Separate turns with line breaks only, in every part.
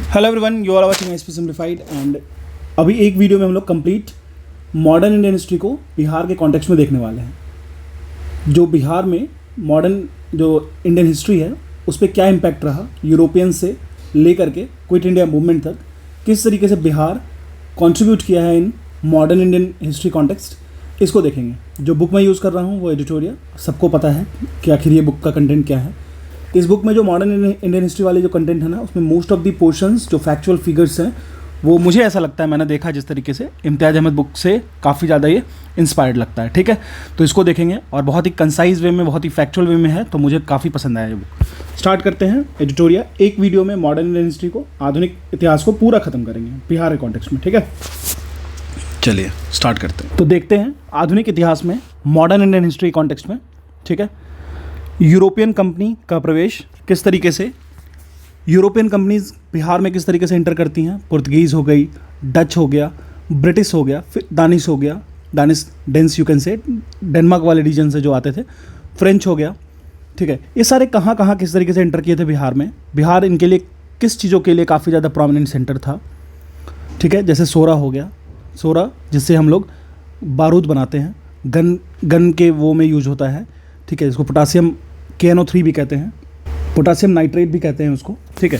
Hello everyone, you are watching SP simplified and अभी एक video में हम लोग कंप्लीट मॉडर्न इंडियन हिस्ट्री को बिहार के कॉन्टेक्स्ट में देखने वाले हैं। जो बिहार में मॉडर्न जो इंडियन हिस्ट्री है उस पर क्या इम्पैक्ट रहा, यूरोपियन से लेकर के क्विट इंडिया मूवमेंट तक किस तरीके से बिहार कंट्रीब्यूट किया है in modern Indian history context, इसको देखेंगे। जो बुक मैं यूज़ कर रहा हूँ वो एडिटोरियल, सबको पता है कि आखिर ये बुक का कंटेंट क्या है। इस बुक में जो मॉडर्न इंडियन हिस्ट्री वाली जो कंटेंट है ना, उसमें मोस्ट ऑफ दी पोर्शंस जो फैक्चुअल फिगर्स हैं वो मुझे ऐसा लगता है, मैंने देखा जिस तरीके से इम्तियाज़ अहमद बुक से काफ़ी ज़्यादा ये इंस्पायर्ड लगता है। ठीक है, तो इसको देखेंगे और बहुत ही कंसाइज वे में, बहुत ही फैक्चुअल वे में है, तो मुझे काफ़ी पसंद आया ये बुक। स्टार्ट करते हैं एडिटोरियल। एक वीडियो में मॉडर्न इंडियन हिस्ट्री को, आधुनिक इतिहास को पूरा खत्म करेंगे बिहार के कॉन्टेक्स्ट में। ठीक है, चलिए स्टार्ट करते हैं। तो देखते हैं आधुनिक इतिहास में मॉडर्न इंडियन हिस्ट्री कॉन्टेक्स्ट में। ठीक है, यूरोपियन कंपनी का प्रवेश किस तरीके से, यूरोपियन कंपनीज बिहार में किस तरीके से इंटर करती हैं। पुर्तगीज़ हो गई, डच हो गया, ब्रिटिश हो गया, फिर दानिश हो गया, Danish dense you can say, Denmark वाले रीजन से जो आते थे, फ्रेंच हो गया। ठीक है, ये सारे कहाँ कहाँ किस तरीके से इंटर किए थे बिहार में, बिहार इनके लिए किस चीज़ों के लिए काफ़ी ज़्यादा प्रोमिनेंट सेंटर था। ठीक है, जैसे सोरा हो गया, सोरा जिससे हम लोग बारूद बनाते हैं, गन के वो में यूज होता है। ठीक है, इसको पोटासियम KNO3 भी कहते हैं, पोटासियम नाइट्रेट भी कहते हैं उसको। ठीक है,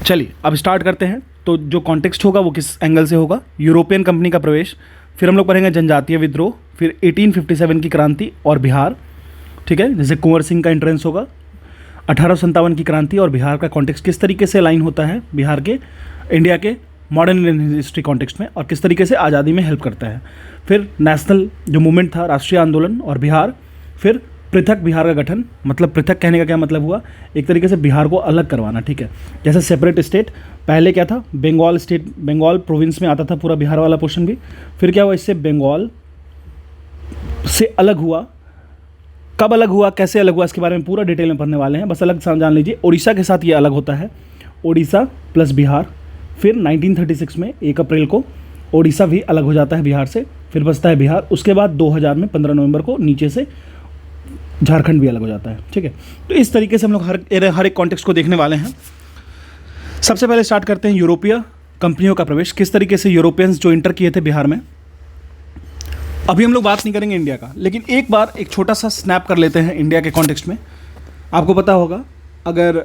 चलिए अब स्टार्ट करते हैं। तो जो कॉन्टेक्स्ट होगा वो किस एंगल से होगा, यूरोपियन कंपनी का प्रवेश, फिर हम लोग पढ़ेंगे जनजातीय विद्रोह, फिर 1857 की क्रांति और बिहार। ठीक है, जैसे कुंवर सिंह का एंट्रेंस होगा, 1857 की क्रांति और बिहार का कॉन्टेक्स्ट किस तरीके से अलाइन होता है बिहार के इंडिया के मॉडर्न इंडियन हिस्ट्री कॉन्टेक्स्ट में, और किस तरीके से आज़ादी में हेल्प करता है। फिर नेशनल जो मूवमेंट था, राष्ट्रीय आंदोलन और बिहार, फिर पृथक बिहार का गठन। मतलब पृथक कहने का क्या मतलब हुआ, एक तरीके से बिहार को अलग करवाना। ठीक है, जैसे सेपरेट स्टेट, पहले क्या था, बंगाल स्टेट, बंगाल प्रोविंस में आता था पूरा बिहार वाला पोर्शन भी। फिर क्या हुआ, इससे बंगाल से अलग हुआ। कब अलग हुआ, कैसे अलग हुआ, इसके बारे में पूरा डिटेल में पढ़ने वाले हैं, बस अलग जान लीजिए। उड़ीसा के साथ ये अलग होता है, उड़ीसा प्लस बिहार। फिर 1936 में 1 अप्रैल को उड़ीसा भी अलग हो जाता है बिहार से, फिर बचता है बिहार। उसके बाद 2000 में 15 नवंबर को नीचे से झारखंड भी अलग हो जाता है। ठीक है, तो इस तरीके से हम लोग हर एक कॉन्टेक्स्ट को देखने वाले हैं। सबसे पहले स्टार्ट करते हैं यूरोपीय कंपनियों का प्रवेश, किस तरीके से यूरोपियंस जो इंटर किए थे बिहार में। अभी हम लोग बात नहीं करेंगे इंडिया का, लेकिन एक बार एक छोटा सा स्नैप कर लेते हैं इंडिया के कॉन्टेक्स्ट में। आपको पता होगा, अगर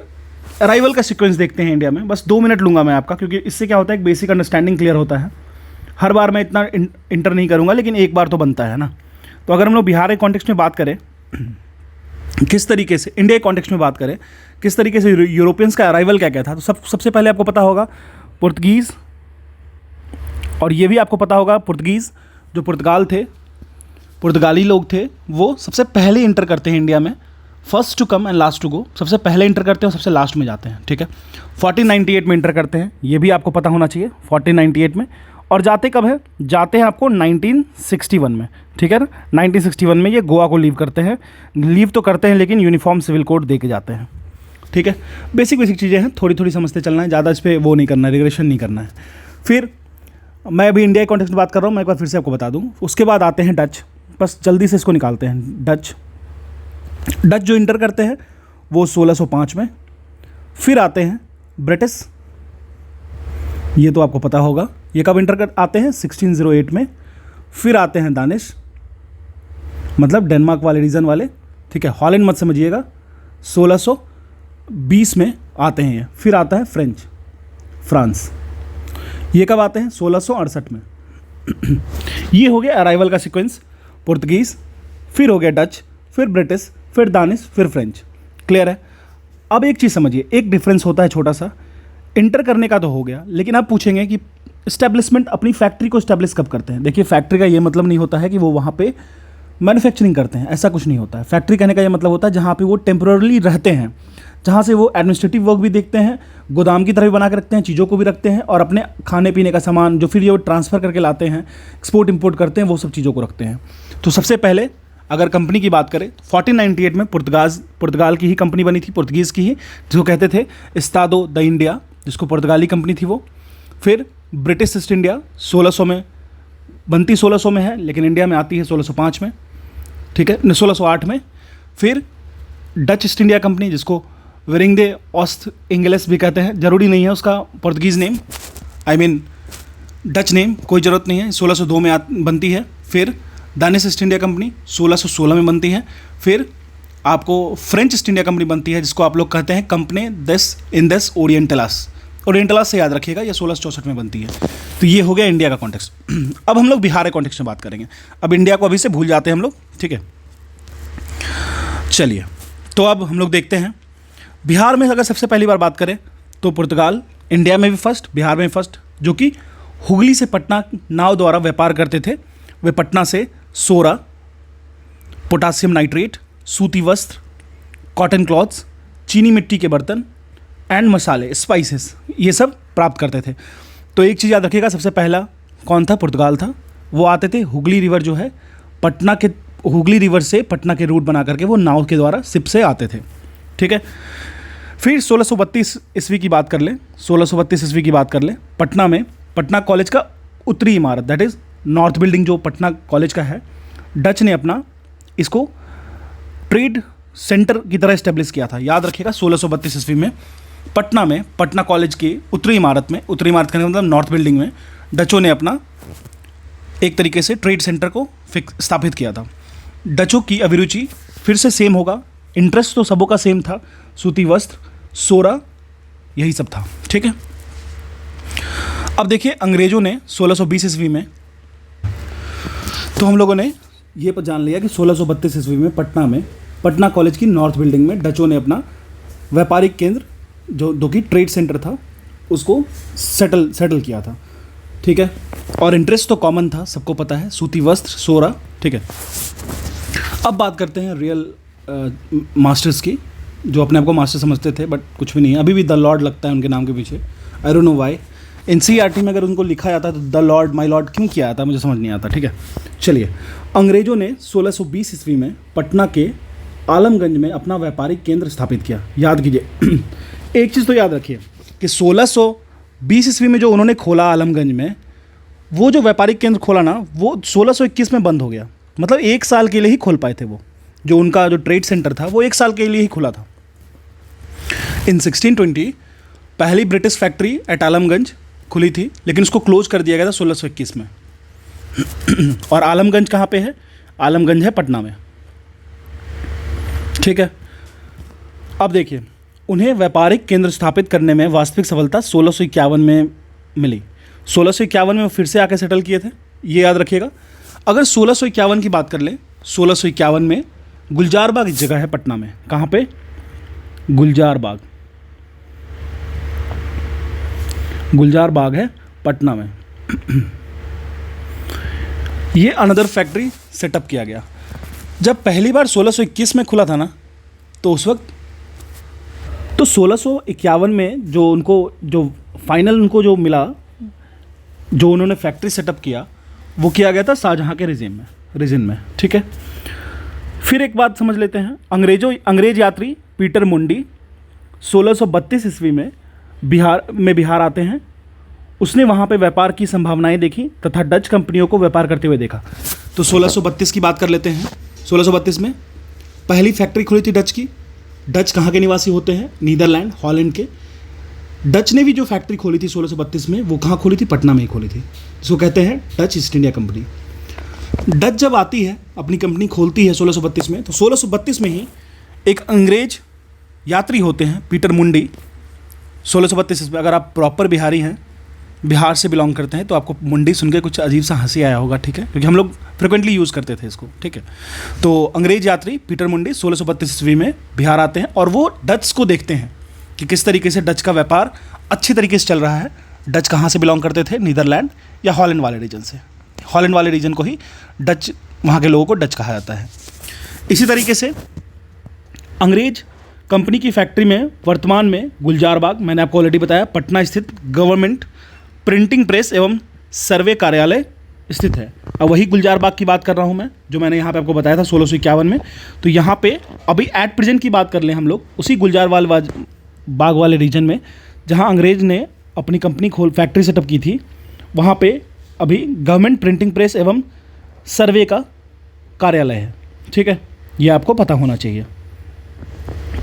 अराइवल का सीक्वेंस देखते हैं इंडिया में, बस 2 मिनट लूँगा मैं आपका, क्योंकि इससे क्या होता है, एक बेसिक अंडरस्टैंडिंग क्लियर होता है। हर बार मैं इतना इंटर नहीं करूँगा, लेकिन एक बार तो बनता है ना। तो अगर हम लोग बिहार के कॉन्टेक्स्ट में बात करें, किस तरीके से इंडिया के कॉन्टेक्स्ट में बात करें, किस तरीके से यूरोपियंस का अराइवल क्या क्या था, तो सबसे पहले आपको पता होगा पुर्तगीज़, और ये भी आपको पता होगा पुर्तगीज़ जो पुर्तगाल थे, पुर्तगाली लोग थे, वो सबसे पहले इंटर करते हैं इंडिया में। First to come and last to go, सबसे पहले इंटर करते हैं और सबसे लास्ट में जाते हैं। ठीक है, 1498 में इंटर करते हैं, ये भी आपको पता होना चाहिए, 1498 में। और जाते कब है, जाते हैं आपको 1961 में। ठीक है ना, 1961 में ये गोवा को लीव करते हैं, लीव तो करते हैं लेकिन यूनिफॉर्म सिविल कोड दे के जाते हैं। ठीक है, बेसिक चीज़ें हैं, थोड़ी थोड़ी समझते चलना है, ज़्यादा इस पर वो नहीं करना है, रिग्रेशन नहीं करना है। फिर मैं अभी इंडिया के कॉन्टेक्स्ट में बात कर रहा हूँ, मैं एक बार फिर से आपको बता दूँ। उसके बाद आते हैं डच, बस जल्दी से इसको निकालते हैं। डच जो इंटर करते हैं वो 1605 में। फिर आते हैं ब्रिटिश, ये तो आपको पता होगा, ये कब इंटर कर आते हैं, 1608 में। फिर आते हैं दानिश, मतलब डेनमार्क वाले रीजन वाले। ठीक है, हॉलैंड मत समझिएगा, 1620 में आते हैं ये। फिर आता है फ्रांस, ये कब आते हैं, 1668 में। ये हो गया अराइवल का सीक्वेंस, पुर्तगीज़, फिर हो गया डच, फिर ब्रिटिश, फिर दानिश, फिर फ्रेंच। क्लियर है। अब एक चीज़ समझिए, एक डिफरेंस होता है छोटा सा, इंटर करने का तो हो गया, लेकिन आप पूछेंगे कि इस्टेब्लिशमेंट, अपनी फैक्ट्री को इस्टेब्लिश कब करते हैं। देखिए, फैक्ट्री का ये मतलब नहीं होता है कि वो वहाँ पे मैन्युफैक्चरिंग करते हैं, ऐसा कुछ नहीं होता है। फैक्ट्री कहने का ये मतलब होता है जहाँ पे वो टेम्पोररी रहते हैं, जहाँ से वो एडमिनिस्ट्रेटिव वर्क भी देखते हैं, गोदाम की तरह भी बना के रखते हैं, चीज़ों को भी रखते हैं, और अपने खाने पीने का सामान जो फिर ये ट्रांसफ़र करके लाते हैं, एक्सपोर्ट इम्पोर्ट करते हैं, वो सब चीज़ों को रखते हैं। तो सबसे पहले अगर कंपनी की बात करें, 1498 में पुर्तगाल की ही कंपनी बनी थी, पुर्तगीज़ की ही, जिसको कहते थे इस्तादो द इंडिया, जिसको पुर्तगाली कंपनी थी वो। फिर ब्रिटिश ईस्ट इंडिया 1600 में बनती, 1600 में है, लेकिन इंडिया में आती है 1605 में। ठीक है, 1608 में। फिर डच ईस्ट इंडिया कंपनी, जिसको वेरिंग ऑस्ट इंग्लिस भी कहते हैं, ज़रूरी नहीं है उसका Portuguese name, I mean Dutch name, कोई ज़रूरत नहीं है। 1602 में बनती है। फिर दानिश ईस्ट इंडिया कंपनी 1616 में बनती है। फिर आपको फ्रेंच ईस्ट इंडिया कंपनी बनती है, जिसको आप लोग कहते हैं कंपनी दस इंडस ओरिएंटलास। ओरिएंटलास से याद रखिएगा, यह 1664 में बनती है। तो ये हो गया इंडिया का कॉन्टेक्स्ट। अब हम लोग बिहार के कॉन्टेक्स्ट में बात करेंगे। अब इंडिया को अभी से भूल जाते हैं हम लोग, ठीक है। चलिए, तो अब हम लोग देखते हैं बिहार में अगर सबसे पहली बार बात करें तो पुर्तगाल इंडिया में भी फर्स्ट, बिहार में फर्स्ट, जो कि हुगली से पटना नाव द्वारा व्यापार करते थे। वे पटना से सोरा, पोटासियम नाइट्रेट, सूती वस्त्र, कॉटन क्लॉथ्स, चीनी मिट्टी के बर्तन एंड मसाले, स्पाइसेस, ये सब प्राप्त करते थे। तो एक चीज़ याद रखिएगा, सबसे पहला कौन था? पुर्तगाल था। वो आते थे हुगली रिवर जो है पटना के, हुगली रिवर से पटना के रूट बना करके वो नाव के द्वारा शिप से आते थे, ठीक है। फिर 1632 ईस्वी की बात कर ले, 1632 ईस्वी की बात कर ले, पटना में पटना कॉलेज का उत्तरी इमारत, दैट इज़ नॉर्थ बिल्डिंग जो पटना कॉलेज का है, डच ने अपना इसको ट्रेड सेंटर की तरह इस्टेब्लिश किया था। याद रखिएगा 1632 ईस्वी में पटना में, पटना कॉलेज की उत्तरी इमारत में, उत्तरी इमारत का मतलब नॉर्थ बिल्डिंग में, डचों ने अपना एक तरीके से ट्रेड सेंटर को स्थापित किया था। डचों की अभिरुचि फिर से सेम होगा, इंटरेस्ट तो सबों का सेम था, सूती वस्त्र, सोरा, यही सब था, ठीक है। अब देखिए अंग्रेजों ने 1620 ईस्वी में, तो हम लोगों ने ये पर जान लिया कि 1632 ईस्वी में पटना में, पटना कॉलेज की नॉर्थ बिल्डिंग में डचों ने अपना व्यापारिक केंद्र जो कि ट्रेड सेंटर था उसको सेटल किया था, ठीक है। और इंटरेस्ट तो कॉमन था, सबको पता है, सूती वस्त्र, सोरा, ठीक है। अब बात करते हैं रियल मास्टर्स की, जो अपने आप को मास्टर समझते थे बट कुछ भी नहीं है, अभी भी द लॉर्ड लगता है उनके नाम के पीछे, I don't know why. NCERT में अगर उनको लिखा जाता तो द लॉर्ड माय लॉर्ड क्यों किया जाता, मुझे समझ नहीं आता, ठीक है। चलिए, अंग्रेजों ने 1620 ईस्वी में पटना के आलमगंज में अपना व्यापारिक केंद्र स्थापित किया। याद कीजिए एक चीज़ तो याद रखिए कि 1620 ईस्वी में जो उन्होंने खोला आलमगंज में, वो जो व्यापारिक केंद्र खोला ना, वो 1621 में बंद हो गया। मतलब 1 साल के लिए ही खोल पाए थे वो, जो उनका जो ट्रेड सेंटर था वो 1 साल के लिए ही खुला था। इन 1620 पहली ब्रिटिश फैक्ट्री एट आलमगंज खुली थी, लेकिन उसको क्लोज कर दिया गया था 1621 में। और आलमगंज कहाँ पे है? आलमगंज है पटना में, ठीक है। अब देखिए, उन्हें व्यापारिक केंद्र स्थापित करने में वास्तविक सफलता 1651 में मिली। 1651 में वो फिर से आके सेटल किए थे, ये याद रखिएगा। अगर 1651 की बात कर ले, 1651 में गुलजार बाग जगह है पटना में, कहाँ पे? गुलजार बाग, गुलजार बाग है पटना में। ये अनदर फैक्ट्री सेटअप किया गया। जब पहली बार 1621 में खुला था ना, तो उस वक्त, तो 1651 में जो उनको, जो फाइनल उनको जो मिला, जो उन्होंने फैक्ट्री सेटअप किया, वो किया गया था शाहजहाँ के रीजन में, ठीक है। फिर एक बात समझ लेते हैं, अंग्रेज यात्री पीटर मुंडी 1632 ईस्वी में बिहार आते हैं। उसने वहाँ पे व्यापार की संभावनाएं देखी तथा डच कंपनियों को व्यापार करते हुए देखा। तो 1632 की बात कर लेते हैं। 1632 में पहली फैक्ट्री खुली थी डच की। डच कहाँ के निवासी होते हैं? नीदरलैंड, हॉलैंड के। डच ने भी जो फैक्ट्री खोली थी 1632 में, वो कहाँ खोली थी? पटना में ही खोली थी, जिसको कहते हैं Dutch east India company. Dutch जब आती है, अपनी कंपनी खोलती है 1632 में, तो 1632 में ही एक अंग्रेज यात्री होते हैं पीटर मुंडी। 1632 में, अगर आप प्रॉपर बिहारी हैं, बिहार से बिलोंग करते हैं, तो आपको मुंडी सुन के कुछ अजीब सा हंसी आया होगा, ठीक है, क्योंकि हम लोग फ्रिक्वेंटली यूज़ करते थे इसको, ठीक है। तो अंग्रेज यात्री पीटर मुंडी 1632 ईस्वी में बिहार आते हैं और वो डच को देखते हैं कि किस तरीके से डच का व्यापार अच्छी तरीके से चल रहा है। डच कहाँ से बिलोंग करते थे? नीदरलैंड या हॉलैंड वाले रीजन से। हॉलैंड वाले रीजन को ही डच, वहाँ के लोगों को डच कहा जाता है। इसी तरीके से अंग्रेज कंपनी की फैक्ट्री में वर्तमान में गुलजार बाग, मैंने आपको ऑलरेडी बताया, पटना स्थित गवर्नमेंट प्रिंटिंग प्रेस एवं सर्वे कार्यालय स्थित है। अब वही गुलजार बाग की बात कर रहा हूँ मैं, जो मैंने यहाँ पे आपको बताया था 1651 में। तो यहाँ पे अभी एट प्रेजेंट की बात कर लें हम लोग, उसी गुलजार बाग वाले रीजन में जहाँ अंग्रेज ने अपनी कंपनी फैक्ट्री सेटअप की थी, वहाँ पे अभी गवर्नमेंट प्रिंटिंग प्रेस एवं सर्वे का कार्यालय है, ठीक है। ये आपको पता होना चाहिए।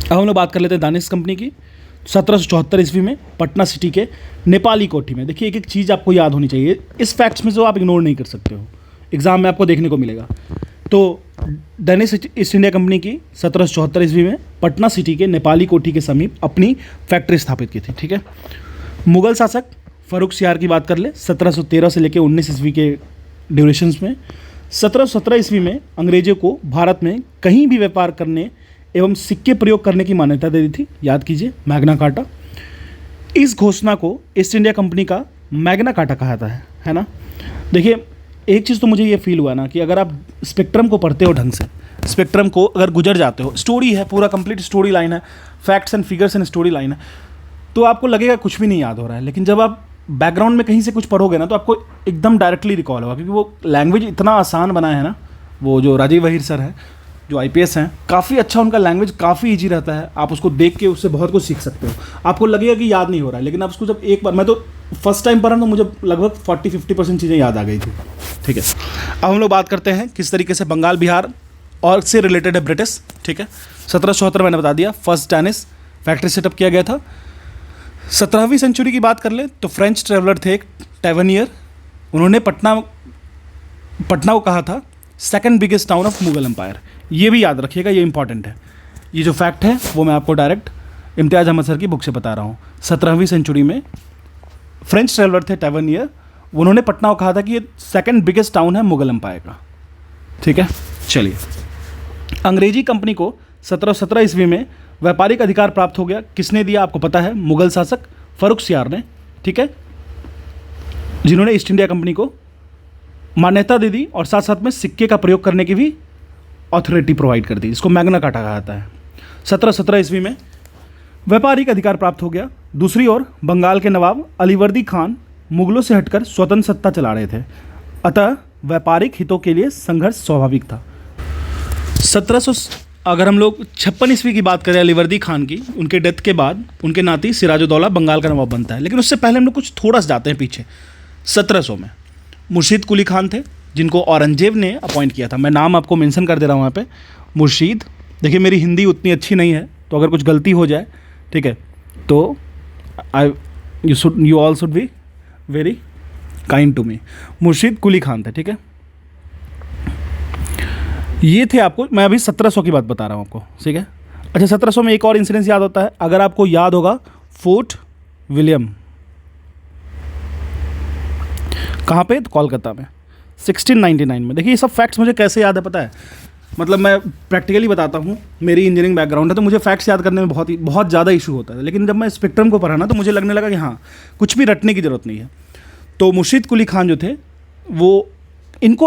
अब हम लोग बात कर लेते हैं दानिश कंपनी की। 1774 ईस्वी में पटना सिटी के नेपाली कोठी में, देखिए एक एक चीज़ आपको याद होनी चाहिए, इस फैक्ट्स में जो आप इग्नोर नहीं कर सकते हो, एग्जाम में आपको देखने को मिलेगा। तो दानिश ईस्ट इंडिया कंपनी की 1774 ईस्वी में पटना सिटी के नेपाली कोठी के समीप अपनी फैक्ट्री स्थापित की थी, ठीक है। मुगल शासक फर्रुखसियार की बात कर ले, 1713 से लेकर 19 ईस्वी के ड्यूरेशंस में। 1717 ईस्वी में अंग्रेजों को भारत में कहीं भी व्यापार करने एवं सिक्के प्रयोग करने की मान्यता दे दी थी, याद कीजिए, मैग्ना कार्टा। इस घोषणा को ईस्ट इंडिया कंपनी का मैग्ना कार्टा कहा जाता है ना। देखिए एक चीज़ तो मुझे ये फील हुआ ना कि अगर आप स्पेक्ट्रम को पढ़ते हो ढंग से, स्पेक्ट्रम को अगर गुजर जाते हो, स्टोरी है, पूरा कंप्लीट स्टोरी लाइन है, facts and figures and story line है, तो आपको लगेगा कुछ भी नहीं याद हो रहा है। लेकिन जब आप बैकग्राउंड में कहीं से कुछ पढ़ोगे ना तो आपको एकदम डायरेक्टली रिकॉल होगा, क्योंकि वो लैंग्वेज इतना आसान बनाया है ना, वो जो राजीव वहीर सर हैं जो IPS हैं, काफ़ी अच्छा उनका लैंग्वेज, काफ़ी ईजी रहता है, आप उसको देख के उससे बहुत कुछ सीख सकते हो। आपको लगेगा कि याद नहीं हो रहा है, लेकिन आप उसको जब एक बार, मैं तो फर्स्ट टाइम पढ़ा तो मुझे लगभग 40-50% चीज़ें याद आ गई थी, ठीक है। अब हम लोग बात करते हैं किस तरीके से बंगाल बिहार और से रिलेटेड है ब्रिटिश, ठीक है। 1774 मैंने बता दिया, फर्स्ट दानिश फैक्ट्री सेटअप किया गया था। 17वीं सेंचुरी की बात कर ले तो फ्रेंच ट्रेवलर थे एक टैवर्नियर, उन्होंने पटना को कहा था second biggest town of Mughal empire. ये भी याद रखिएगा, ये इंपॉर्टेंट है। ये जो फैक्ट है वो मैं आपको डायरेक्ट इम्तियाज़ अहमद सर की बुक से बता रहा हूँ। 17वीं सेंचुरी में फ्रेंच ट्रेवलर थे टैवर्नियर, उन्होंने पटना को कहा था कि ये सेकंड बिगेस्ट टाउन है मुगल एम्पायर का, ठीक है। चलिए, अंग्रेजी कंपनी को 1717 ईस्वी में व्यापारिक अधिकार प्राप्त हो गया। किसने दिया आपको पता है, मुगल शासक फर्रुखसियार ने, ठीक है, जिन्होंने ईस्ट इंडिया कंपनी को मान्यता दे दी और साथ साथ में सिक्के का प्रयोग करने की भी अथॉरिटी प्रोवाइड कर दी, जिसको मैग्ना कार्टा कहा जाता है। 1717 ईस्वी में व्यापारिक अधिकार प्राप्त हो गया। दूसरी ओर बंगाल के नवाब अलीवर्दी खान मुगलों से हटकर स्वतंत्र सत्ता चला रहे थे, अतः व्यापारिक हितों के लिए संघर्ष स्वाभाविक था। 1700 अगर हम लोग 56 ईस्वी की बात करें अलीवर्दी खान की, उनके डेथ के बाद उनके नाती सिराजुद्दौला बंगाल का नवाब बनता है। लेकिन उससे पहले हम लोग कुछ थोड़ा सा जाते हैं पीछे। 1700 में मुर्शीद कुली खान थे, जिनको औरंगजेब ने अपॉइंट किया था। मैं नाम आपको मेंशन कर दे रहा हूँ यहाँ पे, मुर्शीद। देखिए मेरी हिंदी उतनी अच्छी नहीं है, तो अगर कुछ गलती हो जाए, ठीक है, तो you all should be very kind to me. Murshid Quli Khan थे, ठीक है। ये थे आपको, मैं अभी 1700 की बात बता रहा हूँ आपको, ठीक है। अच्छा, 1700 में एक और इंसिडेंस याद होता है, अगर आपको याद होगा, फोर्ट विलियम, कहाँ पे, तो कोलकाता में 1699 में। देखिए ये सब फैक्ट्स मुझे कैसे याद है पता है, मतलब मैं प्रैक्टिकली बताता हूँ, मेरी इंजीनियरिंग बैकग्राउंड है, तो मुझे फैक्ट्स याद करने में बहुत ज़्यादा इशू होता है। लेकिन जब मैं स्पेक्ट्रम को पढ़ा ना, तो मुझे लगने लगा कि हाँ, कुछ भी रटने की ज़रूरत नहीं है। तो मुर्शीद कुली खान जो थे, वो इनको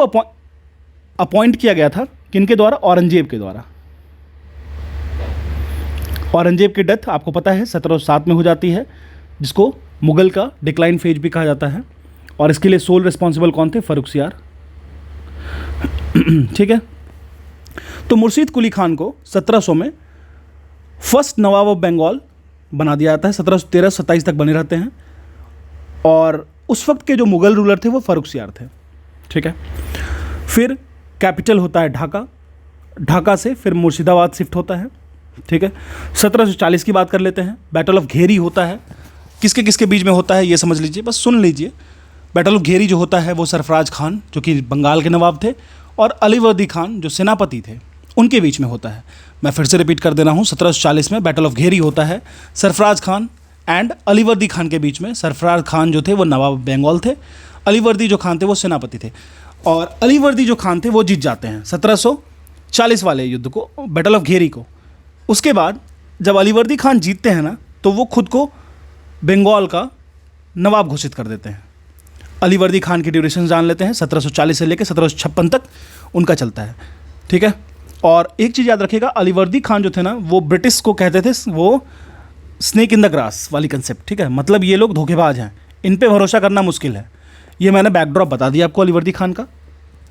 अपॉइंट किया गया था, किनके द्वारा, औरंगजेब के द्वारा। औरंगजेब की डेथ आपको पता है 1707 में हो जाती है, जिसको मुगल का डिक्लाइन फेज भी कहा जाता है, और इसके लिए सोल रिस्पॉन्सिबल कौन थे, फर्रुखसियार, ठीक है। तो मुर्शीद कुली खान को 1700 में फर्स्ट नवाब ऑफ बंगाल बना दिया जाता है। 1713-27 तक बने रहते हैं, और उस वक्त के जो मुगल रूलर थे वो फर्रुखसियार थे, ठीक है। फिर कैपिटल होता है ढाका, ढाका से फिर मुर्शिदाबाद शिफ्ट होता है, ठीक है। 1740 की बात कर लेते हैं, बैटल ऑफ घेरी होता है। किसके किसके बीच में होता है ये समझ लीजिए, बस सुन लीजिए। बैटल ऑफ घेरी जो होता है वो सरफराज खान, जो कि बंगाल के नवाब थे, और अलीवर्दी खान जो सेनापति थे, उनके बीच में होता है। मैं फिर से रिपीट कर दे रहा हूँ, 1740 में बैटल ऑफ घेरी होता है, सरफराज खान एंड अलीवर्दी खान के बीच में। सरफराज खान जो थे वो नवाब बंगाल थे, अलीवर्दी जो खान थे वो सेनापति थे, और अलीवर्दी जो खान थे वो जीत जाते हैं 1740 वाले युद्ध को, बैटल ऑफ घेरी को। उसके बाद जब अलीवर्दी खान जीतते हैं ना, तो वो खुद को बंगाल का नवाब घोषित कर देते हैं। अलीवर्दी खान की ड्यूरेशन जान लेते हैं, 1740 से लेकर 1756 तक उनका चलता है, ठीक है। और एक चीज़ याद रखिएगा, अलीवर्दी खान जो थे ना, वो ब्रिटिश को कहते थे वो स्नेक इन द ग्रास वाली कंसेप्ट, ठीक है। मतलब ये लोग धोखेबाज हैं, इन पे भरोसा करना मुश्किल है। ये मैंने बैकड्रॉप बता दिया आपको अलीवर्दी खान का,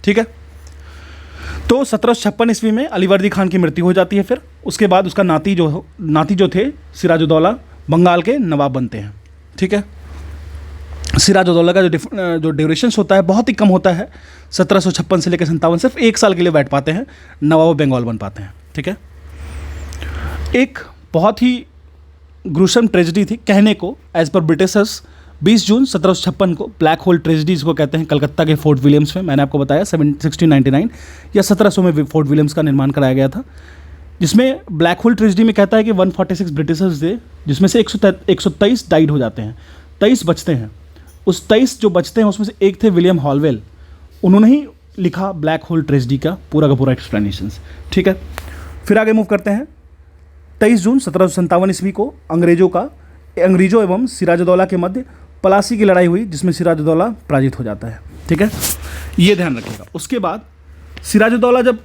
ठीक है। तो 1756 ईस्वी में अलीवर्दी खान की मृत्यु हो जाती है। फिर उसके बाद उसका नाती जो थे सिराजुद्दौला बंगाल के नवाब बनते हैं, ठीक है। सिराजुद्दौला का जो ड्यूरेशन होता है बहुत ही कम होता है, 1756 से लेकर 57, सिर्फ 1 साल के लिए बैठ पाते हैं, नवाब बंगाल बन पाते हैं, ठीक है। एक बहुत ही ग्रूसम ट्रेजिडी थी कहने को, एज पर ब्रिटिशर्स 20 जून 1756 को ब्लैक होल ट्रेजिडी इसको कहते हैं, कलकत्ता के फोर्ट विलियम्स में, मैंने आपको बताया 1699 या 1700 में फोर्ट विलियम्स का निर्माण कराया गया था, जिसमें ब्लैक होल ट्रेजिडी में कहता है कि 146 ब्रिटिशर्स थे, जिसमें से 123 डाइड हो जाते हैं, 23 बचते हैं। उस 23 जो बचते हैं उसमें से एक थे विलियम हॉलवेल, उन्होंने ही लिखा ब्लैक होल ट्रेजिडी का पूरा एक्सप्लेनेशन। ठीक है, फिर आगे मूव करते हैं। 23 जून 1757 ईस्वी को अंग्रेजों एवं सिराजुद्दौला के मध्य पलासी की लड़ाई हुई, जिसमें सिराजुद्दौला पराजित हो जाता है। ठीक है, ये ध्यान रखिएगा। उसके बाद सिराजुद्दौला जब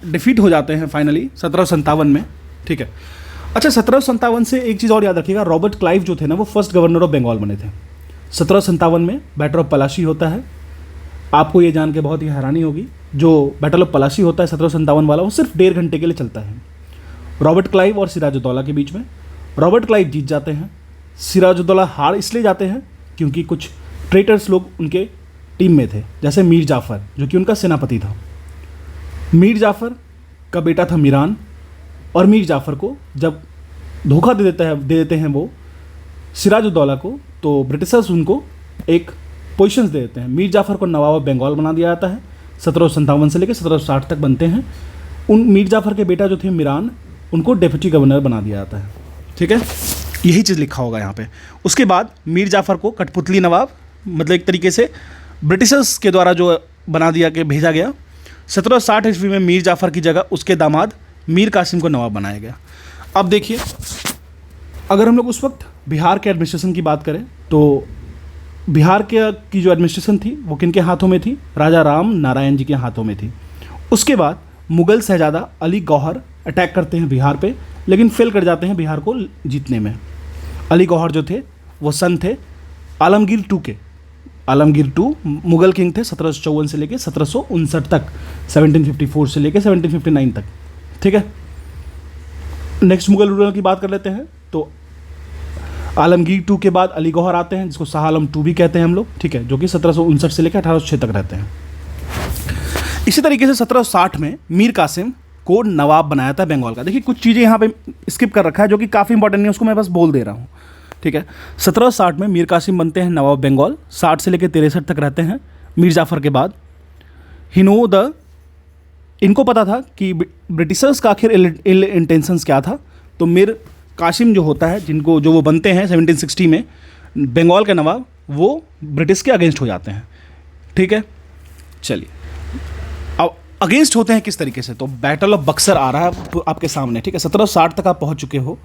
डिफीट हो जाते हैं फाइनली 1757 में। ठीक है, अच्छा 1757 से एक चीज़ और याद रखिएगा, रॉबर्ट क्लाइव जो थे ना वो फर्स्ट गवर्नर ऑफ बंगाल बने थे। 1757 में बैटल ऑफ पलासी होता है। आपको ये जान के बहुत ही हैरानी होगी, जो बैटल ऑफ पलासी होता है 1757 वाला, वो सिर्फ 1.5 घंटे के लिए चलता है, रॉबर्ट क्लाइव और सिराजुद्दौला के बीच में। रॉबर्ट क्लाइव जीत जाते हैं, सिराजुद्दौला हार इसलिए जाते हैं क्योंकि कुछ ट्रेटर्स लोग उनके टीम में थे, जैसे मीर जाफ़र जो कि उनका सेनापति था। मीर जाफ़र का बेटा था मीरान, और मीर जाफ़र को जब धोखा दे देते हैं वो सिराजुद्दौला को, तो ब्रिटिशर्स उनको एक पोजीशंस दे देते हैं। मीर जाफ़र को नवाब ऑफ बंगाल बना दिया जाता है, 1757 से लेकर 1760 तक बनते हैं। उन मीर जाफ़र के बेटा जो थे मीरान, उनको डेप्यूटी गवर्नर बना दिया जाता है। ठीक है, यही चीज़ लिखा होगा यहाँ पे। उसके बाद मीर जाफ़र को कठपुतली नवाब, मतलब एक तरीके से ब्रिटिशर्स के द्वारा जो बना दिया के भेजा गया। 1760 ईस्वी में मीर जाफ़र की जगह उसके दामाद मीर कासिम को नवाब बनाया गया। अब देखिए, अगर हम लोग उस वक्त बिहार के एडमिनिस्ट्रेशन की बात करें तो बिहार की जो एडमिनिस्ट्रेशन थी वो किनके हाथों में थी? राजा राम नारायण जी के हाथों में थी। उसके बाद मुग़ल शहज़ादा अली गौहर अटैक करते हैं बिहार पे, लेकिन फेल कर जाते हैं बिहार को जीतने में। अली गौहर जो थे वो सन थे आलमगीर टू के। आलमगीर टू मुग़ल किंग थे 1754 से लेकर 1759 तक, 1754 से लेकर 1759 तक। ठीक है, नेक्स्ट मुग़ल रूलर की बात कर लेते हैं। तो आलमगीर टू के बाद अली गौहर आते हैं, जिसको शाह आलम टू भी कहते हैं हम लोग। ठीक है, जो कि 1759 से लेकर 1806 तक रहते हैं। इसी तरीके से 1760 में मीर कासिम को नवाब बनाया था बंगाल का। देखिए कुछ चीज़ें यहाँ पे स्किप कर रखा है जो कि काफ़ी इंपॉर्टेंट नहीं है, उसको मैं बस बोल दे रहा हूँ। ठीक है, 1760 में मीर कासिम बनते हैं नवाब बंगाल, 60 से लेकर 63 तक रहते हैं मीर जाफ़र के बाद। इनको पता था कि ब्रिटिशर्स का आखिर इल इंटेंशंस क्या था, तो मीर कासिम जो होता है, जो वो बनते हैं 1760 में बंगाल के नवाब, वो ब्रिटिश के अगेंस्ट हो जाते हैं। ठीक है, चलिए अब अगेंस्ट होते हैं किस तरीके से, तो बैटल ऑफ बक्सर आ रहा है आपके सामने। ठीक है, 1760 तक आप पहुंच चुके हो,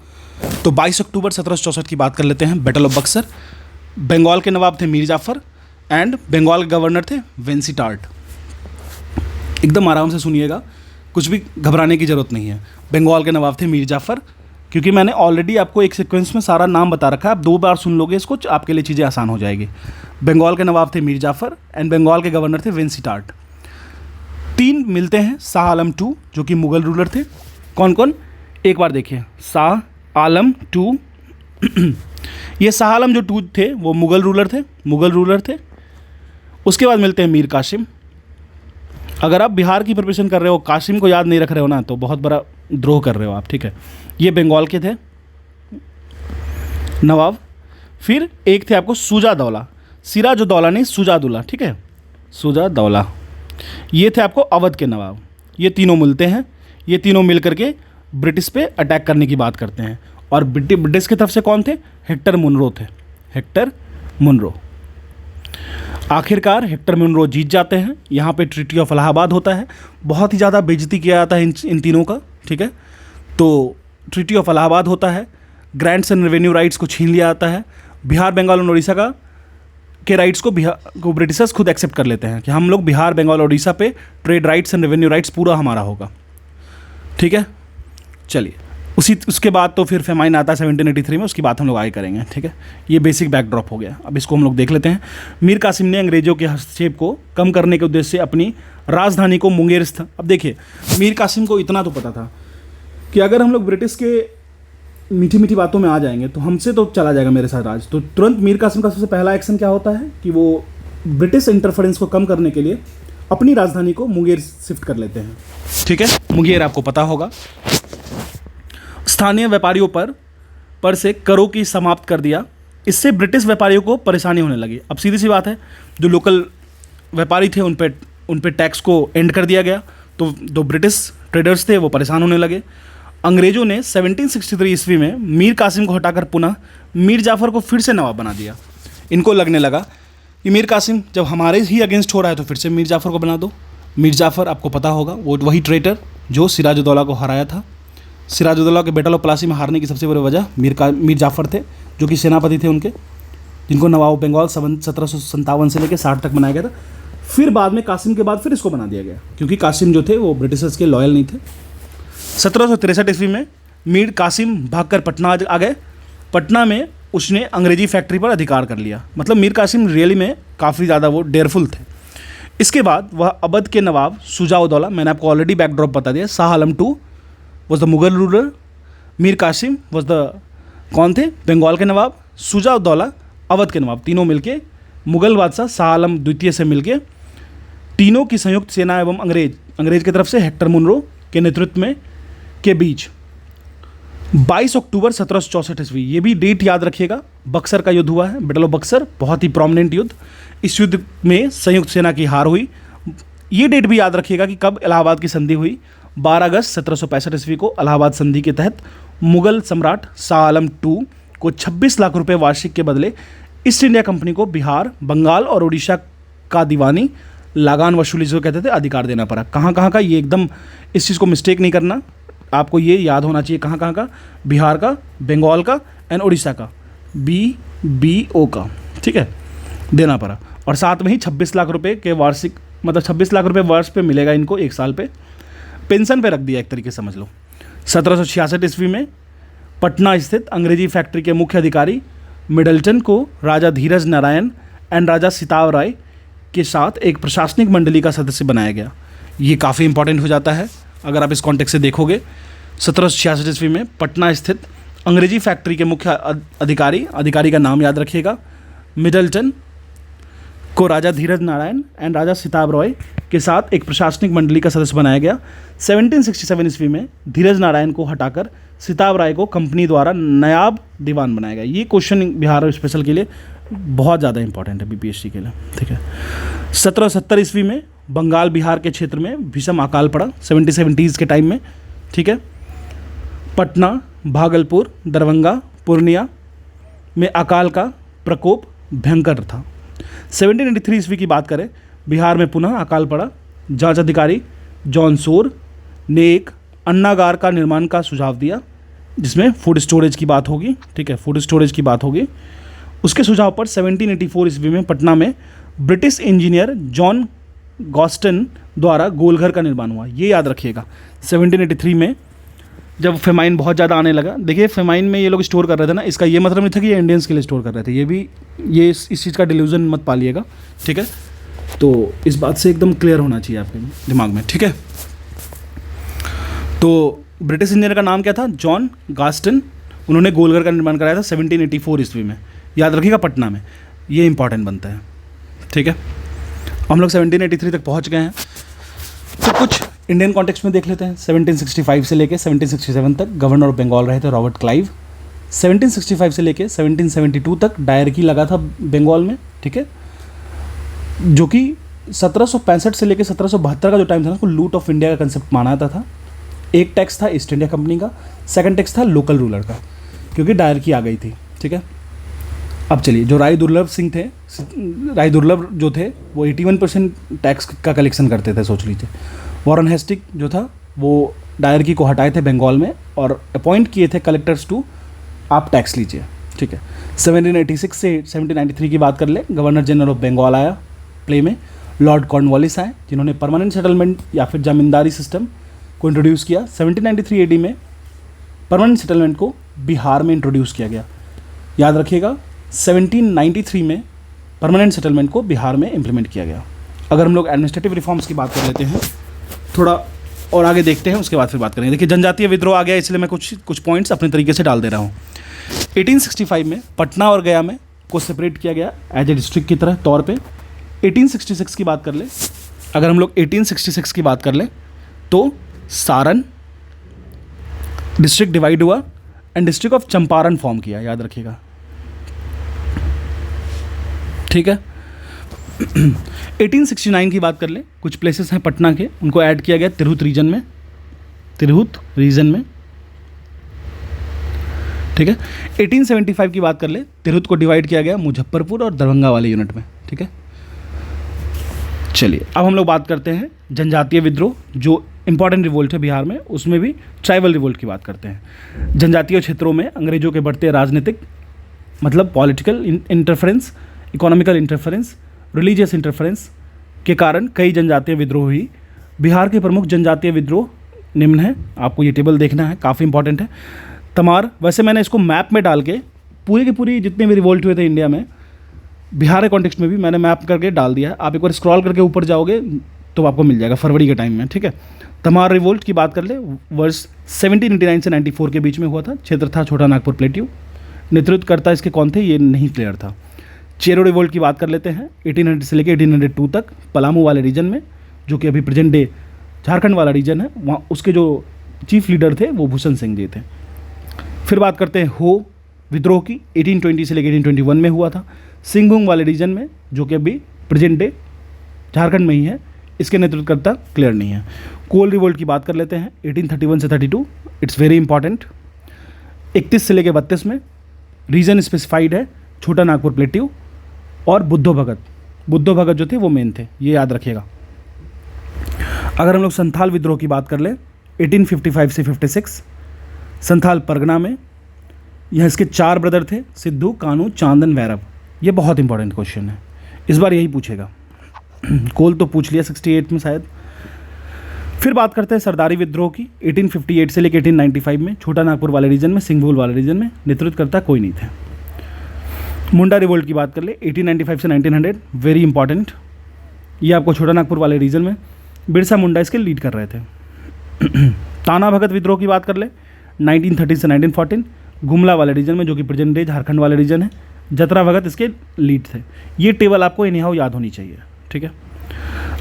तो 22 अक्टूबर 1764 की बात कर लेते हैं। बैटल ऑफ बक्सर, बंगाल के नवाब थे मीर जाफ़र एंड बंगाल के गवर्नर थे वेंसीटार्ट। एकदम आराम से सुनिएगा, कुछ भी घबराने की ज़रूरत नहीं है। बंगाल के नवाब थे मीर जाफ़र, क्योंकि मैंने ऑलरेडी आपको एक सीक्वेंस में सारा नाम बता रखा है, आप 2 बार सुन लोगे इसको, आपके लिए चीज़ें आसान हो जाएगी। बंगाल के नवाब थे मीर जाफ़र एंड बंगाल के गवर्नर थे वेंसीटार्ट। 3 मिलते हैं शाह आलम टू, जो कि मुग़ल रूलर थे। कौन कौन, एक बार देखिए, शाह आलम टू ये शाह आलम जो टू थे वो मुग़ल रूलर थे। उसके बाद मिलते हैं मीर कासिम। अगर आप बिहार की प्रिपरेशन कर रहे हो, कासिम को याद नहीं रख रहे हो ना, तो बहुत बड़ा द्रोह कर रहे हो आप। ठीक है, ये बंगाल के थे नवाब। फिर एक थे आपको सुजादौला, सिराजुद्दौला नहीं सुजादौला। ठीक है, सुजादौला, ये थे आपको अवध के नवाब। ये तीनों मिलते हैं, ये तीनों मिल करके ब्रिटिश पे अटैक करने की बात करते हैं। और ब्रिटिश की तरफ से कौन थे? हेक्टर मुनरो थे, हेक्टर मुनरो। आखिरकार हेक्टर मुनरो जीत जाते हैं। यहाँ पे ट्रीटी ऑफ इलाहाबाद होता है, बहुत ही ज़्यादा बेइज्जती किया जाता है इन तीनों का। ठीक है, तो ट्रीटी ऑफ इलाहाबाद होता है, ग्रांट्स एंड रेवेन्यू राइट्स को छीन लिया जाता है। बिहार, बंगाल और उड़ीसा के राइट्स को ब्रिटिशर्स खुद एक्सेप्ट कर लेते हैं कि हम लोग बिहार, बंगाल और उड़ीसा पे trade rights and revenue rights पूरा हमारा होगा। ठीक है, चलिए उसके बाद तो फिर फेमाइन आता है 1783 में, उसकी बात हम लोग आगे करेंगे। ठीक है, ये बेसिक बैकड्रॉप हो गया। अब इसको हम लोग देख लेते हैं। मीर कासिम ने अंग्रेजों के हस्तक्षेप को कम करने के उद्देश्य से अपनी राजधानी को मुंगेर स्थित, अब देखिए मीर कासिम को इतना तो पता था कि अगर हम लोग ब्रिटिश के मीठी मीठी बातों में आ जाएंगे तो हमसे तो चला जाएगा मेरे साथ राज। तो तुरंत मीर कासिम का सबसे पहला एक्शन क्या होता है कि वो ब्रिटिश इंटरफेरेंस को कम करने के लिए अपनी राजधानी को मुंगेर शिफ्ट कर लेते हैं। ठीक है, मुंगेर आपको पता होगा स्थानीय व्यापारियों पर से करों की समाप्त कर दिया। इससे ब्रिटिश व्यापारियों को परेशानी होने लगी। अब सीधी सी बात है, जो लोकल व्यापारी थे उन पे टैक्स को एंड कर दिया गया, तो जो ब्रिटिश ट्रेडर्स थे वो परेशान होने लगे। अंग्रेज़ों ने 1763 ईस्वी में मीर कासिम को हटाकर पुनः मीर जाफ़र को फिर से नवाब बना दिया। इनको लगने लगा कि मीर कासिम जब हमारे ही अगेंस्ट हो रहा है तो फिर से मीर जाफ़र को बना दो। मीर जाफ़र आपको पता होगा वो वही ट्रेटर जो सिराजुद्दौला को हराया था। सिराजुद्दौला के बैटल ऑफ प्लासी में हारने की सबसे बड़ी वजह मीर जाफ़र थे, जो कि सेनापति थे उनके, जिनको नवाब ऑफ बंगाल 1757 से लेकर 60 तक बनाया गया था। फिर बाद में कासिम के बाद फिर इसको बना दिया गया, क्योंकि कासिम जो थे वो ब्रिटिशर्स के लॉयल नहीं थे। 1763 ईस्वी में मीर कासिम भागकर पटना आ गए। पटना में उसने अंग्रेजी फैक्ट्री पर अधिकार कर लिया। मतलब मीर कासिम रियली में काफ़ी ज़्यादा वो डेयरफुल थे। इसके बाद वह अवध के नवाब शुजा-उद-दौला, मैंने आपको ऑलरेडी बैकड्रॉप बता दिया, Shah Alam II was the Mughal ruler, Mir Qasim was the कौन थे, बंगाल के नवाब, शुजा-उद-दौला अवध के नवाब, तीनों मिलके मुगल बादशाह शाह आलम द्वितीय से मिलके तीनों की संयुक्त सेना एवं अंग्रेज की तरफ से हेक्टर मुनरो के नेतृत्व में के बीच 22 अक्टूबर 1764 ईस्वी, ये भी डेट याद रखिएगा, बक्सर का युद्ध हुआ है, बैटल ऑफ बक्सर, बहुत ही प्रोमिनेंट युद्ध। इस युद्ध में संयुक्त सेना की हार हुई। ये डेट भी याद रखिएगा कि कब इलाहाबाद की संधि हुई। 12 अगस्त 1765 ईस्वी को इलाहाबाद संधि के तहत मुगल सम्राट शाह आलम II को 26 लाख रुपए वार्षिक के बदले ईस्ट इंडिया कंपनी को बिहार, बंगाल और उड़ीसा का दीवानी लागान वसूली जो कहते थे अधिकार देना पड़ा। कहाँ का, ये एकदम इस चीज़ को मिस्टेक नहीं करना, आपको ये याद होना चाहिए कहाँ का, बिहार का, बंगाल का एंड उड़ीसा का, BBO का, ठीक है, देना पड़ा। और साथ में ही 26 लाख रुपए के वार्षिक, मतलब 26 लाख रुपए वर्ष पे मिलेगा इनको, एक साल पे पेंशन पे रख दिया एक तरीके से समझ लो। 1766 ईस्वी में पटना स्थित अंग्रेजी फैक्ट्री के मुख्य अधिकारी मिडलटन को राजा धीरज नारायण एंड राजा सिताव राय के साथ एक प्रशासनिक मंडली का सदस्य बनाया गया। ये काफ़ी इंपॉर्टेंट हो जाता है अगर आप इस कॉन्टेक्स्ट से देखोगे। 1766 ईस्वी में पटना स्थित अंग्रेजी फैक्ट्री के मुख्य अधिकारी का नाम याद रखिएगा, मिडलटन को राजा धीरज नारायण एंड राजा सिताव रॉय के साथ एक प्रशासनिक मंडली का सदस्य बनाया गया। 1767 ईस्वी में धीरज नारायण को हटाकर सिताव राय को कंपनी द्वारा नायब दीवान बनाया गया। ये क्वेश्चन बिहार स्पेशल के लिए बहुत ज़्यादा इंपॉर्टेंट है, BPSC के लिए, ठीक है। 1770 ईस्वी में बंगाल बिहार के क्षेत्र में भीषण अकाल पड़ा, 70s के टाइम में, ठीक है। पटना, भागलपुर, दरभंगा, पूर्णिया में अकाल का प्रकोप भयंकर था। 1783 ईस्वी की बात करें, बिहार में पुनः अकाल पड़ा। जांच अधिकारी जॉन सोर ने एक अन्नागार का निर्माण का सुझाव दिया, जिसमें फूड स्टोरेज की बात होगी, ठीक है, फूड स्टोरेज की बात होगी। उसके सुझाव पर 1784 ईस्वी में पटना में ब्रिटिश इंजीनियर जॉन गॉस्टन द्वारा गोलघर का निर्माण हुआ। ये याद रखिएगा। 1783 में जब फेमाइन बहुत ज़्यादा आने लगा, देखिए फेमाइन में ये लोग स्टोर कर रहे थे ना, इसका ये मतलब नहीं था कि ये इंडियंस के लिए स्टोर कर रहे थे, ये इस चीज़ का डिल्यूजन मत पालिएगा, ठीक है। तो इस बात से एकदम क्लियर होना चाहिए आपके दिमाग में, ठीक है। तो ब्रिटिश इंजीनियर का नाम क्या था, जॉन गास्टन, उन्होंने गोलघर का निर्माण कराया था 1784 ईस्वी में, याद रखिएगा, पटना में। ये इंपॉर्टेंट बनता है, ठीक है। हम लोग 1783 तक पहुंच गए हैं, तो कुछ इंडियन कॉन्टेक्स्ट में देख लेते हैं। 1765 से लेके 1767 तक गवर्नर ऑफ बंगाल रहे थे रॉबर्ट क्लाइव। 1765 से लेके 1772 तक डायरकी लगा था बंगाल में, ठीक है, जो कि 1765 से लेके 1772 का जो टाइम था ना, उसको लूट ऑफ इंडिया का कंसेप्ट माना जाता था। एक टैक्स था ईस्ट इंडिया कंपनी का, सेकंड टैक्स था लोकल रूलर का, क्योंकि डायरकी आ गई थी, ठीक है। अब चलिए, जो राय दुर्लभ सिंह थे, राय दुर्लभ जो थे वो 81% टैक्स का कलेक्शन करते थे, सोच लीजिए। वॉरेन हेस्टिंग जो था वो डायरकी को हटाए थे बंगाल में और अपॉइंट किए थे कलेक्टर्स टू, आप टैक्स लीजिए, ठीक है। 1786 से 1793 की बात कर ले, गवर्नर जनरल ऑफ बंगाल आया प्ले में। लॉर्ड कॉर्नवालिस आए, जिन्होंने परमानेंट सेटलमेंट या फिर जमींदारी सिस्टम को इंट्रोड्यूस किया। 1793 AD में परमानेंट सेटलमेंट को बिहार में इंट्रोड्यूस किया गया, याद रखिएगा। 1793 में परमानेंट सेटलमेंट को बिहार में इम्प्लीमेंट किया गया। अगर हम लोग एडमिनिस्ट्रेटिव रिफॉर्म्स की बात कर लेते हैं, थोड़ा और आगे देखते हैं, उसके बाद फिर बात करेंगे। देखिए, जनजातीय विद्रोह आ गया, इसलिए मैं कुछ पॉइंट्स अपने तरीके से डाल दे रहा हूँ। 1865 में पटना और गया में को सेपरेट किया गया एज ए डिस्ट्रिक्ट की तरह तौर पे। 1866 की बात कर ले, अगर हम लोग 1866 की बात कर लें तो सारण, डिस्ट्रिक्ट डिवाइड हुआ and district of Champaran form किया, याद रखिएगा, ठीक है। 1869 की बात कर ले, कुछ प्लेसेस हैं पटना के, उनको ऐड किया गया तिरहुत रीजन में, तिरहुत रीजन में, ठीक है। 1875 की बात कर ले, तिरहुत को डिवाइड किया गया मुजफ्फरपुर और दरभंगा वाले यूनिट में, ठीक है। चलिए अब हम लोग बात करते हैं जनजातीय विद्रोह, जो इंपॉर्टेंट रिवोल्ट है बिहार में, उसमें भी ट्राइबल रिवोल्ट की बात करते हैं। जनजातीय क्षेत्रों में अंग्रेजों के बढ़ते राजनीतिक, मतलब political interference, economical interference, religious interference के कारण कई जनजातीय विद्रोह हुई। बिहार के प्रमुख जनजातीय विद्रोह निम्न है, आपको ये टेबल देखना है, काफ़ी इंपॉर्टेंट है। तमार, वैसे मैंने इसको मैप में डाल के पूरी की पूरी जितने भी रिवोल्ट हुए थे इंडिया में, बिहार के कॉन्टेक्स्ट में भी मैंने मैप करके डाल दिया है। आप एक बार स्क्रॉल करके ऊपर जाओगे तो आपको मिल जाएगा, फरवरी के टाइम में, ठीक है। तमार रिवोल्ट की बात कर ले, वर्ष 1789 से 94 के बीच में हुआ था। क्षेत्र था छोटा नागपुर प्लेट्यू। नेतृत्वकर्ता इसके कौन थे ये नहीं क्लियर था। चेरो रिवोल्ट की बात कर लेते हैं, 1800 से लेकर 1802 तक पलामू वाले रीजन में, जो कि अभी प्रेजेंट डे झारखंड वाला रीजन है, वहाँ उसके जो चीफ लीडर थे वो भूषण सिंह जी थे। फिर बात करते हैं हो विद्रोह की, 1820 से लेकर 1821 में हुआ था सिंहभूम वाले रीजन में, जो कि अभी प्रेजेंट डे झारखंड में ही है। इसके नेतृत्वकर्ता क्लियर नहीं है। कोल रिवोल्ट की बात कर लेते हैं, 1831 से 32, इट्स वेरी इंपॉर्टेंट। 31 से लेकर 32 में रीजन स्पेसिफाइड है छोटा नागपुर प्लेट्यू। और बुद्धो भगत जो थे वो मेन थे, ये याद रखिएगा। अगर हम लोग संथाल विद्रोह की बात कर लें, 1855 से 56, संथाल परगना में, यह इसके 4 ब्रदर थे, सिद्धू, कानू, चांदन, वैरव। ये बहुत इंपॉर्टेंट क्वेश्चन है, इस बार यही पूछेगा। कोल तो पूछ लिया 68 में शायद। फिर बात करते हैं सरदारी विद्रोह की, 1858 से लेकर 1895 में, छोटा नागपुर वाले रीजन में, सिंघभूम वाले रीजन में, नेतृत्वकर्ता कोई नहीं थे। मुंडा रिवोल्ट की बात कर ले, 1895 से 1900, वेरी इंपॉर्टेंट। ये आपको छोटा नागपुर वाले रीजन में बिरसा मुंडा इसके लीड कर रहे थे। ताना भगत विद्रोह की बात कर ले, 1913 से 1914, गुमला वाले रीजन में, जो कि प्रेजेंट डे झारखंड वाले रीजन है। जतरा भगत इसके लीड थे। ये टेबल आपको इनहाउ याद होनी चाहिए, ठीक है।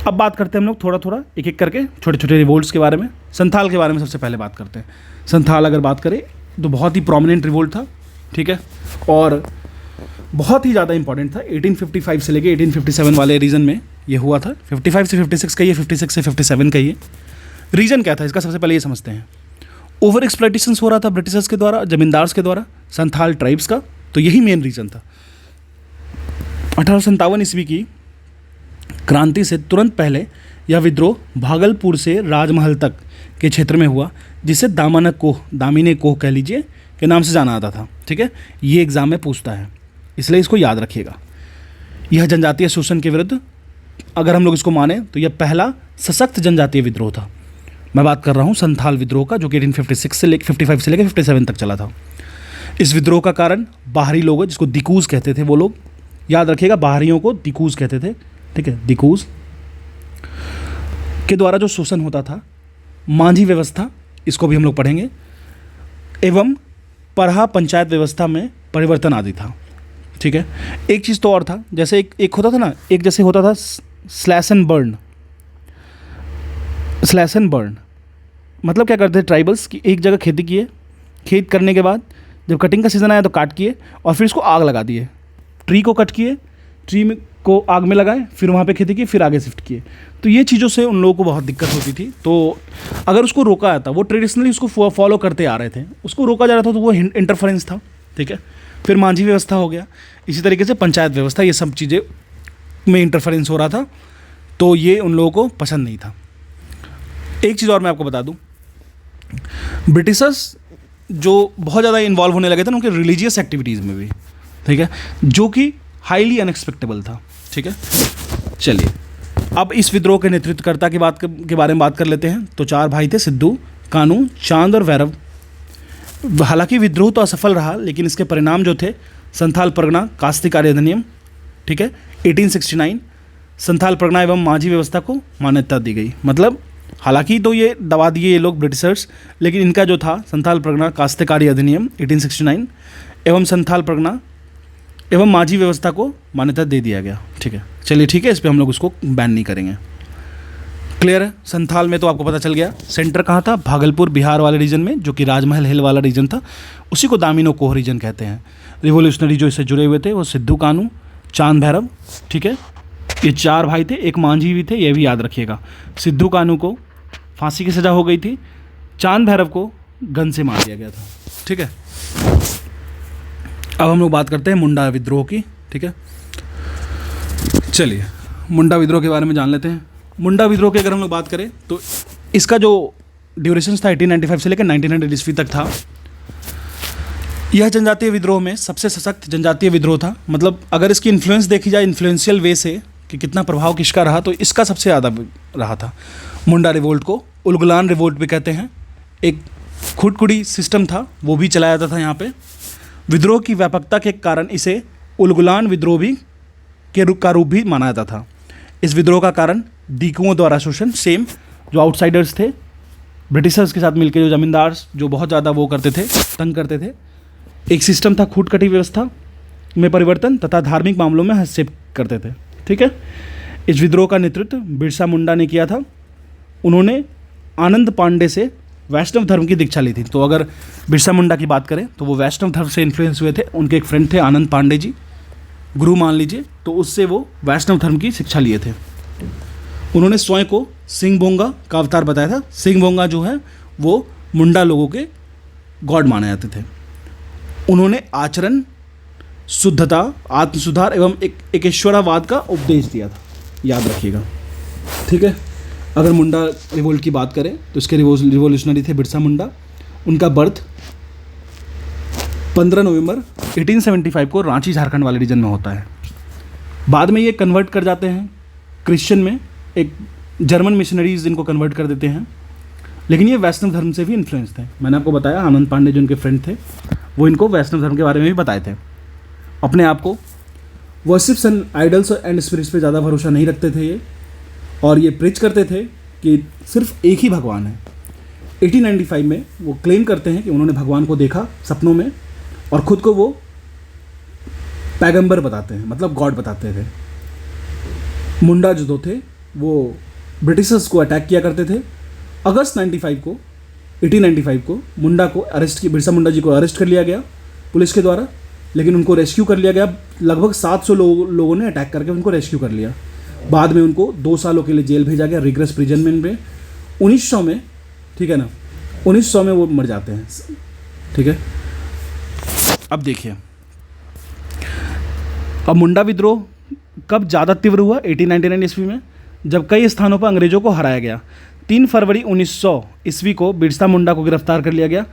अब बात करते हैं हम लोग थोड़ा थोड़ा एक एक करके छोटे छोटे रिवोल्ट्स के बारे में। संथाल के बारे में सबसे पहले बात करते हैं। संथाल अगर बात करें तो बहुत ही प्रोमिनेंट रिवोल्ट था, ठीक है, और बहुत ही ज़्यादा इंपॉर्टेंट था। 1855 से लेके 1857 वाले रीजन में ये हुआ था। 55 से 56 का ये, 56 से 57 का ये। रीजन क्या था इसका, सबसे पहले ये समझते हैं। ओवर एक्सप्लॉइटेशन हो रहा था ब्रिटिशर्स के द्वारा, जमींदार्स के द्वारा संथाल ट्राइब्स का, तो यही मेन रीज़न था। 1857 ईस्वी की क्रांति से तुरंत पहले यह विद्रोह भागलपुर से राजमहल तक के क्षेत्र में हुआ, जिसे दामिने कोह कह लीजिए के नाम से जाना जाता था, ठीक है। ये एग्जाम में पूछता है, इसलिए इसको याद रखिएगा। यह जनजातीय शोषण के विरुद्ध, अगर हम लोग इसको माने तो यह पहला सशक्त जनजातीय विद्रोह था। मैं बात कर रहा हूँ संथाल विद्रोह का, जो कि 1856 से लेकर 55 से लेकर 57 तक चला था। इस विद्रोह का कारण बाहरी लोग, जिसको दिकूज कहते थे वो लोग, याद रखिएगा, बाहरियों को दिकूज कहते थे, ठीक है, दिकूज के द्वारा जो शोषण होता था, मांझी व्यवस्था, इसको भी हम लोग पढ़ेंगे, एवं परहा पंचायत व्यवस्था में परिवर्तन आदि था, ठीक है। एक चीज़ तो और था, जैसे एक होता था ना, एक जैसे होता था स्लैश एंड बर्न, मतलब क्या करते थे ट्राइबल्स की, एक जगह खेती किए, खेत करने के बाद जब कटिंग का सीज़न आया तो काट किए और फिर इसको आग लगा दिए। ट्री को कट किए, ट्री में को आग में लगाए, फिर वहाँ पे खेती की, फिर आगे शिफ्ट किए। तो ये चीज़ों से उन लोगों को बहुत दिक्कत होती थी। तो अगर उसको रोका जाता, वो ट्रेडिशनली उसको फॉलो करते आ रहे थे, उसको रोका जा रहा था तो वो इंटरफेरेंस था, ठीक है। फिर मांझी व्यवस्था हो गया, इसी तरीके से पंचायत व्यवस्था, ये सब चीज़ें में इंटरफेरेंस हो रहा था, तो ये उन लोगों को पसंद नहीं था। एक चीज़ और मैं आपको बता दूँ, ब्रिटिशर्स जो बहुत ज़्यादा इन्वॉल्व होने लगे थे उनके रिलीजियस एक्टिविटीज़ में भी, ठीक है, जो कि हाईली अनएक्सपेक्टेबल था, ठीक है। चलिए अब इस विद्रोह के नेतृत्वकर्ता की बात के बारे में बात कर लेते हैं। तो 4 भाई थे, सिद्धू, कानू, चांद और वैरव। हालांकि विद्रोह तो असफल रहा, लेकिन इसके परिणाम जो थे, संथाल परगना कास्तिकार अधिनियम, ठीक है, 1869, संथाल परगना एवं मांझी व्यवस्था को मान्यता दी गई। मतलब हालांकि तो ये दबा दिए ये लोग ब्रिटिशर्स, लेकिन इनका जो था संथाल परगना काश्तकारी अधिनियम 1869 एवं संथाल परगना एवं मांझी व्यवस्था को मान्यता दे दिया गया, ठीक है। चलिए ठीक है, इस पर हम लोग उसको बैन नहीं करेंगे। क्लियर है। संथाल में तो आपको पता चल गया। सेंटर कहाँ था? भागलपुर बिहार वाले रीजन में, जो कि राजमहल हिल वाला रीजन था, उसी को दामिनो कोह रीजन कहते हैं। रिवोल्यूशनरी जो इससे जुड़े हुए थे वो सिद्धू कानू, चांद भैरव, ठीक है, ये 4 भाई थे, एक मांझी भी थे, ये भी याद रखिएगा। सिद्धू कानू को फांसी की सज़ा हो गई थी, चांद भैरव को गन से मार दिया गया था, ठीक है। अब हम लोग बात करते हैं मुंडा विद्रोह की, ठीक है। चलिए मुंडा विद्रोह के बारे में जान लेते हैं। मुंडा विद्रोह की अगर हम लोग बात करें तो इसका जो ड्यूरेशन था 1895 से लेकर 1900 ईस्वी तक था। यह जनजातीय विद्रोह में सबसे सशक्त जनजातीय विद्रोह था। मतलब अगर इसकी इन्फ्लुएंस देखी जाए इन्फ्लुएंशियल वे से कि कितना प्रभाव किसका रहा, तो इसका सबसे ज़्यादा रहा था। मुंडा रिवोल्ट को उलगुलान रिवोल्ट भी कहते हैं। एक खुदकुड़ी सिस्टम था, वो भी चलाया जाता था यहाँ पे। विद्रोह की व्यापकता के कारण इसे उलगुलान विद्रोह भी का रूप भी माना जाता था। इस विद्रोह का कारण डीकुओं द्वारा शोषण, सेम जो आउटसाइडर्स थे, ब्रिटिशर्स के साथ मिलकर जो जमींदार जो बहुत ज़्यादा वो करते थे, तंग करते थे। एक सिस्टम था खूटकटी व्यवस्था में परिवर्तन तथा धार्मिक मामलों में हस्तक्षेप करते थे, ठीक है। इस विद्रोह का नेतृत्व बिरसा मुंडा ने किया था। उन्होंने आनंद पांडे से वैष्णव धर्म की दीक्षा ली थी। तो अगर बिरसा मुंडा की बात करें तो वो वैष्णव धर्म से इन्फ्लुएंस हुए थे। उनके एक फ्रेंड थे आनंद पांडे जी, गुरु मान लीजिए, तो उससे वो वैष्णव धर्म की शिक्षा लिए थे। उन्होंने स्वयं को सिंह बोंगा का अवतार बताया था। सिंह बोंगा जो है वो मुंडा लोगों के गॉड माने जाते थे। उन्होंने आचरण, शुद्धता, आत्मसुधार एवं एक ईश्वरावाद का उपदेश दिया था, याद रखिएगा, ठीक है। अगर मुंडा रिवोल्ट की बात करें तो इसके रिवोल्यूशनरी थे बिरसा मुंडा। उनका बर्थ 15 नवंबर 1875 को रांची झारखंड वाले रीजन में होता है। बाद में ये कन्वर्ट कर जाते हैं क्रिश्चियन में, एक जर्मन मिशनरीज इनको कन्वर्ट कर देते हैं, लेकिन ये वैष्णव धर्म से भी इन्फ्लुएंस थे। मैंने आपको बताया आनंद पांडे जो उनके फ्रेंड थे वो इनको वैष्णव धर्म के बारे में भी बताए थे। अपने आप को worships and idols and spirits पे ज़्यादा भरोसा नहीं रखते थे ये, और ये प्रीच करते थे कि सिर्फ एक ही भगवान है। 1895 में वो क्लेम करते हैं कि उन्होंने भगवान को देखा सपनों में और ख़ुद को वो पैगंबर बताते हैं, मतलब गॉड बताते थे। मुंडा जो थे वो ब्रिटिशर्स को अटैक किया करते थे। अगस्त 1895 को मुंडा को अरेस्ट की, बिरसा मुंडा जी को अरेस्ट कर लिया गया पुलिस के द्वारा, लेकिन उनको रेस्क्यू कर लिया गया। लगभग 700 लोगों ने अटैक करके उनको रेस्क्यू कर लिया। बाद में उनको 2 सालों के लिए जेल भेजा गया, रिग्रेस प्रिजन में। 1900 में, ठीक है ना, 1900 में वो मर जाते हैं, ठीक है। अब देखिए, अब मुंडा विद्रोह कब ज़्यादा तीव्र हुआ? 1899 ईस्वी में, जब कई स्थानों पर अंग्रेजों को हराया गया। 3 फरवरी 1900 ईस्वी को बिरसा मुंडा को गिरफ्तार कर लिया गया।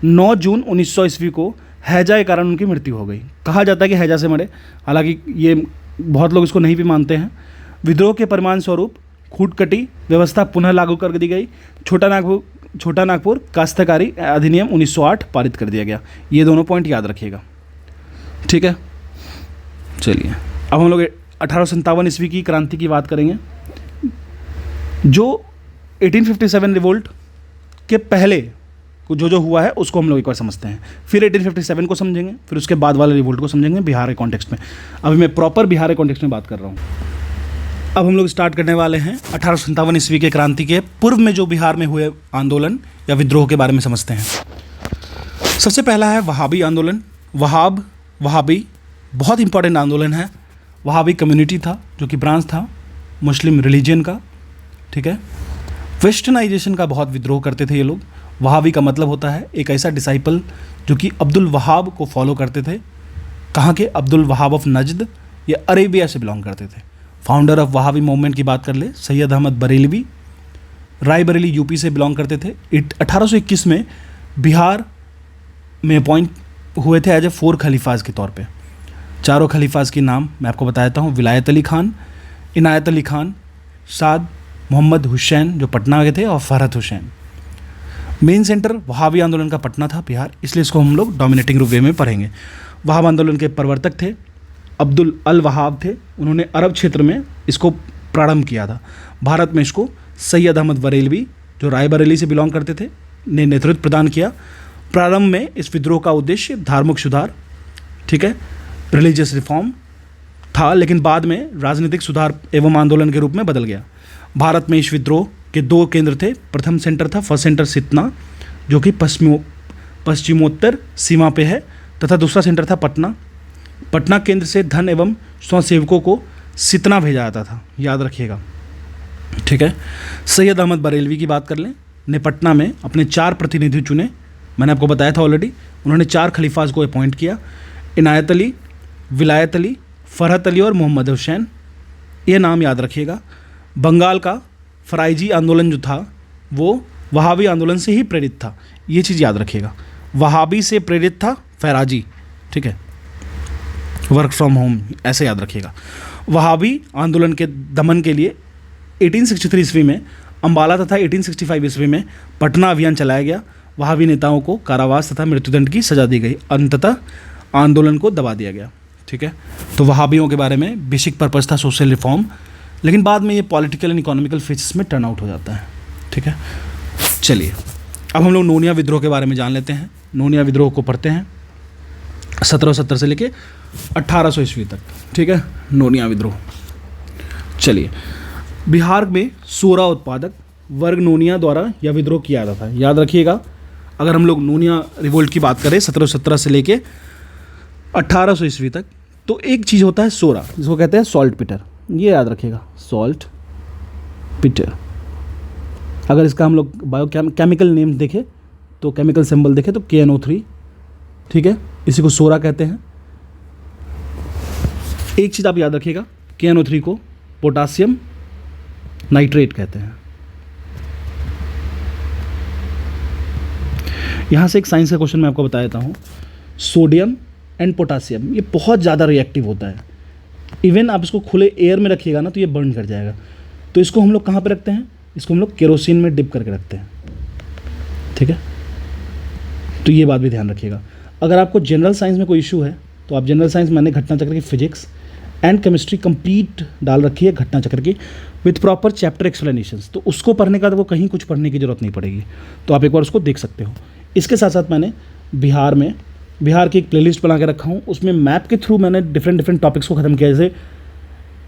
9 जून 1900 ईस्वी को हैजा के कारण उनकी मृत्यु हो गई। कहा जाता है कि हैजा से मरे, हालांकि ये बहुत लोग इसको नहीं भी मानते हैं। विद्रोह के परिणाम स्वरूप खूटकटी व्यवस्था पुनः लागू कर दी गई। छोटा नागपुर काश्तकारी अधिनियम 1908 पारित कर दिया गया। ये दोनों पॉइंट याद रखिएगा, ठीक है। चलिए अब हम लोग 1857 ईस्वी की क्रांति की बात करेंगे। जो 1857 रिवोल्ट के पहले जो हुआ है उसको हम लोग एक बार समझते हैं, फिर 1857 को समझेंगे, फिर उसके बाद वाले रिवोल्ट को समझेंगे बिहार के कॉन्टेक्स्ट में। अभी मैं प्रॉपर बिहार के कॉन्टेक्स्ट में बात कर रहा हूँ। अब हम लोग स्टार्ट करने वाले हैं 1857 ईस्वी के क्रांति के पूर्व में जो बिहार में हुए आंदोलन या विद्रोह के बारे में समझते हैं। सबसे पहला है वहाबी आंदोलन। वहाबी बहुत इंपॉर्टेंट आंदोलन है। वहाबी कम्युनिटी था जो कि ब्रांच था मुस्लिम रिलीजन का, ठीक है। वेस्टर्नाइजेशन का बहुत विद्रोह करते थे ये लोग। वहाबी का मतलब होता है एक ऐसा डिसाइपल जो कि अब्दुल वहाब को फॉलो करते थे। कहाँ के? अब्दुल वहाब ऑफ नजद, ये अरेबिया से बिलोंग करते थे। फाउंडर ऑफ वहाबी मूवमेंट की बात कर ले, सैयद अहमद बरेलवी, रायबरेली यूपी से बिलोंग करते थे। 1821 में बिहार में अपॉइंट हुए थे एज ए 4 खलीफाज के तौर पे। चारों खलीफाज के नाम मैं आपको बताता हूँ। विलायत अली खान, इनायत अली खान, साद मोहम्मद हुसैन जो पटना के थे, और फरहत हुसैन। मेन सेंटर वहाबी आंदोलन का पटना था, बिहार, इसलिए इसको हम लोग डोमिनेटिंग वे में पढ़ेंगे। वहाब आंदोलन के प्रवर्तक थे अब्दुल अल वहाब थे। उन्होंने अरब क्षेत्र में इसको प्रारंभ किया था। भारत में इसको सैयद अहमद बरेलवी जो रायबरेली से बिलोंग करते थे ने नेतृत्व प्रदान किया। प्रारंभ में इस विद्रोह का उद्देश्य धार्मिक सुधार, ठीक है, रिलीजियस रिफॉर्म था, लेकिन बाद में राजनीतिक सुधार एवं आंदोलन के रूप में बदल गया। भारत में इस विद्रोह के 2 केंद्र थे। प्रथम सेंटर था, फर्स्ट सेंटर सितना, जो कि पश्चिमोत्तर सीमा पे है, तथा दूसरा सेंटर था पटना। पटना केंद्र से धन एवं स्वयंसेवकों को सितना भेजा जाता था, याद रखिएगा, ठीक है। सैयद अहमद बरेलवी की बात कर लें, ने पटना में अपने 4 प्रतिनिधि चुने। मैंने आपको बताया था ऑलरेडी, उन्होंने 4 खलीफाज को अपॉइंट किया, इनायत अली, विलायत अली, फरहत अली और मोहम्मद हुसैन। ये नाम याद रखिएगा। बंगाल का फराइजी आंदोलन जो था वो वहाबी आंदोलन से ही प्रेरित था, ये चीज़ याद रखिएगा। वहाबी से प्रेरित था फैराजी, ठीक है, वर्क फ्रॉम होम, ऐसे याद रखिएगा। वहाबी आंदोलन के दमन के लिए 1863 ईस्वी में अम्बाला तथा 1865 ईस्वी में पटना अभियान चलाया गया। वहाबी नेताओं को कारावास तथा मृत्युदंड की सजा दी गई। अंततः आंदोलन को दबा दिया गया, ठीक है। तो वहाबियों के बारे में बेसिक पर्पज़ था सोशल रिफॉर्म, लेकिन बाद में ये पॉलिटिकल एंड इकोनॉमिकल फेसिस में टर्न आउट हो जाता है, ठीक है। चलिए अब हम लोग नोनिया विद्रोह के बारे में जान लेते हैं। नोनिया विद्रोह को पढ़ते हैं 1770 से लेके 1800 ईस्वी तक, ठीक है। नोनिया विद्रोह, चलिए। बिहार में सोरा उत्पादक वर्ग नोनिया द्वारा यह विद्रोह किया जाता था, याद रखिएगा। अगर हम लोग नोनिया रिवोल्ट की बात करें 1717 से लेके 1800 ईस्वी तक, तो एक चीज़ होता है सोरा, जिसको कहते हैं सॉल्ट पीटर, ये याद रखिएगा, सॉल्ट पीटर। अगर इसका हम लोग केमिकल नेम देखें तो केमिकल सिंबल देखें तो KNO3, ठीक है, इसी को सोरा कहते हैं। एक चीज़ आप याद रखिएगा, KNO3 को पोटासियम नाइट्रेट कहते हैं। यहाँ से एक साइंस का क्वेश्चन मैं आपको बता देता हूँ। सोडियम एंड पोटासियम ये बहुत ज़्यादा रिएक्टिव होता है। इवन आप इसको खुले एयर में रखिएगा ना तो ये बर्न कर जाएगा। तो इसको हम लोग कहाँ पे रखते हैं? इसको हम लोग केरोसिन में डिप करके रखते हैं, ठीक है। तो ये बात भी ध्यान रखिएगा। अगर आपको जनरल साइंस में कोई इशू है तो आप जनरल साइंस मैंने घटना चक्र की फिजिक्स एंड केमिस्ट्री कंप्लीट डाल रखी है घटना चक्र की विथ प्रॉपर चैप्टर एक्सप्लेनेशंस, तो उसको पढ़ने का तो कहीं कुछ पढ़ने की जरूरत नहीं पड़ेगी, तो आप एक बार उसको देख सकते हो। इसके साथ साथ मैंने बिहार की एक प्लेलिस्ट बना के रखा हूँ, उसमें मैप के थ्रू मैंने डिफरेंट टॉपिक्स को ख़त्म किया।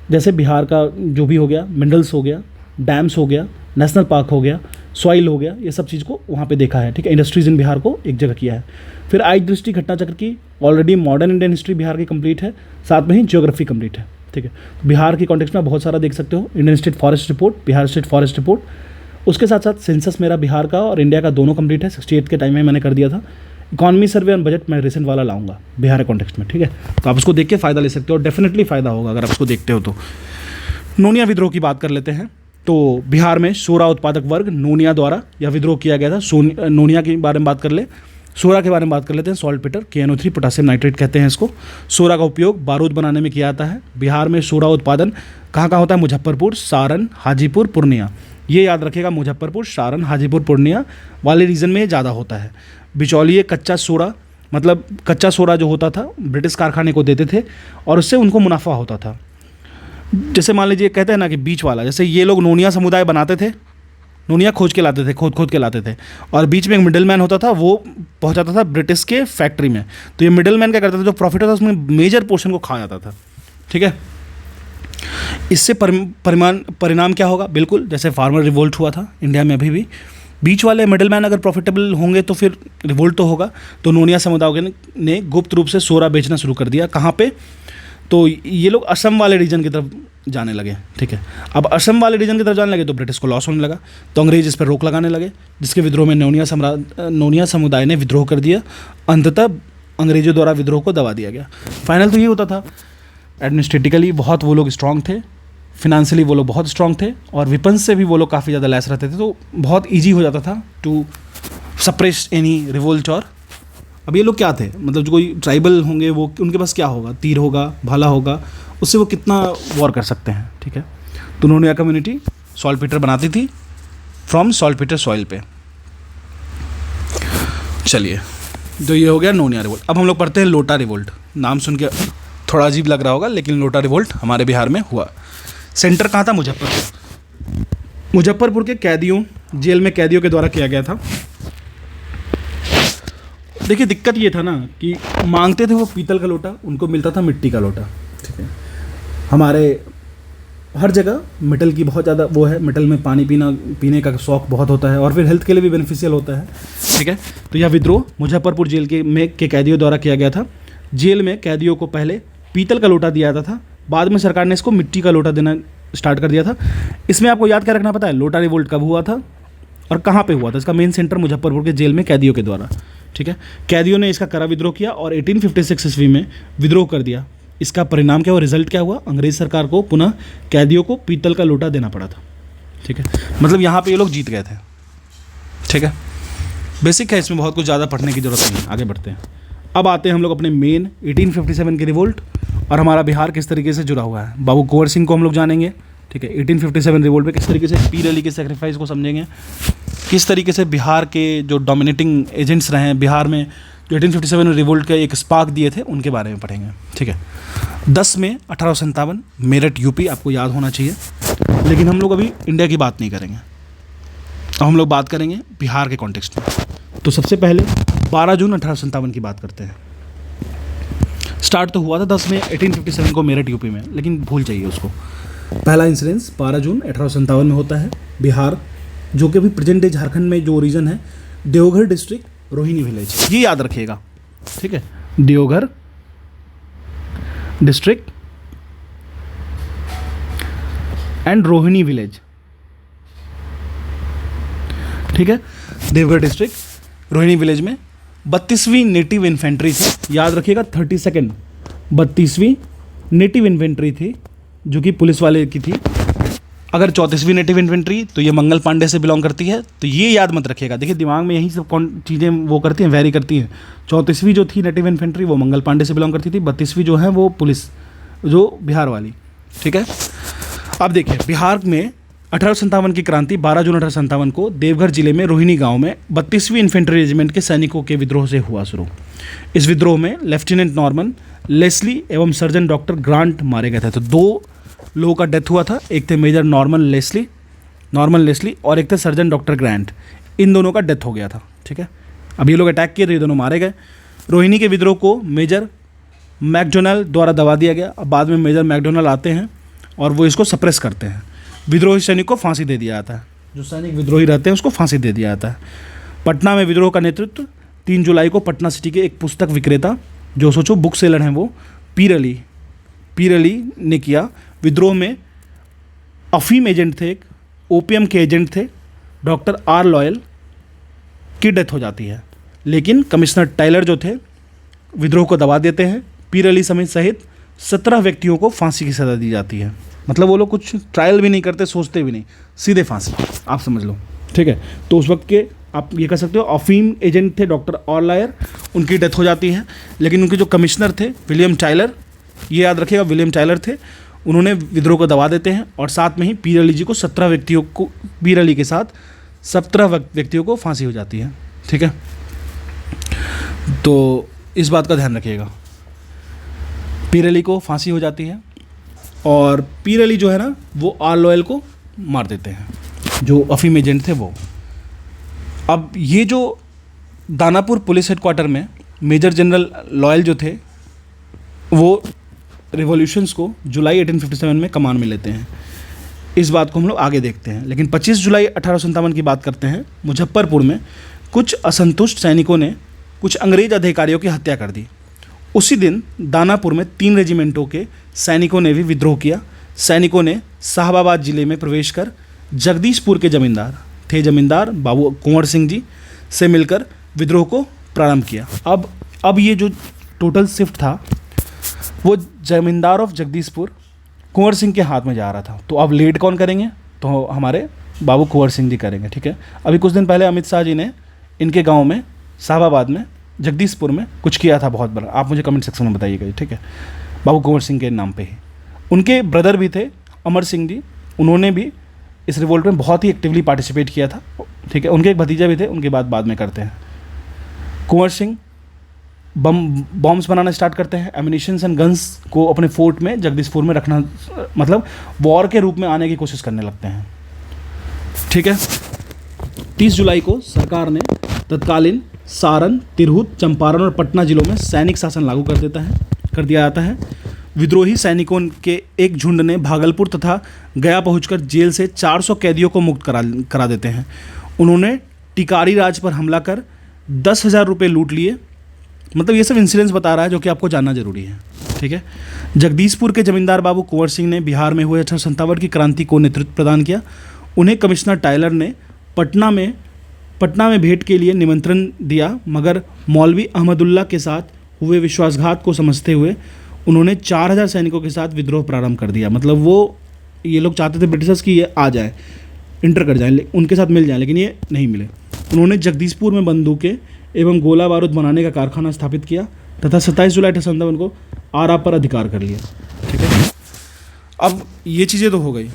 जैसे बिहार का जो भी हो गया, मिनरल्स हो गया, डैम्स हो गया, नेशनल पार्क हो गया, सॉइल हो गया, ये सब चीज़ को वहाँ पे देखा है, ठीक है। इंडस्ट्रीज़ इन बिहार को एक जगह किया है। फिर आई दृष्टि घटना चक्र की already modern Indian history Bihar की कंप्लीट है, साथ में ही ज्योग्राफी कंप्लीट है, ठीक है। बिहार की कॉन्टेक्स्ट में बहुत सारा देख सकते हो। Indian state forest report, Bihar state forest report, उसके साथ साथ सेंसस मेरा बिहार का और इंडिया का दोनों कंप्लीट है, 68 के टाइम में मैंने कर दिया था। इकॉनमी सर्वे एंड बजट मैं रिसेंट वाला लाऊंगा बिहार के कॉन्टेक्स्ट में, ठीक है। तो आप उसको देख के फ़ायदा ले सकते हो, डेफिनेटली फ़ायदा होगा अगर आप उसको देखते हो तो। नोनिया विद्रोह की बात कर लेते हैं। तो बिहार में सोरा उत्पादक वर्ग नोनिया द्वारा यह विद्रोह किया गया था। नोनिया के बारे में बात कर ले, सोरा के बारे में बात कर लेते हैं। Salt Peter, KNO3 potassium nitrate कहते हैं इसको। सोरा का उपयोग बारूद बनाने में किया जाता है। बिहार में सोरा उत्पादन कहाँ कहाँ होता है? मुजफ्फरपुर, सारण, हाजीपुर, पूर्णिया। ये याद रखिएगा, मुजफ्फरपुर, सारण, हाजीपुर, पूर्णिया वाले रीजन में ज़्यादा होता है। बिचौलिए कच्चा सोरा, मतलब कच्चा सोरा जो होता था ब्रिटिश कारखाने को देते थे और उससे उनको मुनाफा होता था। जैसे मान लीजिए कहते हैं ना कि बीच वाला, जैसे ये लोग नोनिया समुदाय बनाते थे, नोनिया खोज के लाते थे, खोद के लाते थे, और बीच में एक मिडिल मैन होता था, वो पहुंचाता था ब्रिटिश के फैक्ट्री में। तो ये मिडिल मैन क्या करता था, जो प्रॉफिट होता था उसमें मेजर पोर्शन को खा जाता था, ठीक है। इससे परिणाम क्या होगा? बिल्कुल जैसे फार्मर रिवोल्ट हुआ था इंडिया में, अभी भी बीच वाले मिडिल मैन अगर प्रॉफिटेबल होंगे तो फिर रिवोल्ट तो होगा। तो नोनिया समुदाय ने गुप्त रूप से सोरा बेचना शुरू कर दिया। कहाँ पे? तो ये लोग असम वाले रीजन की तरफ जाने लगे, ठीक है। अब असम वाले रीजन की तरफ जाने लगे तो ब्रिटिश को लॉस होने लगा, तो अंग्रेज इस पर रोक लगाने लगे, जिसके विद्रोह में नोनिया समुदाय ने विद्रोह कर दिया। अंततः अंग्रेजों द्वारा विद्रोह को दबा दिया गया। फाइनल तो ये होता था, एडमिनिस्ट्रेटिकली बहुत वो लोग स्ट्रांग थे, फिनेंशियली वो लोग बहुत स्ट्रांग थे, और वेपन्स से भी वो लोग काफ़ी ज़्यादा लैस रहते थे, तो बहुत ईजी हो जाता था टू सप्रेस एनी रिवोल्ट। और अब ये लोग क्या थे, मतलब जो कोई ट्राइबल होंगे वो उनके पास क्या होगा? तीर होगा, भाला होगा, उससे वो कितना वॉर कर सकते हैं, ठीक है। तो नोनिया कम्युनिटी सॉल्ट पीटर बनाती थी फ्रॉम सॉल्ट पीटर सॉइल पे। चलिए, तो ये हो गया नोनिया रिवोल्ट। अब हम लोग पढ़ते हैं लोटा रिवोल्ट। नाम सुन के थोड़ा अजीब लग रहा होगा, लेकिन लोटा रिवोल्ट हमारे बिहार में हुआ। सेंटर कहाँ था? मुजफ्फरपुर। मुजफ्फरपुर के कैदियों, जेल में कैदियों के द्वारा किया गया था। देखिए दिक्कत ये था ना कि मांगते थे वो पीतल का लोटा, उनको मिलता था मिट्टी का लोटा, ठीक है। हमारे हर जगह मेटल की बहुत ज़्यादा वो है, मेटल में पानी पीने का शौक बहुत होता है और फिर हेल्थ के लिए भी बेनिफिशियल होता है। ठीक है, तो यह विद्रोह मुजफ्फरपुर जेल के कैदियों द्वारा किया गया था। जेल में कैदियों को पहले पीतल का लोटा दिया जाता था, बाद में सरकार ने इसको मिट्टी का लोटा देना स्टार्ट कर दिया था। इसमें आपको याद क्या रखना पता है, लोटा रिवोल्ट कब हुआ था और कहाँ पे हुआ था। इसका मेन सेंटर मुजफ्फरपुर के जेल में कैदियों के द्वारा। ठीक है, कैदियों ने इसका कड़ा विद्रोह किया और 1856 ईस्वी में विद्रोह कर दिया। इसका परिणाम क्या हुआ, रिजल्ट क्या हुआ, अंग्रेज सरकार को पुनः कैदियों को पीतल का लोटा देना पड़ा था। ठीक है, मतलब यहाँ पे ये लोग जीत गए थे। ठीक है, बेसिक है, इसमें बहुत कुछ ज़्यादा पढ़ने की जरूरत नहीं है। आगे बढ़ते हैं। अब आते हैं हम लोग अपने मेन 1857 के रिवोल्ट और हमारा बिहार किस तरीके से जुड़ा हुआ है। बाबू कुंवर सिंह को हम लोग जानेंगे। ठीक है, 1857 रिवोल्ट में किस तरीके से पीर अली के सेक्रीफाइस को समझेंगे, किस तरीके से बिहार के जो डोमिनेटिंग एजेंट्स रहे हैं बिहार में, जो 1857 रिवोल्ट के एक स्पार्क दिए थे, उनके बारे में पढ़ेंगे। ठीक है, 10 मई 1857 मेरठ यूपी, आपको याद होना चाहिए। लेकिन हम लोग अभी इंडिया की बात नहीं करेंगे, अब हम लोग बात करेंगे बिहार के कॉन्टेक्स्ट में। तो सबसे पहले 12 जून 1857 की बात करते हैं। स्टार्ट तो हुआ था 10 मई 1857 को मेरठ यूपी में, लेकिन भूल जाइए उसको। पहला इंसिडेंस 12 जून 1857 में होता है। बिहार, जो कि अभी प्रेजेंट डे झारखंड में जो रीजन है, देवघर डिस्ट्रिक्ट, रोहिणी विलेज, ये याद रखिएगा। ठीक है, Deoghar district and Rohini village. ठीक है, देवघर डिस्ट्रिक्ट रोहिणी विलेज में 32वीं नेटिव इन्फेंट्री थी, याद रखिएगा 32nd 32वीं नेटिव इन्फेंट्री थी, जो कि पुलिस वाले की थी। अगर 34वीं नेटिव इन्फेंट्री तो ये मंगल पांडे से बिलोंग करती है, तो ये याद मत रखिएगा। देखिए दिमाग में यही सब चीज़ें वो करती हैं, वेरी करती हैं। 34वीं जो थी नेटिव इन्फेंट्री वो मंगल पांडे से बिलोंग करती थी, 32वीं जो है वो पुलिस, जो बिहार वाली। ठीक है, अब देखिए बिहार में 1857 की क्रांति 12 जून 1857 को देवघर जिले में रोहिणी गांव में 32वीं इन्फेंट्री रेजिमेंट के सैनिकों के विद्रोह से हुआ शुरू। इस विद्रोह में लेफ्टिनेंट नॉर्मन लेस्ली एवं सर्जन डॉक्टर ग्रांट मारे गए थे। तो 2 लोगों का डेथ हुआ था, एक थे मेजर नॉर्मन लेस्ली और एक थे सर्जन डॉक्टर ग्रांट। इन दोनों का डेथ हो गया था। ठीक है, अब ये लोग अटैक किए तो ये दोनों मारे गए। रोहिणी के विद्रोह को मेजर मैकडोनाल्ड द्वारा दबा दिया गया। अब बाद में मेजर मैकडोनाल्ड आते हैं और वो इसको सप्रेस करते हैं। विद्रोही सैनिक को फांसी दे दिया जाता है, जो सैनिक विद्रोही रहते हैं उसको फांसी दे दिया जाता है। पटना में विद्रोह का नेतृत्व 3 जुलाई को पटना सिटी के एक पुस्तक विक्रेता, जो सोचो बुक सेलर हैं, वो पीर अली ने किया। विद्रोह में अफीम एजेंट थे, एक ओपीएम के एजेंट थे, डॉक्टर आर लॉयल की डेथ हो जाती है। लेकिन कमिश्नर टाइलर जो थे विद्रोह को दबा देते हैं। पीर अली सहित 17 व्यक्तियों को फांसी की सज़ा दी जाती है। मतलब वो लोग कुछ ट्रायल भी नहीं करते, सोचते भी नहीं, सीधे फांसी, आप समझ लो। ठीक है, तो उस वक्त के आप ये कह सकते हो अफीम एजेंट थे डॉक्टर आर लॉयल, उनकी डेथ हो जाती है। लेकिन उनके जो कमिश्नर थे विलियम टाइलर, ये याद रखिएगा विलियम टाइलर थे, उन्होंने विद्रोह को दबा देते हैं और साथ में ही पीर अली जी को 17 व्यक्तियों को, पीर अली के साथ 17 व्यक्तियों को फांसी हो जाती है। ठीक है, तो इस बात का ध्यान रखिएगा, पीर अली को फांसी हो जाती है और पीर अली जो है ना वो आर लॉयल को मार देते हैं, जो अफीम एजेंट थे वो। अब ये जो दानापुर पुलिस हेडक्वार्टर में मेजर जनरल लॉयल जो थे, वो रिवॉल्यूशंस को जुलाई 1857 में कमान में लेते हैं। इस बात को हम लोग आगे देखते हैं। लेकिन 25 जुलाई 1857 की बात करते हैं। मुजफ्फरपुर में कुछ असंतुष्ट सैनिकों ने कुछ अंग्रेज अधिकारियों की हत्या कर दी। उसी दिन दानापुर में 3 रेजिमेंटों के सैनिकों ने भी विद्रोह किया। सैनिकों ने साहबाबाद जिले में प्रवेश कर जगदीशपुर के जमींदार बाबू कुंवर सिंह जी से मिलकर विद्रोह को प्रारंभ किया। अब ये जो टोटल शिफ्ट था वो जमींदार ऑफ जगदीशपुर कुंवर सिंह के हाथ में जा रहा था। तो अब लीड कौन करेंगे, तो हमारे बाबू कुंवर सिंह जी करेंगे। ठीक है, अभी कुछ दिन पहले अमित शाह जी ने इनके गांव में साहबाबाद में जगदीशपुर में कुछ किया था बहुत बड़ा, आप मुझे कमेंट सेक्शन में बताइएगा। ठीक है, बाबू कुंवर सिंह के नाम पे ही। उनके ब्रदर भी थे अमर सिंह जी, उन्होंने भी इस रिवोल्ट में बहुत ही एक्टिवली पार्टिसिपेट किया था। ठीक है, उनके एक भतीजा भी थे, उनके बाद में करते हैं। कुंवर सिंह बॉम्ब्स बनाना स्टार्ट करते हैं। एमिनिशंस एंड गन्स को अपने फोर्ट में जगदीशपुर में रखना, मतलब वॉर के रूप में आने की कोशिश करने लगते हैं। ठीक है, 30 जुलाई को सरकार ने तत्कालीन सारण, तिरहुत, चंपारण और पटना जिलों में सैनिक शासन लागू कर दिया जाता है। विद्रोही सैनिकों के एक झुंड ने भागलपुर तथा गया पहुंचकर जेल से 400 कैदियों को मुक्त करा देते हैं। उन्होंने टिकारी राज पर हमला कर 10,000 रुपये लूट लिए। मतलब ये सब इंसिडेंट्स बता रहा है जो कि आपको जानना जरूरी है, ठीक है। जगदीशपुर के जमींदार बाबू कुंवर सिंह ने बिहार में हुए 1857 की क्रांति को नेतृत्व प्रदान किया। उन्हें कमिश्नर टायलर ने पटना में भेंट के लिए निमंत्रण दिया, मगर मौलवी अहमदुल्ला के साथ हुए विश्वासघात को समझते हुए उन्होंने 4,000 सैनिकों के साथ विद्रोह प्रारंभ कर दिया। मतलब ये लोग चाहते थे ब्रिटिशर्स की ये आ जाए, इंटर कर जाए, उनके साथ मिल जाए, लेकिन ये नहीं मिले। उन्होंने जगदीशपुर में बंदूकें एवं गोला बारूद बनाने का कारखाना स्थापित किया तथा 27 जुलाई 1857 को आरा पर अधिकार कर लिया, ठीक है। अब ये चीज़ें तो हो गई।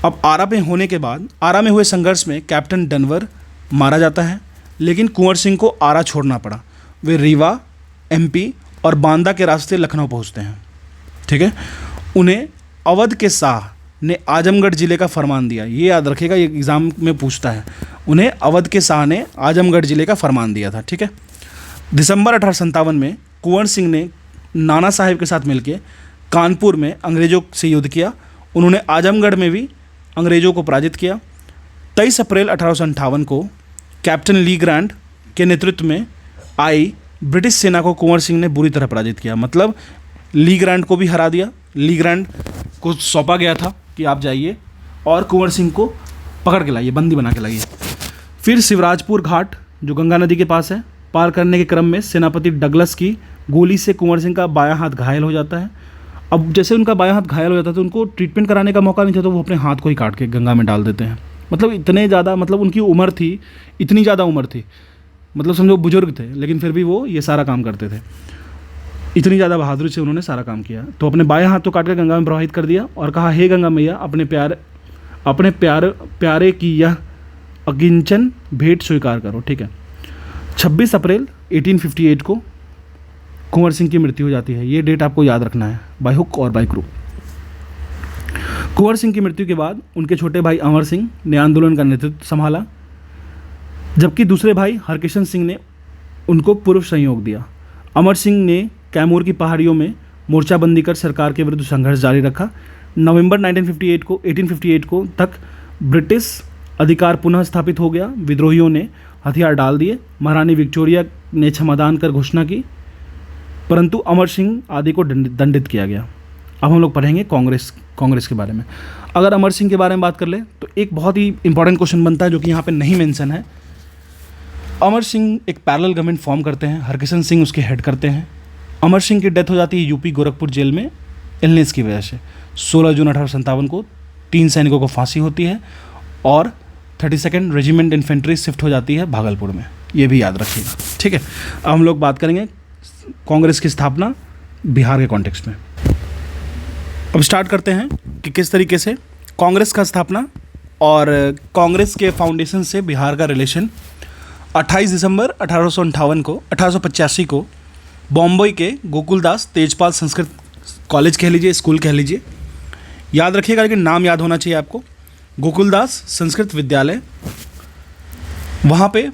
अब आरा में होने के बाद आरा में हुए संघर्ष में कैप्टन डनवर मारा जाता है, लेकिन कुंवर सिंह को आरा छोड़ना पड़ा। वे रीवा, एमपी और बांदा के रास्ते लखनऊ पहुंचते हैं, ठीक है। उन्हें अवध के शाह ने आजमगढ़ जिले का फरमान दिया। ये याद रखिएगा, ये एग्ज़ाम में पूछता है। उन्हें अवध के शाह ने आजमगढ़ जिले का फरमान दिया था, ठीक है। दिसंबर 1857 में कुंवर सिंह ने नाना साहिब के साथ मिलकर कानपुर में अंग्रेज़ों से युद्ध किया। उन्होंने आजमगढ़ में भी अंग्रेज़ों को पराजित किया। 23 अप्रैल 1858 को कैप्टन ली ग्रांट के नेतृत्व में आई ब्रिटिश सेना को कुंवर सिंह ने बुरी तरह पराजित किया। मतलब ली ग्रांट को भी हरा दिया। ली ग्रांट को सौंपा गया था कि आप जाइए और कुंवर सिंह को पकड़ के लाइए, बंदी बना के लाइए। फिर शिवराजपुर घाट जो गंगा नदी के पास है, पार करने के क्रम में सेनापति डगलस की गोली से कुंवर सिंह का बायां हाथ घायल हो जाता है। अब जैसे उनका बायां हाथ घायल हो जाता है तो उनको ट्रीटमेंट कराने का मौका नहीं था, तो वो अपने हाथ को ही काट के गंगा में डाल देते हैं। मतलब इतने ज़्यादा, मतलब उनकी उम्र थी, इतनी ज़्यादा उम्र थी, मतलब समझो बुजुर्ग थे, लेकिन फिर भी वो ये सारा काम करते थे। इतनी ज़्यादा बहादुरी से उन्होंने सारा काम किया। तो अपने बाएं हाथ को काट कर गंगा में प्रवाहित कर दिया और कहा, हे गंगा मैया, अपने प्यारे की यह अकिंचन भेंट स्वीकार करो, ठीक है। 26 अप्रैल 1858 को कुंवर सिंह की मृत्यु हो जाती है। ये डेट आपको याद रखना है, बाय हुक और बाय क्रूक। कुंवर सिंह की मृत्यु के बाद उनके छोटे भाई अमर सिंह ने आंदोलन का नेतृत्व संभाला, जबकि दूसरे भाई हरकिशन सिंह ने उनको पूर्व सहयोग दिया। अमर सिंह ने कैमूर की पहाड़ियों में मोर्चाबंदी कर सरकार के विरुद्ध संघर्ष जारी रखा। नवंबर 1858 को तक ब्रिटिश अधिकार पुनः स्थापित हो गया। विद्रोहियों ने हथियार डाल दिए। महारानी विक्टोरिया ने क्षमादान कर घोषणा की, परंतु अमर सिंह आदि को दंडित किया गया। अब हम लोग पढ़ेंगे कांग्रेस के बारे में। अगर अमर सिंह के बारे में बात कर ले तो एक बहुत ही इंपॉर्टेंट क्वेश्चन बनता है जो कि यहाँ पे नहीं मेंशन है। अमर सिंह एक पैरेलल गवर्नमेंट फॉर्म करते हैं, हरकिशन सिंह उसके हेड करते हैं। अमर सिंह की डेथ हो जाती है यूपी गोरखपुर जेल में इलनेस की वजह से। 16 जून 1857 को 3 सैनिकों को फांसी होती है और 32nd रेजिमेंट इन्फेंट्री शिफ्ट हो जाती है भागलपुर में। ये भी याद रखिएगा, ठीक है। अब हम लोग बात करेंगे कांग्रेस की स्थापना बिहार के कॉन्टेक्स्ट में। अब स्टार्ट करते हैं कि किस तरीके से कांग्रेस का स्थापना और कांग्रेस के फाउंडेशन से बिहार का रिलेशन। 28 दिसंबर 1885 को बॉम्बे के गोकुलदास तेजपाल संस्कृत कॉलेज कह लीजिए, स्कूल कह लीजिए, याद रखिएगा, लेकिन नाम याद होना चाहिए आपको। गोकुलदास संस्कृत विद्यालय, वहाँ पे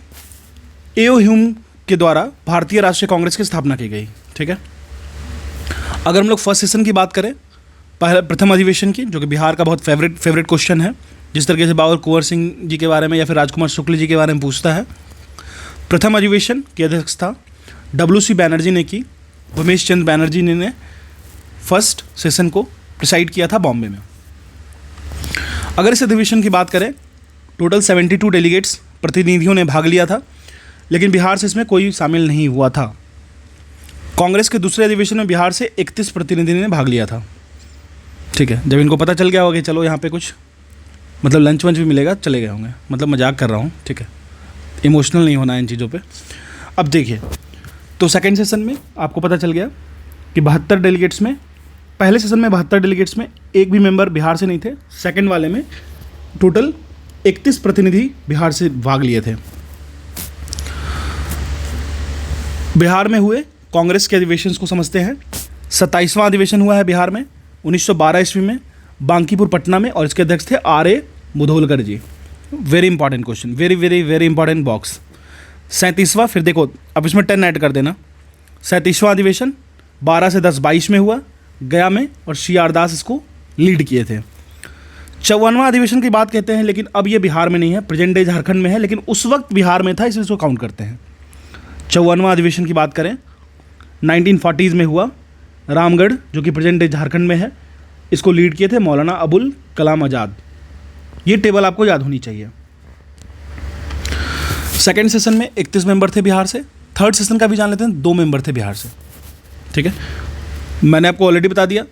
एओ ह्यूम के द्वारा भारतीय राष्ट्रीय कांग्रेस की स्थापना की गई, ठीक है। अगर हम लोग फर्स्ट सेशन की बात करें, प्रथम अधिवेशन की, जो कि बिहार का बहुत फेवरेट क्वेश्चन है, जिस तरीके से बाबर कुंवर सिंह जी के बारे में या फिर राजकुमार शुक्ल जी के बारे में पूछता है। प्रथम अधिवेशन की अध्यक्षता WC बैनर्जी ने की। उमेश चंद्र बैनर्जी ने फर्स्ट सेशन को प्रिसाइड किया था बॉम्बे में। अगर इस अधिवेशन की बात करें, टोटल 72 डेलीगेट्स प्रतिनिधियों ने भाग लिया था, लेकिन बिहार से इसमें कोई शामिल नहीं हुआ था। कांग्रेस के दूसरे अधिवेशन में बिहार से 31 प्रतिनिधियों ने भाग लिया था, ठीक है। जब इनको पता चल गया होगा कि चलो यहाँ पे कुछ मतलब लंच वंच भी मिलेगा, चले गए होंगे। मतलब मजाक कर रहा हूँ, ठीक है, इमोशनल नहीं होना इन चीज़ों पे। अब देखिए, तो सेकंड सेशन में आपको पता चल गया कि 72 डेलीगेट्स में, पहले सेशन में 72 डेलीगेट्स में एक भी मेंबर बिहार से नहीं थे। सेकंड वाले में टोटल 31 प्रतिनिधि बिहार से भाग लिए थे। बिहार में हुए कांग्रेस के अधिवेशन को समझते हैं। 27वां अधिवेशन हुआ है बिहार में 1912 ईस्वी में, बांकीपुर पटना में, और इसके अध्यक्ष थे R.A. Mudholkar ji. Very important question, very very very important box. 37वां, फिर देखो अब इसमें 10 ऐड कर देना। 37वां अधिवेशन 12 से 10 22 में हुआ, गया में, और CR दास इसको लीड किए थे। 54वां अधिवेशन की बात कहते हैं, लेकिन अब ये बिहार में नहीं है, प्रेजेंट डे झारखंड में है, लेकिन उस वक्त बिहार में था, इसलिए इसको काउंट करते हैं। 54वां अधिवेशन की बात करें 1940s में हुआ, रामगढ़ जो कि प्रेजेंट डे झारखंड में है, इसको लीड किए थे मौलाना अबुल कलाम आज़ाद। ये टेबल आपको याद होनी चाहिए। सेकेंड सेशन में 31 मेंबर थे बिहार से। थर्ड सेशन का भी जान लेते हैं, 2 मेंबर थे बिहार से। ठीक है, मैंने आपको ऑलरेडी बता दिया।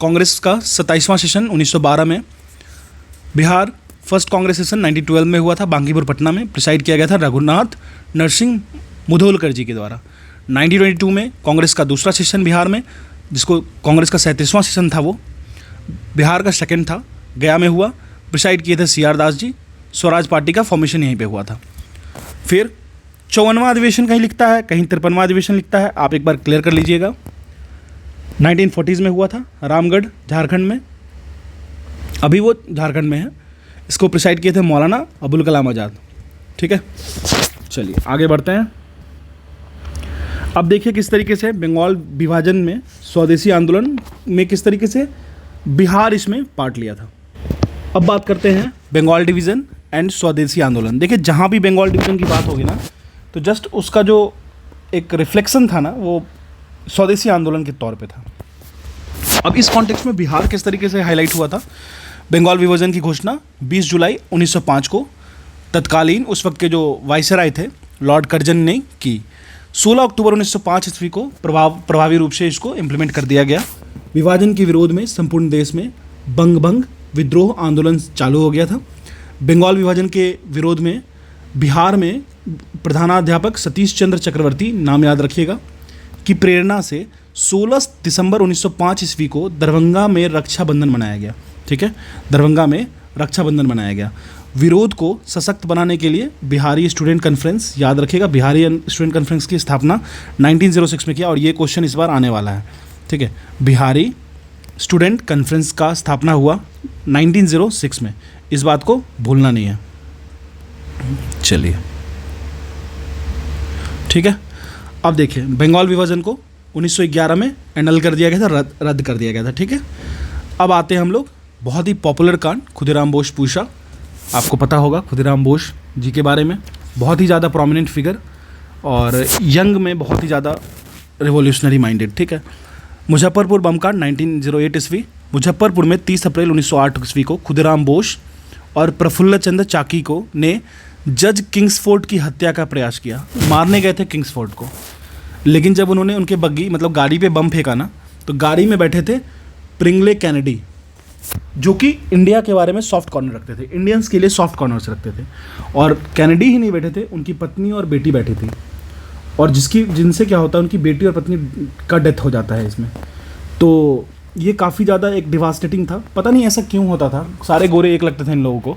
कांग्रेस का 27वां सेशन 1912 में, बिहार फर्स्ट कांग्रेस सेशन 1912 में हुआ था, बांकीपुर पटना में, प्रिसाइड किया गया था रघुनाथ नरसिंह मुधोलकर जी के द्वारा। 1922 में कांग्रेस का दूसरा सेशन बिहार में, जिसको कांग्रेस का 37वां सेशन था, वो बिहार का सेकंड था, गया में हुआ, प्रिसाइड किए थे CR दास जी। स्वराज पार्टी का फॉर्मेशन यहीं पे हुआ था। फिर 54वां अधिवेशन कहीं लिखता है, कहीं 53वां अधिवेशन लिखता है, आप एक बार क्लियर कर लीजिएगा। 1940s में हुआ था, रामगढ़ झारखंड में, अभी वो झारखंड में है। इसको प्रिसाइड किए थे मौलाना अबुल कलाम आज़ाद। ठीक है, चलिए आगे बढ़ते हैं। अब देखिए किस तरीके से बंगाल विभाजन में, स्वदेशी आंदोलन में किस तरीके से बिहार इसमें पार्ट लिया था। अब बात करते हैं बंगाल डिवीज़न एंड स्वदेशी आंदोलन। देखिए जहाँ भी बंगाल डिवीज़न की बात होगी ना, तो जस्ट उसका जो एक रिफ्लेक्शन था ना, वो स्वदेशी आंदोलन के तौर पे था। अब इस कॉन्टेक्स्ट में बिहार किस तरीके से हाईलाइट हुआ था। बंगाल विभाजन की घोषणा 20 जुलाई 1905 को तत्कालीन उस वक्त के जो वाइसराय थे लॉर्ड कर्जन ने की। 16 अक्टूबर 1905 ईस्वी को प्रभावी रूप से इसको इम्प्लीमेंट कर दिया गया। विभाजन के विरोध में संपूर्ण देश में बंग विद्रोह आंदोलन चालू हो गया था। बंगाल विभाजन के विरोध में बिहार में प्रधानाध्यापक सतीश चंद्र चक्रवर्ती, नाम याद रखिएगा, की प्रेरणा से 16 दिसंबर 1905 ईस्वी को दरभंगा में रक्षाबंधन मनाया गया। ठीक है, दरभंगा में रक्षाबंधन मनाया गया। विरोध को सशक्त बनाने के लिए बिहारी स्टूडेंट कॉन्फ्रेंस, याद रखिएगा, बिहारी स्टूडेंट कॉन्फ्रेंस की स्थापना 1906 में किया, और ये क्वेश्चन इस बार आने वाला है। ठीक है, बिहारी स्टूडेंट कॉन्फ्रेंस का स्थापना हुआ 1906 में, इस बात को भूलना नहीं है। चलिए ठीक है, अब देखिए बंगाल विभाजन को 1911 में एनल कर दिया गया था, रद्द कर दिया गया था। ठीक है, अब आते हैं हम लोग बहुत ही पॉपुलर कांड खुदीराम बोस पूछा। आपको पता होगा खुदीराम बोस जी के बारे में, बहुत ही ज़्यादा प्रोमिनेंट फिगर और यंग में बहुत ही ज़्यादा रिवोल्यूशनरी माइंडेड। ठीक है, मुजफ्फरपुर बम कांड 1908 ईस्वी, मुजफ्फरपुर में 30 अप्रैल 1908 ईस्वी को खुदीराम बोस और प्रफुल्ल चंद्र चाकी को ने जज किंग्सफोर्ड की हत्या का प्रयास किया। मारने गए थे किंग्सफोर्ड को, लेकिन जब उन्होंने उनके बग्गी मतलब गाड़ी पे बम फेंका ना, तो गाड़ी में बैठे थे प्रिंगले कैनेडी, जो कि इंडिया के बारे में सॉफ्ट कॉर्नर रखते थे, इंडियंस के लिए सॉफ्ट कॉर्नर्स रखते थे। और कैनेडी ही नहीं बैठे थे, उनकी पत्नी और बेटी बैठी थी, और जिनसे क्या होता है, उनकी बेटी और पत्नी का डेथ हो जाता है इसमें। तो ये काफ़ी ज़्यादा एक डिवास्टेटिंग था। पता नहीं ऐसा क्यों होता था, सारे गोरे एक लगते थे इन लोगों को,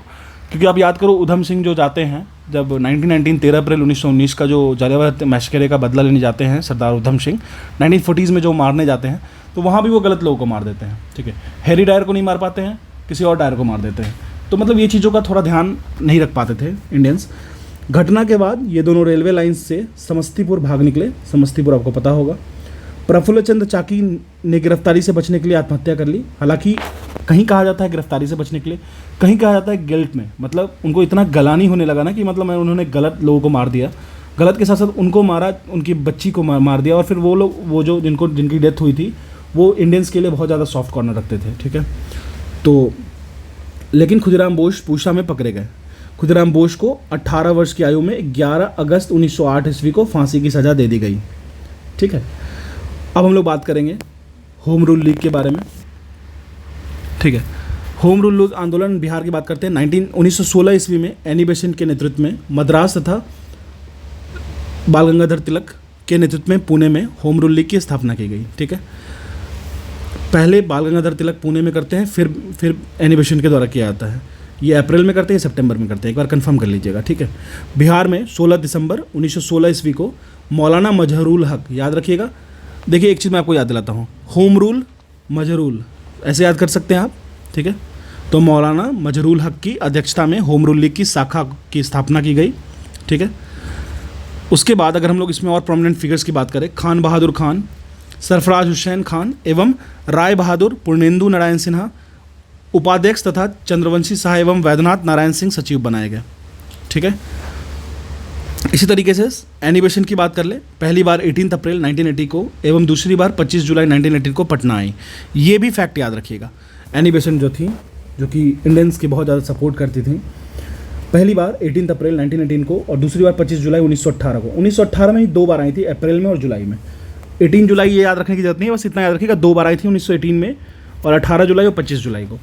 क्योंकि आप याद करो उधम सिंह जो जाते हैं, जब 1919 13 अप्रैल 1919 का जो जालियांवाला मैशकरे का बदला लेने जाते हैं सरदार उधम सिंह, 1940s में जो मारने जाते हैं, तो वहाँ भी वो गलत लोगों को मार देते हैं। ठीक है, हैरी डायर को नहीं मार पाते हैं, किसी और डायर को मार देते हैं। तो मतलब ये चीज़ों का थोड़ा ध्यान नहीं रख पाते थे इंडियंस। घटना के बाद ये दोनों रेलवे लाइन्स से समस्तीपुर भाग निकले। समस्तीपुर आपको पता होगा। प्रफुल्ल चंद्र चाकी ने गिरफ्तारी से बचने के लिए आत्महत्या कर ली। हालांकि कहीं कहा जाता है गिरफ्तारी से बचने के लिए, कहीं कहा जाता है गिल्ट में, मतलब उनको इतना गलानी होने लगा ना कि मतलब उन्होंने गलत लोगों को मार दिया, गलत के साथ साथ उनको मारा, उनकी बच्ची को मार दिया। और फिर वो लोग, वो जो जिनकी डेथ हुई थी, वो इंडियंस के लिए बहुत ज़्यादा सॉफ्ट कॉर्नर रखते थे। ठीक है, तो लेकिन खुदीराम बोस पूसा में पकड़े गए। खुदीराम बोस को 18 वर्ष की आयु में 11 अगस्त 1908 ईस्वी को फांसी की सज़ा दे दी गई। ठीक है, अब हम लोग बात करेंगे होम रूल लीग के बारे में। ठीक है, होम रूल लीग आंदोलन बिहार की बात करते हैं। 1916 ईस्वी में एनी बेसेंट के नेतृत्व में मद्रास तथा बाल गंगाधर तिलक के नेतृत्व में पुणे में होम रूल लीग की स्थापना की गई। ठीक है, पहले बाल गंगाधर तिलक पुणे में करते हैं, फिर एनी बेसेंट के द्वारा किया जाता है। ये अप्रैल में करते हैं, सितंबर में करते हैं, एक बार कंफर्म कर लीजिएगा। ठीक है, बिहार में 16 दिसंबर 1916 ईस्वी को मौलाना मजहरूल हक, याद रखिएगा। देखिए एक चीज़ मैं आपको याद दिलाता हूँ, होम रूल मजहरूल ऐसे याद कर सकते हैं आप। ठीक है, तो मौलाना मजहरूल हक की अध्यक्षता में होम रूल लीग की शाखा की स्थापना की गई। ठीक है, उसके बाद अगर हम लोग इसमें और प्रोमिनेंट फिगर्स की बात करें, खान बहादुर खान, सरफराज हुसैन खान एवं राय बहादुर, पूर्णेंदु नारायण सिन्हा उपाध्यक्ष तथा चंद्रवंशी शाह एवं वैद्यनाथ नारायण सिंह सचिव बनाए गए। ठीक है, इसी तरीके से एनिमेशन की बात कर ले, पहली बार 18 अप्रैल 1980 को एवं दूसरी बार 25 जुलाई 1980 को पटना आई। ये भी फैक्ट याद रखिएगा। एनिमेशन जो थी, जो कि इंडियंस की बहुत ज़्यादा सपोर्ट करती थी, पहली बार 18 अप्रैल 1918 को और दूसरी बार 25 जुलाई 1918 को। 1918 में ही 2 बार आई थी, अप्रैल में और जुलाई में। 18 जुलाई ये याद रखने की जरूरत नहीं है, बस इतना याद रखिएगा 2 बार आई थी 1918 में और 18 जुलाई और 25 जुलाई को।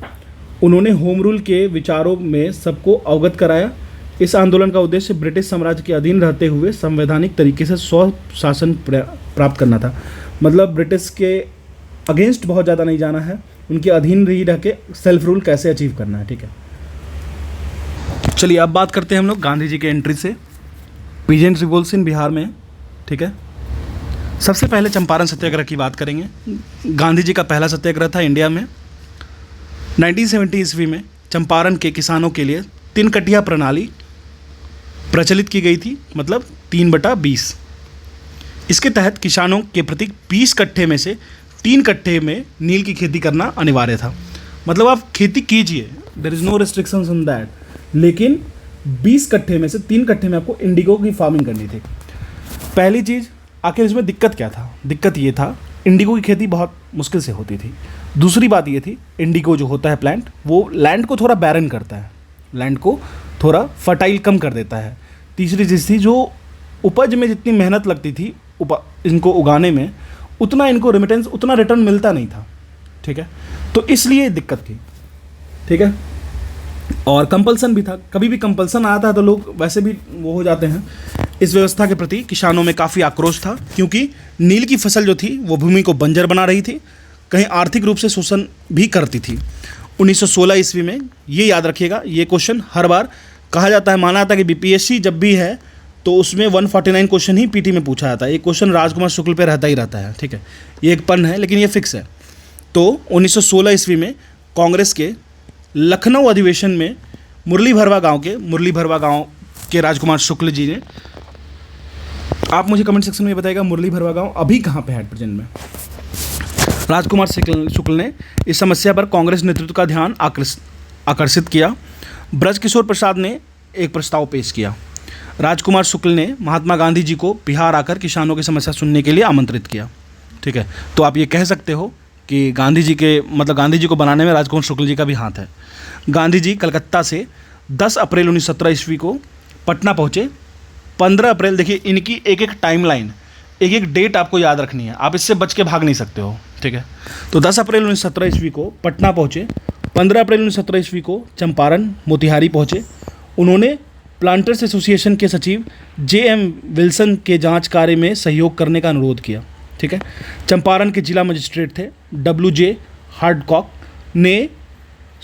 उन्होंने होम रूल के विचारों में सबको अवगत कराया। इस आंदोलन का उद्देश्य ब्रिटिश साम्राज्य के अधीन रहते हुए संवैधानिक तरीके से स्वशासन प्राप्त करना था। मतलब ब्रिटिश के अगेंस्ट बहुत ज़्यादा नहीं जाना है, उनके अधीन ही रह के सेल्फ रूल कैसे अचीव करना है। ठीक है, चलिए अब बात करते हैं हम लोग गांधी जी के एंट्री से। पीजेंट रिवोल्यूशन बिहार में। ठीक है, सबसे पहले चंपारण सत्याग्रह की बात करेंगे। गांधी जी का पहला सत्याग्रह था इंडिया में 1970 ईस्वी में। चंपारण के किसानों के लिए 3 कटिया प्रणाली प्रचलित की गई थी, मतलब 3/20। इसके तहत किसानों के प्रति 20 कट्ठे में से 3 कट्ठे में नील की खेती करना अनिवार्य था। मतलब आप खेती कीजिए, there is no restrictions on that, लेकिन 20 कट्ठे में से 3 कट्ठे में आपको इंडिगो की फार्मिंग करनी थी। पहली चीज़, आखिर इसमें दिक्कत क्या था? दिक्कत ये था, इंडिगो की खेती बहुत मुश्किल से होती थी। दूसरी बात ये थी, इंडिगो जो होता है प्लांट, वो लैंड को थोड़ा बैरन करता है, लैंड को थोड़ा फर्टाइल कम कर देता है। तीसरी चीज़ थी, जो उपज में जितनी मेहनत लगती थी इनको उगाने में, उतना इनको रेमिटेंस, उतना रिटर्न मिलता नहीं था। ठीक है, तो इसलिए दिक्कत थी। ठीक है, और कंपल्सन भी था, कभी भी कंपल्सन आता है तो लोग वैसे भी वो हो जाते हैं। इस व्यवस्था के प्रति किसानों में काफ़ी आक्रोश था, क्योंकि नील की फसल जो थी वो भूमि को बंजर बना रही थी, कहीं आर्थिक रूप से शोषण भी करती थी। 1916 ईस्वी में, ये याद रखिएगा, ये क्वेश्चन हर बार कहा जाता है, माना जाता है कि बीपीएससी जब भी है तो उसमें 149 क्वेश्चन ही पीटी में पूछा जाता है। एक क्वेश्चन राजकुमार शुक्ल पे रहता ही रहता है। ठीक है, ये एक पन है, लेकिन ये फिक्स है। तो 1916 ईस्वी में कांग्रेस के लखनऊ अधिवेशन में मुरली भरवा गांव के राजकुमार शुक्ल जी ने, आप मुझे कमेंट सेक्शन में बताइएगा मुरली भरवा गांव अभी कहाँ पे है प्रेजेंट में। राजकुमार शुक्ल ने इस समस्या पर कांग्रेस नेतृत्व का ध्यान आकर्षित किया। ब्रजकिशोर प्रसाद ने एक प्रस्ताव पेश किया। राजकुमार शुक्ल ने महात्मा गांधी जी को बिहार आकर किसानों की समस्या सुनने के लिए आमंत्रित किया। ठीक है, तो आप ये कह सकते हो कि गांधी जी को बनाने में राजकुमार शुक्ल जी का भी हाथ है। गांधी जी कलकत्ता से 10 अप्रैल 1917 ईस्वी को पटना पहुँचे। 15 अप्रैल, देखिए इनकी एक एक टाइमलाइन, एक एक डेट आपको याद रखनी है, आप इससे बच के भाग नहीं सकते हो। ठीक है, तो 10 अप्रैल 1917 ईस्वी को पटना पहुँचे। 15 अप्रैल 1917 ईस्वी को चंपारण मोतिहारी पहुँचे। उन्होंने प्लांटर्स एसोसिएशन के सचिव J.M. विल्सन के जांच कार्य में सहयोग करने का अनुरोध किया। ठीक है, चंपारण के जिला मजिस्ट्रेट थे W.J. हार्डकॉक ने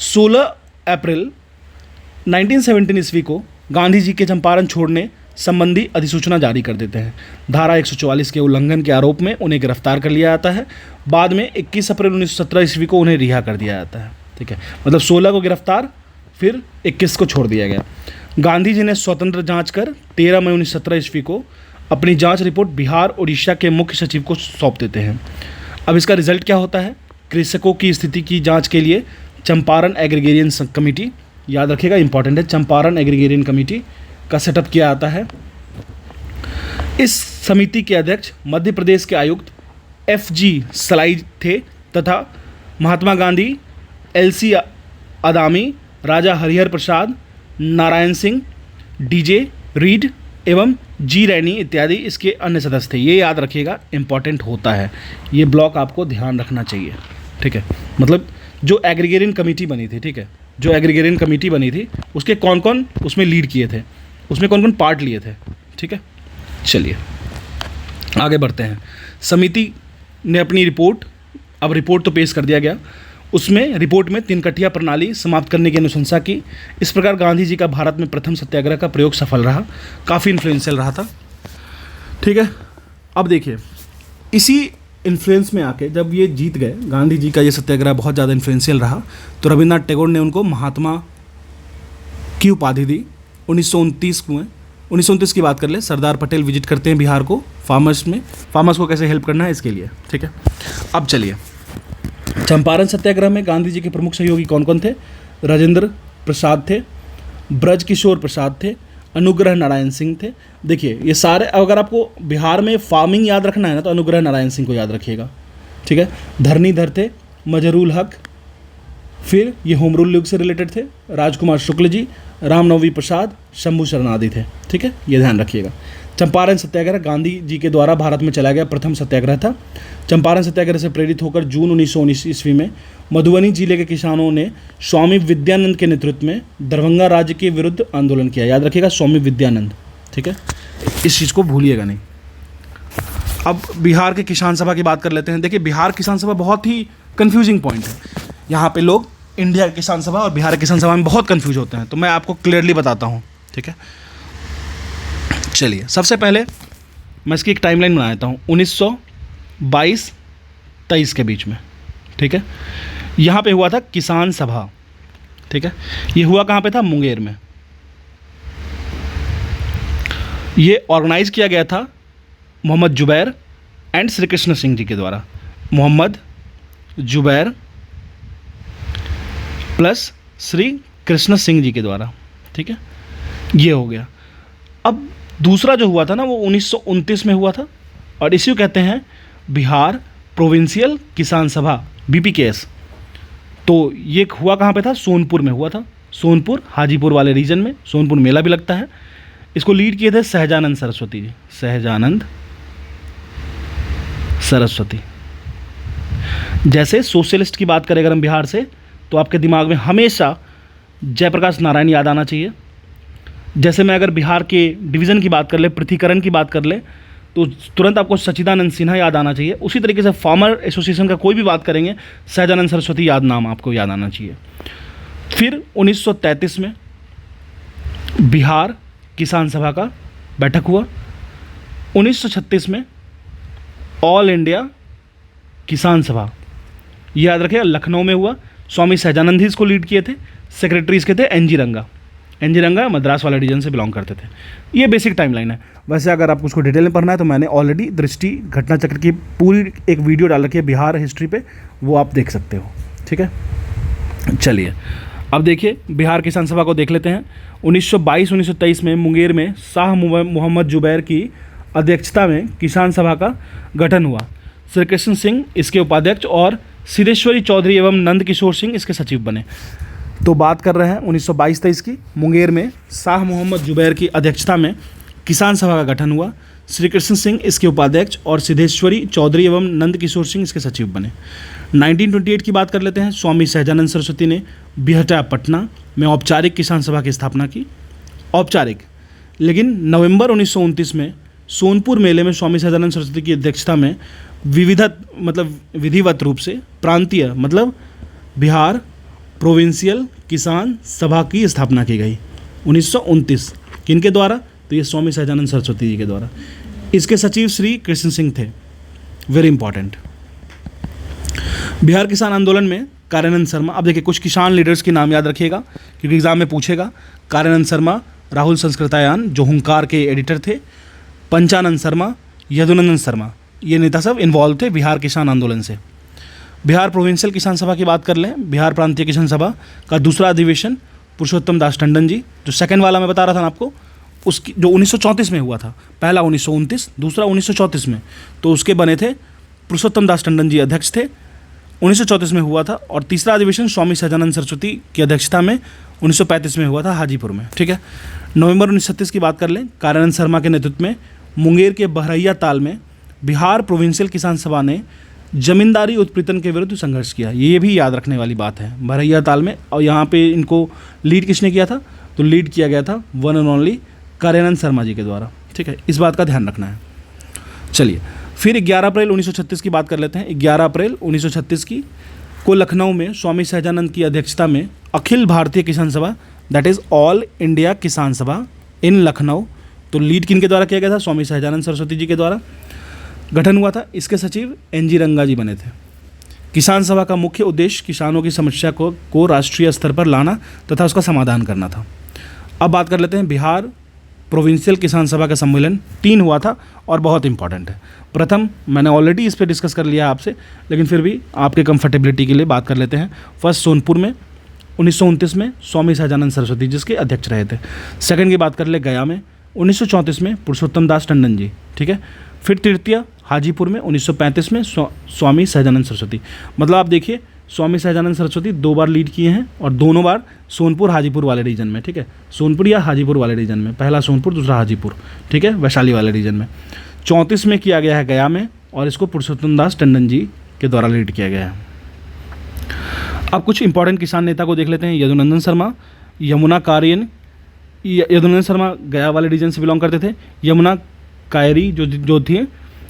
16 अप्रैल 1917 ईस्वी को गांधी जी के चंपारण छोड़ने संबंधी अधिसूचना जारी कर देते हैं। धारा 144 के उल्लंघन के आरोप में उन्हें गिरफ्तार कर लिया जाता है। बाद में 21 अप्रैल 1917 ईस्वी को उन्हें रिहा कर दिया जाता है। ठीक है, मतलब 16 को गिरफ्तार, फिर 21 को छोड़ दिया गया। गांधी जी ने स्वतंत्र जांच कर 13 मई 1917 ईस्वी को अपनी जांच रिपोर्ट बिहार उड़ीसा के मुख्य सचिव को सौंप देते हैं। अब इसका रिजल्ट क्या होता है? कृषकों की स्थिति की जांच के लिए चंपारण एग्रीगेरियन कमेटी, याद रखिएगा इंपॉर्टेंट है, चंपारण एग्रीगेरियन कमेटी का सेटअप किया जाता है। इस समिति के अध्यक्ष मध्य प्रदेश के आयुक्त F.G. सलाई थे तथा महात्मा गांधी, L.C. आदामी, राजा हरिहर प्रसाद, नारायण सिंह, D.J. रीड एवं G. रैनी इत्यादि इसके अन्य सदस्य थे। ये याद रखिएगा, इंपॉर्टेंट होता है, ये ब्लॉक आपको ध्यान रखना चाहिए। ठीक है, मतलब जो एग्रीगेरियन कमेटी बनी थी, ठीक है, जो एग्रीगेरियन कमेटी बनी थी उसके कौन कौन उसमें लीड किए थे, उसमें कौन कौन पार्ट लिए थे। ठीक है, चलिए आगे बढ़ते हैं। समिति ने अपनी रिपोर्ट, अब रिपोर्ट तो पेश कर दिया गया, उसमें रिपोर्ट में 3 कटिया प्रणाली समाप्त करने की अनुशंसा की। इस प्रकार गांधी जी का भारत में प्रथम सत्याग्रह का प्रयोग सफल रहा, काफ़ी इन्फ्लुएंशियल रहा था। ठीक है, अब देखिए इसी इन्फ्लुएंस में आके जब ये जीत गए, गांधी जी का ये सत्याग्रह बहुत ज़्यादा इन्फ्लुएंशियल रहा, तो रविन्द्रनाथ टैगोर ने उनको महात्मा की उपाधि दी 1929 में। 1929 की बात कर ले, सरदार पटेल विजिट करते हैं बिहार को, फार्मर्स को कैसे हेल्प करना है इसके लिए, ठीक है। अब चलिए, चंपारण सत्याग्रह में गांधी जी के प्रमुख सहयोगी कौन कौन थे? राजेंद्र प्रसाद थे, ब्रज किशोर प्रसाद थे, अनुग्रह नारायण सिंह थे। देखिए ये सारे, अगर आपको बिहार में फार्मिंग याद रखना है ना तो अनुग्रह नारायण सिंह को याद रखिएगा, ठीक है। धरणीधर थे, मजहरूल हक, फिर ये होम रूल युग से रिलेटेड थे, राजकुमार शुक्ल जी, रामनवमी प्रसाद, शंभू शरण आदि थे, ठीक है, ये ध्यान रखिएगा। चंपारण सत्याग्रह गांधी जी के द्वारा भारत में चलाया गया प्रथम सत्याग्रह था। चंपारण सत्याग्रह से प्रेरित होकर जून 1919 ईस्वी में मधुबनी जिले के किसानों ने स्वामी विद्यानंद के नेतृत्व में दरभंगा राज्य के विरुद्ध आंदोलन किया। याद रखिएगा, स्वामी विद्यानंद, ठीक है, इस चीज़ को भूलिएगा नहीं। अब बिहार के किसान सभा की बात कर लेते हैं। देखिए बिहार किसान सभा बहुत ही कंफ्यूजिंग पॉइंट है, यहाँ पे लोग इंडिया किसान सभा और बिहार किसान सभा में बहुत कंफ्यूज होते हैं, तो मैं आपको क्लियरली बताता हूँ, ठीक है। चलिए सबसे पहले मैं इसकी एक टाइमलाइन बना देता हूँ, 1922-23 के बीच में, ठीक है। यहाँ पे हुआ था किसान सभा, ठीक है। ये हुआ कहाँ पे था? मुंगेर में। ये ऑर्गेनाइज किया गया था मोहम्मद जुबैर एंड श्री कृष्ण सिंह जी के द्वारा। मोहम्मद जुबैर प्लस श्री कृष्ण सिंह जी के द्वारा, ठीक है, ये हो गया। अब दूसरा जो हुआ था ना वो 1929 में हुआ था, और इसी को कहते हैं बिहार प्रोविंशियल किसान सभा, BPKS। तो ये हुआ कहाँ पे था? सोनपुर में हुआ था, सोनपुर हाजीपुर वाले रीजन में। सोनपुर मेला भी लगता है। इसको लीड किए थे सहजानंद सरस्वती जी, सहजानंद सरस्वती। जैसे सोशलिस्ट की बात करें अगर हम बिहार से, तो आपके दिमाग में हमेशा जयप्रकाश नारायण याद आना चाहिए। जैसे मैं अगर बिहार के डिवीज़न की बात कर ले, पृथ्वीकरण की बात कर ले, तो तुरंत आपको सच्चिदानंद सिन्हा याद आना चाहिए। उसी तरीके से फार्मर एसोसिएशन का कोई भी बात करेंगे, सहजानंद सरस्वती नाम आपको याद आना चाहिए। फिर 1933 में बिहार किसान सभा का बैठक हुआ। 1936 में ऑल इंडिया किसान सभा, याद रखिएगा, लखनऊ में हुआ। स्वामी सहजानंद ही इसको लीड किए थे। सेक्रेटरी इसके थे NG रंगा। NG रंगा मद्रास वाले रीजन से बिलोंग करते थे। ये बेसिक टाइमलाइन है। वैसे अगर आपको उसको डिटेल में पढ़ना है तो मैंने ऑलरेडी दृष्टि घटना चक्र की पूरी एक वीडियो डाल रखी है बिहार हिस्ट्री पे, वो आप देख सकते हो, ठीक है। चलिए अब देखिए बिहार किसान सभा को देख लेते हैं। 1922-1923 में मुंगेर में शाह मोहम्मद जुबैर की अध्यक्षता में किसान सभा का गठन हुआ। श्री कृष्ण सिंह इसके उपाध्यक्ष और सिद्धेश्वरी चौधरी एवं नंद किशोर सिंह इसके सचिव बने। तो बात कर रहे हैं 1922-23 की। मुंगेर में शाह मोहम्मद जुबैर की अध्यक्षता में किसान सभा का गठन हुआ। श्री कृष्ण सिंह इसके उपाध्यक्ष और सिद्धेश्वरी चौधरी एवं नंद किशोर सिंह इसके सचिव बने। 1928 की बात कर लेते हैं। स्वामी सहजानंद सरस्वती ने बिहटा पटना में औपचारिक किसान सभा की स्थापना की। औपचारिक, लेकिन नवंबर 1929 में सोनपुर मेले में स्वामी सहजानंद सरस्वती की अध्यक्षता में विधिवत रूप से प्रांतीय बिहार प्रोविंशियल किसान सभा की स्थापना की गई 1929। किनके द्वारा? तो ये स्वामी सहजानंद सरस्वती जी के द्वारा। इसके सचिव श्री कृष्ण सिंह थे, वेरी इंपॉर्टेंट। बिहार किसान आंदोलन में कार्यानंद शर्मा, अब देखिए कुछ किसान लीडर्स के नाम याद रखिएगा क्योंकि एग्जाम में पूछेगा। कार्यानंद शर्मा, राहुल संस्कृतायान जो हुंकार के एडिटर थे, पंचानंद शर्मा, यदुनंदन शर्मा, ये नेता सब इन्वॉल्व थे बिहार किसान आंदोलन से। बिहार प्रोविंशियल किसान सभा की बात कर लें, बिहार प्रांतीय किसान सभा का दूसरा अधिवेशन पुरुषोत्तम दास टंडन जी, जो सेकंड वाला मैं बता रहा था ना आपको, उसकी जो 1934 में हुआ था, पहला 1929, दूसरा 1934 में, तो उसके बने थे पुरुषोत्तम दास टंडन जी अध्यक्ष थे, 1934 में हुआ था। और तीसरा अधिवेशन स्वामी सहजानंद सरस्वती की अध्यक्षता में 1935 में हुआ था हाजीपुर में, ठीक है। नवंबर 1936 की बात कर लें, कार्यानंद शर्मा के नेतृत्व में मुंगेर के बहरैया ताल में बिहार प्रोविंशियल किसान सभा ने जमींदारी उत्पीड़न के विरुद्ध संघर्ष किया। ये भी याद रखने वाली बात है, बहरैया ताल में। और यहाँ पे इनको लीड किसने किया था? तो लीड किया गया था one and only Karyanand Sharma ji के द्वारा, ठीक है, इस बात का ध्यान रखना है। चलिए फिर 11 अप्रैल 1936 की बात कर लेते हैं। 11 अप्रैल 1936 की को लखनऊ में स्वामी सहजानंद की अध्यक्षता में अखिल भारतीय किसान सभा, दैट इज़ ऑल इंडिया किसान सभा इन लखनऊ, तो लीड किन के द्वारा किया गया था? स्वामी सहजानंद सरस्वती जी के द्वारा गठन हुआ था। इसके सचिव NG रंगा जी बने थे। किसान सभा का मुख्य उद्देश्य किसानों की समस्या को राष्ट्रीय स्तर पर लाना तथा उसका समाधान करना था। अब बात कर लेते हैं बिहार प्रोविंशियल किसान सभा का सम्मेलन 3 हुआ था और बहुत इंपॉर्टेंट है। प्रथम मैंने ऑलरेडी इस पे डिस्कस कर लिया आपसे, लेकिन फिर भी आपके कंफर्टेबिलिटी के लिए बात कर लेते हैं। फर्स्ट सोनपुर में 1929 में स्वामी सहजानंद सरस्वती जिसके अध्यक्ष रहे थे। सेकंड की बात कर ले गया में 1934 में पुरुषोत्तम दास टंडन जी, ठीक है। फिर तृतीय हाजीपुर में 1935 में स्वामी सहजानंद सरस्वती। मतलब आप देखिए स्वामी सहजानंद सरस्वती 2 बार लीड किए हैं और दोनों बार सोनपुर हाजीपुर वाले रीजन में, ठीक है। सोनपुर या हाजीपुर वाले रीजन में, पहला सोनपुर दूसरा हाजीपुर, ठीक है, वैशाली वाले रीजन में। 34 में किया गया है गया में और इसको पुरुषोत्तम दास टंडन जी के द्वारा लीड किया गया है। अब कुछ इंपॉर्टेंट किसान नेता को देख लेते हैं। यदुनंदन शर्मा, यमुना कारियन, यदुनंदन शर्मा गया वाले रीजन से बिलोंग करते थे। यमुना कायरी जो थे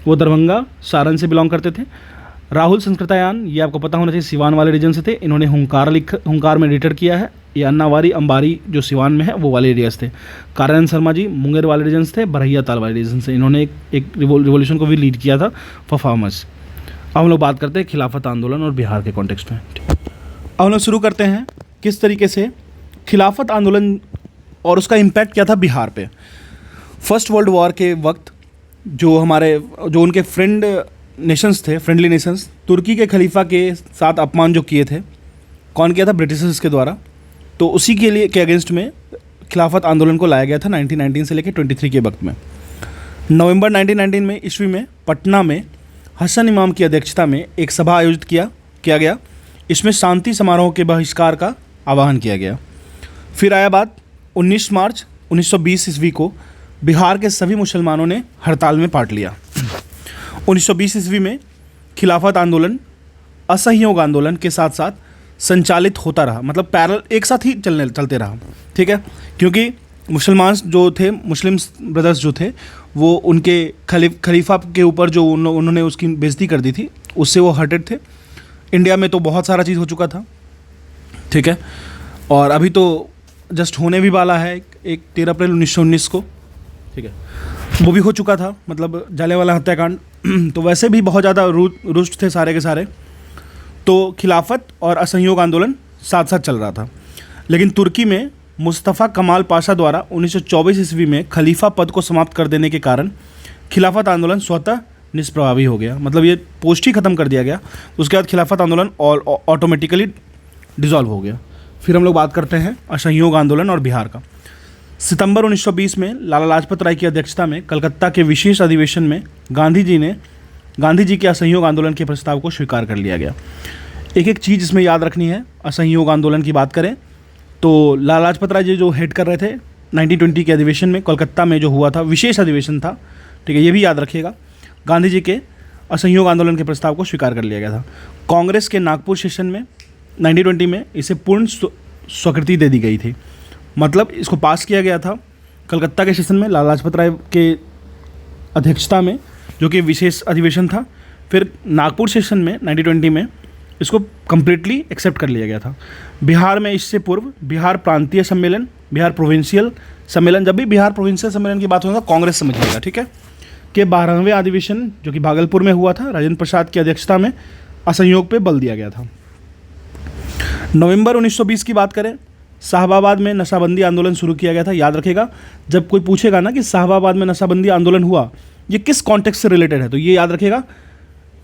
वो दरभंगा सारण से बिलोंग करते थे। राहुल संस्कृतायान, ये आपको पता होना चाहिए, सिवान वाले रीजन से थे। इन्होंने हुंकार में एडिटर किया है। ये अन्नावारी अंबारी जो सिवान में है वो वाले एरियाज थे। कारायण शर्मा जी मुंगेर वाले रीजन थे, बरहिया ताल वाले रीजन से। इन्होंने एक रिवॉल्यूशन को भी लीड किया था फॉर फार्मर्स। अब हम लोग बात करते हैं खिलाफत आंदोलन और बिहार के कॉन्टेक्स्ट में। अब हम लोग शुरू करते हैं किस तरीके से खिलाफत आंदोलन और उसका इम्पैक्ट क्या था बिहार पे। फर्स्ट वर्ल्ड वॉर के वक्त जो उनके फ्रेंड नेशंस थे, फ्रेंडली नेशंस, तुर्की के खलीफा के साथ अपमान जो किए थे, कौन किया था? ब्रिटिशर्स के द्वारा। तो उसी के अगेंस्ट में खिलाफत आंदोलन को लाया गया था 1919 से लेकर 23 के वक्त में। नवंबर 1919 में ईस्वी में पटना में हसन इमाम की अध्यक्षता में एक सभा आयोजित किया गया। इसमें शांति समारोह के बहिष्कार का आह्वान किया गया। फिर आया बात 19 मार्च 1920 ईस्वी को बिहार के सभी मुसलमानों ने हड़ताल में पार्ट लिया। 1920 ईस्वी में खिलाफत आंदोलन असहयोग आंदोलन के साथ साथ संचालित होता रहा, मतलब पैरेलल एक साथ ही चलते रहा, ठीक है। क्योंकि मुसलमान जो थे, मुस्लिम ब्रदर्स जो थे, वो उनके खलीफा के ऊपर जो उन्होंने उसकी बेइज्जती कर दी थी, उससे वो हर्टेड थे। इंडिया में तो बहुत सारा चीज़ हो चुका था, ठीक है, और अभी तो जस्ट होने भी वाला है एक 13 अप्रैल 1919 को, ठीक है, वो भी हो चुका था, मतलब जालियांवाला हत्याकांड। तो वैसे भी बहुत ज़्यादा रुष्ट थे सारे के सारे। तो खिलाफत और असहयोग आंदोलन साथ साथ चल रहा था। लेकिन तुर्की में मुस्तफ़ा कमाल पाशा द्वारा 1924 ईस्वी में खलीफा पद को समाप्त कर देने के कारण खिलाफत आंदोलन स्वतः निष्प्रभावी हो गया, मतलब ये पोस्ट ही ख़त्म कर दिया गया। उसके बाद खिलाफत आंदोलन ऑटोमेटिकली डिसॉल्व हो गया। फिर हम लोग बात करते हैं असहयोग आंदोलन और बिहार का। सितंबर 1920 में लाला लाजपत राय की अध्यक्षता में कलकत्ता के विशेष अधिवेशन में गांधी जी के असहयोग आंदोलन के प्रस्ताव को स्वीकार कर लिया गया। एक एक चीज़ इसमें याद रखनी है। असहयोग आंदोलन की बात करें तो लाला लाजपत राय जी जो हेड कर रहे थे 1920 के अधिवेशन में, कोलकाता में जो हुआ था, विशेष अधिवेशन था, ठीक है, ये भी याद रखिएगा। गांधी जी के असहयोग आंदोलन के प्रस्ताव को स्वीकार कर लिया गया था। कांग्रेस के नागपुर सेशन में 1920 में इसे पूर्ण स्वीकृति दे दी गई थी, मतलब इसको पास किया गया था कलकत्ता के सेशन में लाला लाजपत राय के अध्यक्षता में, जो कि विशेष अधिवेशन था। फिर नागपुर सेशन में 1920 में इसको कम्प्लीटली एक्सेप्ट कर लिया गया था। बिहार में इससे पूर्व बिहार प्रांतीय सम्मेलन, बिहार प्रोविंशियल सम्मेलन, जब भी बिहार प्रोविंशियल सम्मेलन की बात होगा कांग्रेस समझिएगा, ठीक है, के 12वें अधिवेशन जो कि भागलपुर में हुआ था, राजेंद्र प्रसाद की अध्यक्षता में असहयोग पे बल दिया गया था। नवंबर 1920 की बात करें, साहबाबाद में नशाबंदी आंदोलन शुरू किया गया था। याद रखेगा, जब कोई पूछेगा ना कि साहबाबाद में नशाबंदी आंदोलन हुआ, ये किस कॉन्टेक्स्ट से रिलेटेड है, तो ये याद रखेगा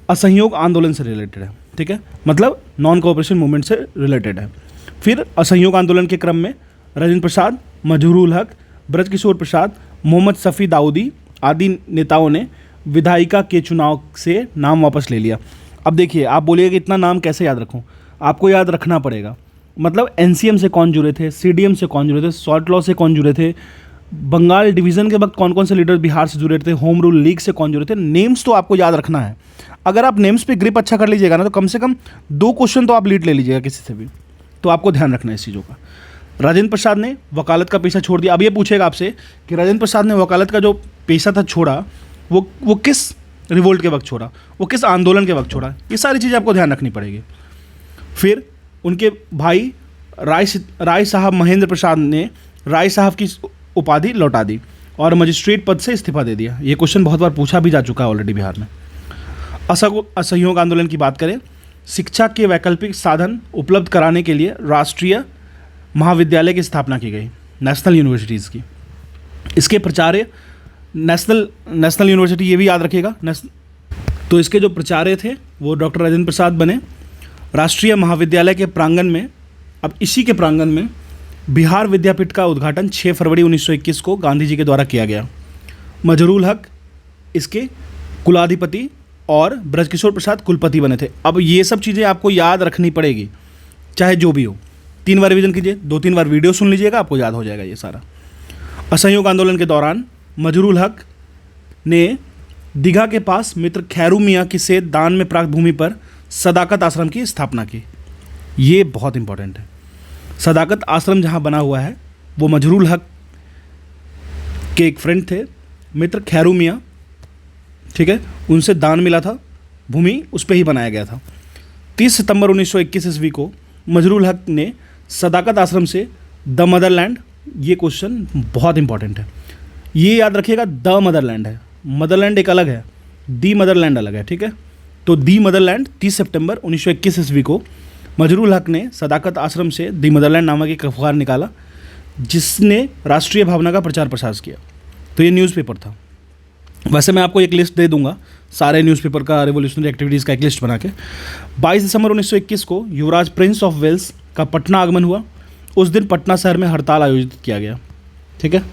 असहयोग आंदोलन से रिलेटेड है, ठीक है, मतलब नॉन कोऑपरेशन मूवमेंट से रिलेटेड है। फिर असहयोग आंदोलन के क्रम में राजेंद्र प्रसाद, मजहरूल हक, ब्रजकिशोर प्रसाद, मोहम्मद शफी दाऊदी आदि नेताओं ने विधायिका के चुनाव से नाम वापस ले लिया। अब देखिए, आप बोलिए कि इतना नाम कैसे याद रखूं, आपको याद रखना पड़ेगा। मतलब एनसीएम से कौन जुड़े थे, सीडीएम से कौन जुड़े थे, शॉर्ट लॉ से कौन जुड़े थे, बंगाल डिवीज़न के वक्त कौन कौन से लीडर बिहार से जुड़े थे, होम रूल लीग से कौन जुड़े थे, नेम्स तो आपको याद रखना है। अगर आप नेम्स पे ग्रिप अच्छा कर लीजिएगा ना, तो कम से कम 2 क्वेश्चन तो आप लीड ले लीजिएगा किसी से भी, तो आपको ध्यान रखना है इस चीज़ों का। राजेंद्र प्रसाद ने वकालत का पेशा छोड़ दिया। अब ये पूछेगा आपसे कि राजेंद्र प्रसाद ने वकालत का जो पेशा था छोड़ा, वो किस रिवोल्ट के वक्त छोड़ा, वो किस आंदोलन के वक्त छोड़ा, ये सारी चीज़ें आपको ध्यान रखनी पड़ेगी। फिर उनके भाई राय साहब महेंद्र प्रसाद ने राय साहब की उपाधि लौटा दी और मजिस्ट्रेट पद से इस्तीफा दे दिया। ये क्वेश्चन बहुत बार पूछा भी जा चुका है ऑलरेडी बिहार में। असहयोग आंदोलन की बात करें, शिक्षा के वैकल्पिक साधन उपलब्ध कराने के लिए राष्ट्रीय महाविद्यालय की स्थापना की गई, नेशनल यूनिवर्सिटीज़ की। इसके प्राचार्य नेशनल यूनिवर्सिटी, ये भी याद रखिएगा, तो इसके जो प्राचार्य थे वो डॉक्टर राजेंद्र प्रसाद बने। राष्ट्रीय महाविद्यालय के प्रांगण में, अब इसी के प्रांगण में बिहार विद्यापीठ का उद्घाटन 6 फरवरी 1921 को गांधी जी के द्वारा किया गया। मजरूल हक इसके कुलाधिपति और ब्रजकिशोर प्रसाद कुलपति बने थे। अब ये सब चीज़ें आपको याद रखनी पड़ेगी, चाहे जो भी हो। 3 बार रिवीजन कीजिए, 2-3 बार वीडियो सुन लीजिएगा, आपको याद हो जाएगा ये सारा। असहयोग आंदोलन के दौरान मजरूल हक ने दीघा के पास मित्र खैरू मियाँ की से दान में प्राप्त भूमि पर सदाकत आश्रम की स्थापना की। ये बहुत इंपॉर्टेंट है। सदाकत आश्रम जहाँ बना हुआ है वो मजरूल हक के एक फ्रेंड थे, मित्र खैरू मियाँ, ठीक है, उनसे दान मिला था भूमि, उस पर ही बनाया गया था। 30 सितंबर 1921 ईस्वी को मजरूल हक ने सदाकत आश्रम से द मदरलैंड, ये क्वेश्चन बहुत इंपॉर्टेंट है, ये याद रखिएगा, द मदरलैंड है, मदरलैंड एक अलग है, दी मदरलैंड अलग है, ठीक है। तो दी मदरलैंड 30 सितंबर 1921 ईस्वी को मजरूल हक ने सदाकत आश्रम से दी मदरलैंड नामक एक अखबार निकाला जिसने राष्ट्रीय भावना का प्रचार प्रसार किया। तो ये न्यूज़पेपर था। वैसे मैं आपको एक लिस्ट दे दूंगा सारे न्यूज़पेपर का, रिवोल्यूशनरी एक्टिविटीज़ का एक लिस्ट बना के। 22 दिसंबर 1921 को युवराज प्रिंस ऑफ वेल्स का पटना आगमन हुआ। उस दिन पटना शहर में हड़ताल आयोजित किया गया, ठीक है।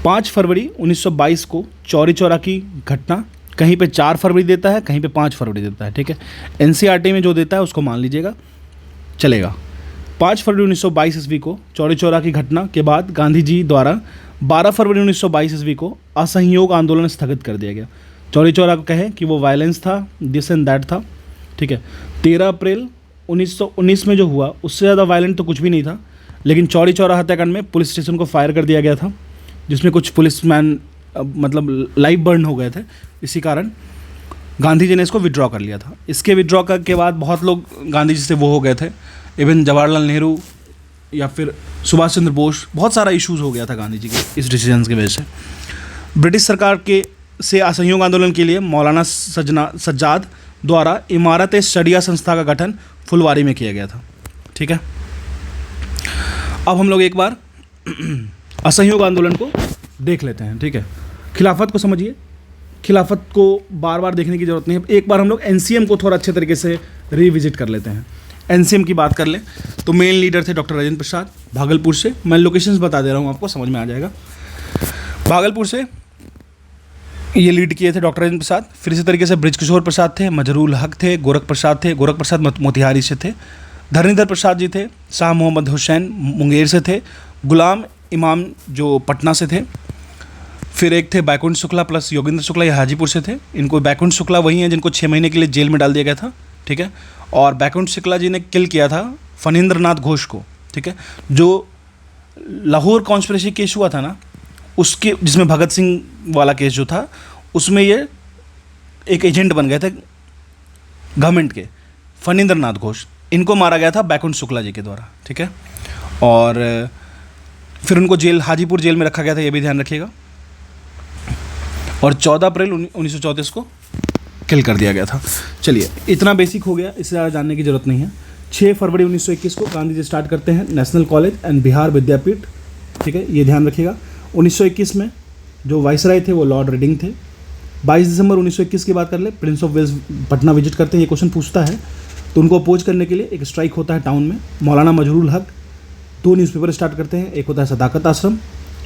5 फरवरी 1922 को चौरी चौरा की घटना, कहीं पे 4 फरवरी देता है, कहीं पे 5 फरवरी देता है, ठीक है। एनसीईआरटी में जो देता है उसको मान लीजिएगा, चलेगा। 5 फरवरी 1922 ईस्वी को चौरी चौरा की घटना के बाद गांधी जी द्वारा 12 फरवरी 1922 ईस्वी को असहयोग आंदोलन स्थगित कर दिया गया। चौरी चौरा को कहें कि वो वायलेंस था, दिस एंड दैट था, ठीक है। 13 अप्रैल 1919 में जो हुआ उससे ज़्यादा वायलेंट तो कुछ भी नहीं था, लेकिन चौरी चौरा हत्याकांड में पुलिस स्टेशन को फायर कर दिया गया था, जिसमें कुछ पुलिसमैन मतलब लाइव बर्न हो गए थे। इसी कारण गांधी जी ने इसको विड्रॉ कर लिया था। इसके विड्रॉ के बाद बहुत लोग गांधी जी से वो हो गए थे, इवन जवाहरलाल नेहरू या फिर सुभाष चंद्र बोस, बहुत सारा इश्यूज़ हो गया था गांधी जी के इस डिसीजन की वजह से। ब्रिटिश सरकार के से असहयोग आंदोलन के लिए मौलाना सज्जाद द्वारा इमारत शरिया संस्था का गठन फुलवारी में किया गया था, ठीक है। अब हम लोग एक बार असहयोग आंदोलन को देख लेते हैं, ठीक है। खिलाफत को समझिए, खिलाफत को बार बार देखने की ज़रूरत नहीं है, एक बार हम लोग एनसीएम को थोड़ा अच्छे तरीके से रिविजिट कर लेते हैं। एनसीएम की बात कर लें तो मेन लीडर थे डॉक्टर राजेंद्र प्रसाद, भागलपुर से। मैं लोकेशंस बता दे रहा हूँ, आपको समझ में आ जाएगा। भागलपुर से ये लीड किए थे डॉक्टर राजेंद्र प्रसाद। फिर इसी तरीके से ब्रजकिशोर प्रसाद थे, मजरूल हक थे, गोरख प्रसाद थे, गोरख प्रसाद मोतिहारी से थे, धरणीधर प्रसाद जी थे, शाह मोहम्मद हुसैन मुंगेर से थे, गुलाम इमाम जो पटना से थे, फिर एक थे बैकुंठ शुक्ला प्लस योगेंद्र शुक्ला, ये हाजीपुर से थे। इनको बैकुंठ शुक्ला वही हैं जिनको 6 महीने के लिए जेल में डाल दिया गया था, ठीक है। और बैकुंठ शुक्ला जी ने किल किया था फणींद्र नाथ घोष को, ठीक है। जो लाहौर कॉन्स्पिरेसी केस हुआ था ना, उसके जिसमें भगत सिंह वाला केस जो था, उसमें ये एक एजेंट बन गए थे गवर्नमेंट के, फणींद्र नाथ घोष। इनको मारा गया था बैकुंठ शुक्ला जी के द्वारा, ठीक है। और फिर उनको जेल, हाजीपुर जेल में रखा गया था, ये भी ध्यान रखिएगा। और 14 अप्रैल 1934 को किल कर दिया गया था। चलिए, इतना बेसिक हो गया, इससे ज़्यादा जानने की ज़रूरत नहीं है। 6 फरवरी 1921 को गांधी जी स्टार्ट करते हैं नेशनल कॉलेज एंड बिहार विद्यापीठ, ठीक है, ये ध्यान रखिएगा। 1921 में जो वाइसराय थे वो लॉर्ड रीडिंग थे। 22 दिसंबर 1921 की बात कर ले, Prince of Wales Patna visit करते हैं, ये क्वेश्चन पूछता है, तो उनको अपोज करने के लिए एक स्ट्राइक होता है टाउन में। मौलाना मजरूल हक 2 न्यूज़पेपर स्टार्ट करते हैं, एक होता है सदाकत आश्रम,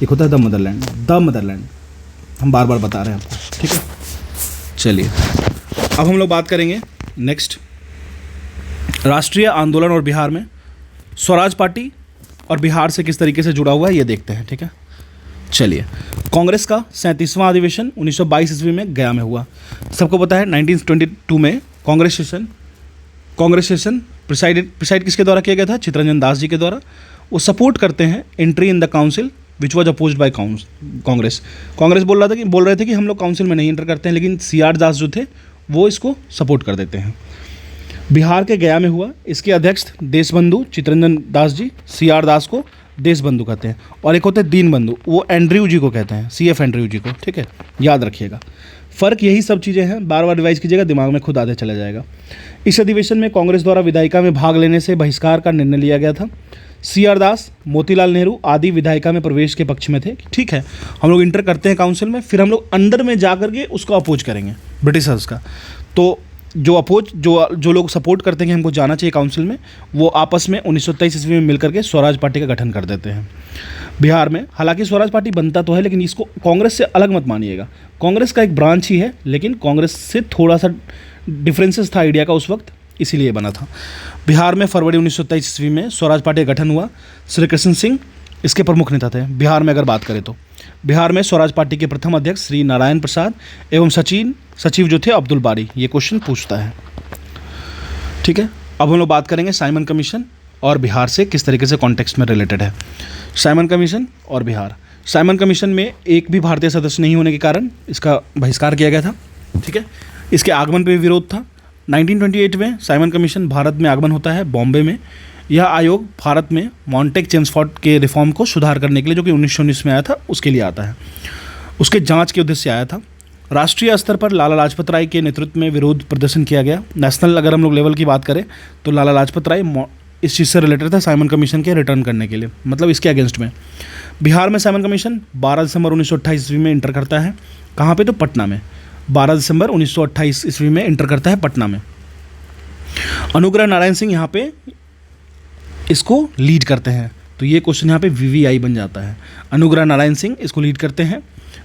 एक होता है द मदरलैंड। हम बार बार बता रहे हैं आपको, ठीक है। चलिए, अब हम लोग बात करेंगे नेक्स्ट राष्ट्रीय आंदोलन और बिहार में स्वराज पार्टी और बिहार से किस तरीके से जुड़ा हुआ है ये देखते हैं, ठीक है। चलिए, कांग्रेस का 37वां अधिवेशन 1922 ईस्वी में गया में हुआ। सबको पता है 1922 में कांग्रेस सेशन प्रिसाइड किसके द्वारा किया गया था? चित्तरंजन दास जी के द्वारा। वो सपोर्ट करते हैं entry in the council which was opposed by Congress बोल रहे थे कि हम लोग काउंसिल में नहीं एंटर करते हैं, लेकिन CR दास जो थे वो इसको सपोर्ट कर देते हैं। बिहार के गया में हुआ। इसके अध्यक्ष देशबंधु चित्तरंजन दास जी, CR दास को देशबंधु कहते हैं, और एक होते हैं दीनबंधु, वो एंड्रयू जी को कहते हैं, CF एंड्रयू जी को, ठीक है, याद रखिएगा। फ़र्क यही सब चीज़ें हैं, बार बार रिवाइज कीजिएगा, दिमाग में खुद आते चला जाएगा। इस अधिवेशन में कांग्रेस द्वारा विधायिका में भाग लेने से बहिष्कार का निर्णय लिया गया था। CR दास, मोतीलाल नेहरू आदि विधायिका में प्रवेश के पक्ष में थे। ठीक है, हम लोग इंटर करते हैं काउंसिल में, फिर हम लोग अंदर में जा करके उसको अपोज करेंगे ब्रिटिशर्स का। तो जो लोग सपोर्ट करते हैं कि हमको जाना चाहिए काउंसिल में, वो आपस में 1923 ईस्वी में मिलकर के स्वराज पार्टी का गठन कर देते हैं बिहार में। हालांकि स्वराज पार्टी बनता तो है, लेकिन इसको कांग्रेस से अलग मत मानिएगा, कांग्रेस का एक ब्रांच ही है, लेकिन कांग्रेस से थोड़ा सा डिफरेंसेस था आइडिया का उस वक्त, इसीलिए बना था। बिहार में फरवरी 1923 ईस्वी में स्वराज पार्टी का गठन हुआ। श्री कृष्ण सिंह इसके प्रमुख नेता थे। बिहार में अगर बात करें तो बिहार में स्वराज पार्टी के प्रथम अध्यक्ष श्री नारायण प्रसाद एवं सचिव जो थे अब्दुल बारी। ये क्वेश्चन पूछता है। ठीक है, अब हम लोग बात करेंगे साइमन कमीशन और बिहार से किस तरीके से कॉन्टेक्स्ट में रिलेटेड है। साइमन कमीशन और बिहार। साइमन कमीशन में एक भी भारतीय सदस्य नहीं होने के कारण इसका बहिष्कार किया गया था। ठीक है, इसके आगमन पर भी विरोध था। 1928 में साइमन कमीशन भारत में आगमन होता है बॉम्बे में। यह आयोग भारत में मॉन्टेक चेम्सफोर्ड के रिफॉर्म को सुधार करने के लिए, जो कि 1919 में आया था, उसके लिए आता है। उसके जांच के उद्देश्य से आया था। राष्ट्रीय स्तर पर लाला लाजपत राय के नेतृत्व में विरोध प्रदर्शन किया गया। नेशनल अगर हम लोग लेवल की बात करें तो लाला लाजपत राय इस चीज़ से रिलेटेड था, साइमन कमीशन के रिटर्न करने के लिए, मतलब इसके अगेंस्ट में। बिहार में साइमन कमीशन 12 दिसंबर 1928 ईस्वी में इंटर करता है। कहाँ पे? तो पटना में। 12 दिसंबर 1928 ईस्वी में इंटर करता है पटना में। अनुग्रह नारायण सिंह यहाँ पे इसको लीड करते हैं, तो ये क्वेश्चन यहाँ पे VVI बन जाता है। अनुग्रह नारायण सिंह इसको लीड करते हैं।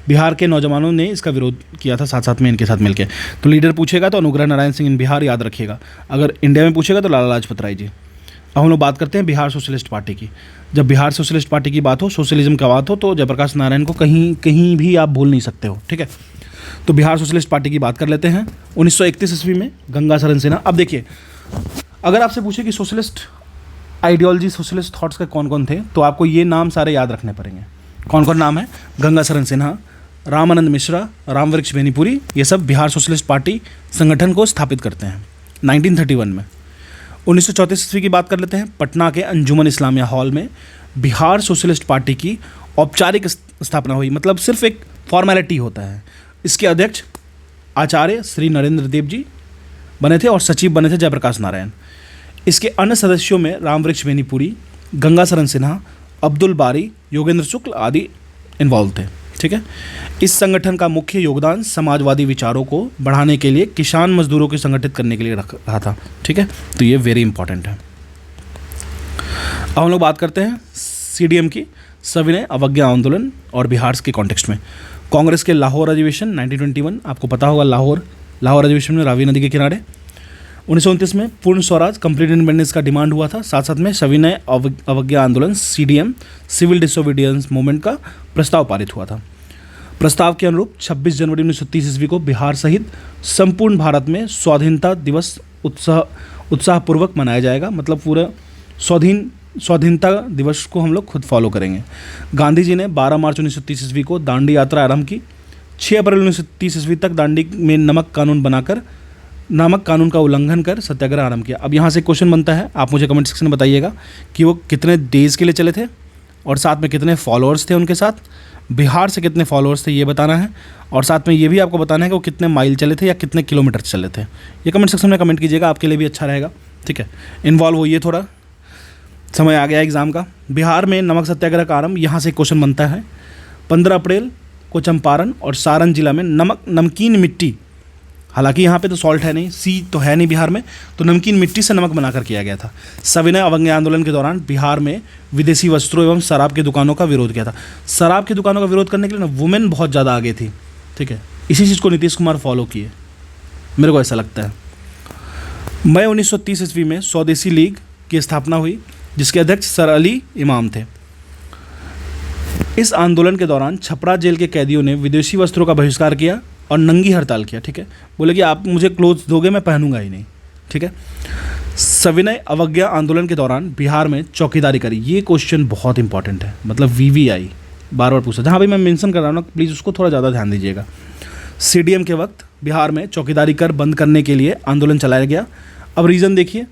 बिहार के नौजवानों ने इसका विरोध किया था साथ साथ में इनके साथ मिलके। तो लीडर पूछेगा तो अनुग्रह नारायण सिंह इन बिहार याद रखिएगा। अगर इंडिया में पूछेगा तो लाला लाजपत राय जी। अब हम लोग बात करते हैं बिहार सोशलिस्ट पार्टी की। जब बिहार सोशलिस्ट पार्टी की बात हो, सोशलिज्म का बात हो, तो जयप्रकाश नारायण को कहीं भी आप भूल नहीं सकते हो। ठीक है, तो बिहार सोशलिस्ट पार्टी की बात कर लेते हैं। 1931 ईस्वी में गंगा शरण सिन्हा। अब देखिए, अगर आपसे पूछे कि सोशलिस्ट आइडियोलॉजी, सोशलिस्ट थॉट्स के कौन कौन थे, तो आपको ये नाम सारे याद रखने पड़ेंगे। कौन कौन नाम है? गंगा शरण सिन्हा, रामानंद मिश्रा, रामवृक्ष बेनीपुरी, ये सब बिहार सोशलिस्ट पार्टी संगठन को स्थापित करते हैं 1931 में। 1934 ईस्वी की बात कर लेते हैं। पटना के अंजुमन इस्लामिया हॉल में बिहार सोशलिस्ट पार्टी की औपचारिक स्थापना हुई, मतलब सिर्फ एक फॉर्मेलिटी होता है। इसके अध्यक्ष आचार्य श्री नरेंद्र देव जी बने थे और सचिव बने थे जयप्रकाश नारायण। इसके अन्य सदस्यों में रामवृक्ष बेनीपुरी, गंगा शरण सिन्हा, अब्दुल बारी, योगेंद्र शुक्ल आदि इन्वॉल्व थे। ठीक है, इस संगठन का मुख्य योगदान समाजवादी विचारों को बढ़ाने के लिए किसान मजदूरों को संगठित करने के लिए रहा था। ठीक है, तो ये वेरी इंपॉर्टेंट है। अब हम लोग बात करते हैं CDM की, सविनय अवज्ञा आंदोलन और बिहार के कॉन्टेक्स्ट में। कांग्रेस के लाहौर अधिवेशन 1921, आपको पता होगा लाहौर अधिवेशन में रावी नदी के किनारे। 1929 में पूर्ण स्वराज कंप्लीट इंडिपेंडेंस का डिमांड हुआ था। साथ साथ में सविनय अवज्ञा आंदोलन CDM सिविल डिसोबीडियंस मूवमेंट का प्रस्ताव पारित हुआ था। प्रस्ताव के अनुरूप 26 जनवरी 1930 ईस्वी को बिहार सहित संपूर्ण भारत में स्वाधीनता दिवस उत्साहपूर्वक मनाया जाएगा। मतलब पूरा स्वाधीनता दिवस को हम लोग खुद फॉलो करेंगे। गांधी जी ने 12 मार्च 1930 ईस्वी को दांडी यात्रा आरंभ की। 6 अप्रैल 1930 ईस्वी तक दांडी में नमक कानून का उल्लंघन कर सत्याग्रह आरंभ किया। अब यहाँ से क्वेश्चन बनता है, आप मुझे कमेंट सेक्शन में बताइएगा कि वो कितने डेज़ के लिए चले थे और साथ में कितने फॉलोअर्स थे उनके साथ। बिहार से कितने फॉलोअर्स थे ये बताना है, और साथ में ये भी आपको बताना है कि वो कितने माइल चले थे या कितने किलोमीटर चले थे। ये कमेंट सेक्शन में कमेंट कीजिएगा, आपके लिए भी अच्छा रहेगा। ठीक है, इन्वॉल्व होइए, थोड़ा समय आ गया एग्जाम का। बिहार में नमक सत्याग्रह का आरंभ, यहाँ से क्वेश्चन बनता है। 15 अप्रैल को चंपारण और सारण जिला में नमकीन मिट्टी, हालांकि यहाँ पे तो सॉल्ट है नहीं, सी तो है नहीं बिहार में, तो नमकीन मिट्टी से नमक बनाकर किया गया था। सविनय अवज्ञा आंदोलन के दौरान बिहार में विदेशी वस्त्रों एवं शराब की दुकानों का विरोध किया था। शराब की दुकानों का विरोध करने के लिए ना वुमेन बहुत ज़्यादा आगे थी। ठीक है, इसी चीज़ को नीतीश कुमार फॉलो किए, मेरे को ऐसा लगता है। मई 1930 ईस्वी में स्वदेशी लीग की स्थापना हुई, जिसके अध्यक्ष सर अली इमाम थे। इस आंदोलन के दौरान छपरा जेल के कैदियों ने विदेशी वस्त्रों का बहिष्कार किया और नंगी हड़ताल किया। ठीक है, बोले कि आप मुझे क्लोथ्स दोगे, मैं पहनूंगा ही नहीं। ठीक है, सविनय अवज्ञा आंदोलन के दौरान बिहार में चौकीदारी करी। ये क्वेश्चन बहुत इंपॉर्टेंट है, मतलब VVI बार बार पूछा। जहाँ भी मैं मेंशन कर रहा हूँ ना, प्लीज़ उसको थोड़ा ज़्यादा ध्यान दीजिएगा। CDM के वक्त बिहार में चौकीदारी कर बंद करने के लिए आंदोलन चलाया गया। अब रीज़न देखिए,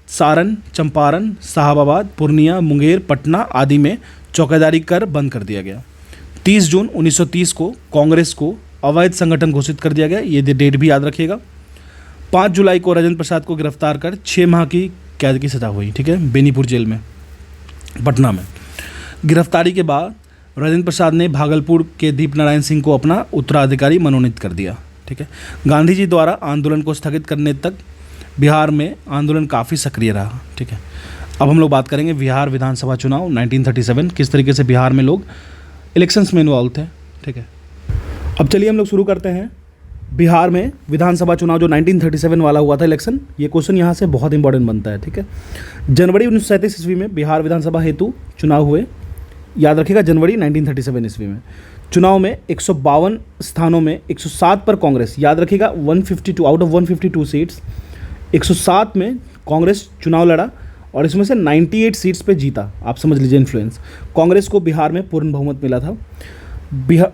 सारण, चंपारण, साहबाबाद, पूर्णिया, मुंगेर, पटना आदि में चौकीदारी कर बंद कर दिया गया। 30 जून 1930 को कांग्रेस को अवैध संगठन घोषित कर दिया गया, ये डेट भी याद रखिएगा। 5 जुलाई को राजेंद्र प्रसाद को गिरफ्तार कर 6 माह की कैद की सजा हुई। ठीक है, बेनीपुर जेल में पटना में। गिरफ्तारी के बाद राजेंद्र प्रसाद ने भागलपुर के दीप नारायण सिंह को अपना उत्तराधिकारी मनोनीत कर दिया। ठीक है, गांधी जी द्वारा आंदोलन को स्थगित करने तक बिहार में आंदोलन काफ़ी सक्रिय रहा। ठीक है, अब हम लोग बात करेंगे बिहार विधानसभा चुनाव 1937, किस तरीके से बिहार में लोग इलेक्शंस में इन्वॉल्व थे। ठीक है, अब चलिए हम लोग शुरू करते हैं बिहार में विधानसभा चुनाव जो 1937 वाला हुआ था इलेक्शन। ये क्वेश्चन यहाँ से बहुत इंपॉर्टेंट बनता है। ठीक है, जनवरी 1937 ईस्वी में बिहार विधानसभा हेतु चुनाव हुए। याद रखिएगा, जनवरी 1937 ईस्वी में चुनाव में 152 स्थानों में 107 पर कांग्रेस, याद रखिएगा 152 आउट ऑफ 152 सीट्स 107 में कांग्रेस चुनाव लड़ा और इसमें से 98 सीट्स पे जीता। आप समझ लीजिए इन्फ्लुएंस। कांग्रेस को बिहार में पूर्ण बहुमत मिला था।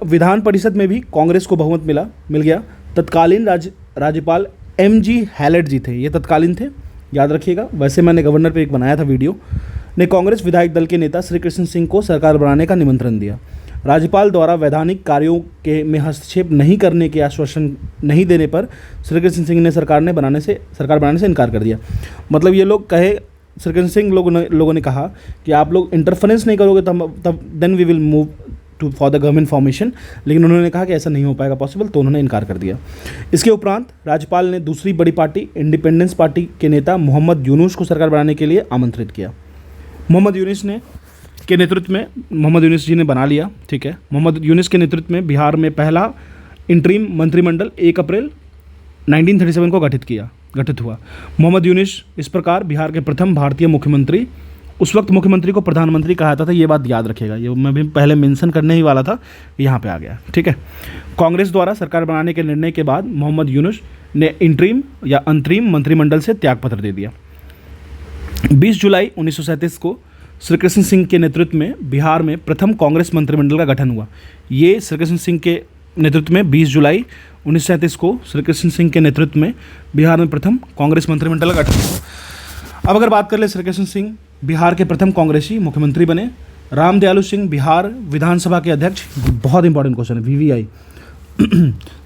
विधान परिषद में भी कांग्रेस को बहुमत मिल गया। तत्कालीन राज्यपाल MG हैलेट जी थे, ये तत्कालीन थे, याद रखिएगा। वैसे मैंने गवर्नर पे एक बनाया था वीडियो। ने कांग्रेस विधायक दल के नेता श्री कृष्ण सिंह को सरकार बनाने का निमंत्रण दिया। राज्यपाल द्वारा वैधानिक कार्यों के में हस्तक्षेप नहीं करने के आश्वासन नहीं देने पर श्री कृष्ण सिंह ने सरकार बनाने से इनकार कर दिया। मतलब ये लोग कहे, श्री कृष्ण सिंह लोगों ने कहा कि आप लोग इंटरफेरेंस नहीं करोगे तब then we will move to for the government formation, लेकिन उन्होंने कहा कि ऐसा नहीं हो पाएगा पॉसिबल, तो उन्होंने इनकार कर दिया। इसके उपरांत राज्यपाल ने दूसरी बड़ी पार्टी इंडिपेंडेंस पार्टी के नेता मोहम्मद यूनुस को सरकार बनाने के लिए आमंत्रित किया। मोहम्मद यूनुस जी ने बना लिया। ठीक है, मोहम्मद यूनुस के नेतृत्व में बिहार में पहला इंटरिम मंत्रिमंडल 1 अप्रैल 1937 को गठित हुआ। मोहम्मद यूनुस इस प्रकार बिहार के प्रथम भारतीय मुख्यमंत्री, उस वक्त मुख्यमंत्री को प्रधानमंत्री कहा जाता था, ये बात याद रखिएगा, ये मैं भी पहले मेंशन करने ही वाला था, यहाँ पे आ गया। ठीक है, कांग्रेस द्वारा सरकार बनाने के निर्णय के बाद मोहम्मद यूनुस ने इंटरिम या अंतरिम मंत्रिमंडल से त्यागपत्र दे दिया। 20 जुलाई 1937 को श्री कृष्ण सिंह के नेतृत्व में बिहार में प्रथम कांग्रेस मंत्रिमंडल का गठन हुआ। ये श्री कृष्ण सिंह के नेतृत्व में 20 जुलाई 1937 को श्री कृष्ण सिंह के नेतृत्व में बिहार में प्रथम कांग्रेस मंत्रिमंडल का गठन हुआ। अब अगर बात कर ले, श्री कृष्ण सिंह बिहार के प्रथम कांग्रेसी मुख्यमंत्री बने। रामदयालु सिंह बिहार विधानसभा के अध्यक्ष, बहुत इंपॉर्टेंट क्वेश्चन है, VVI।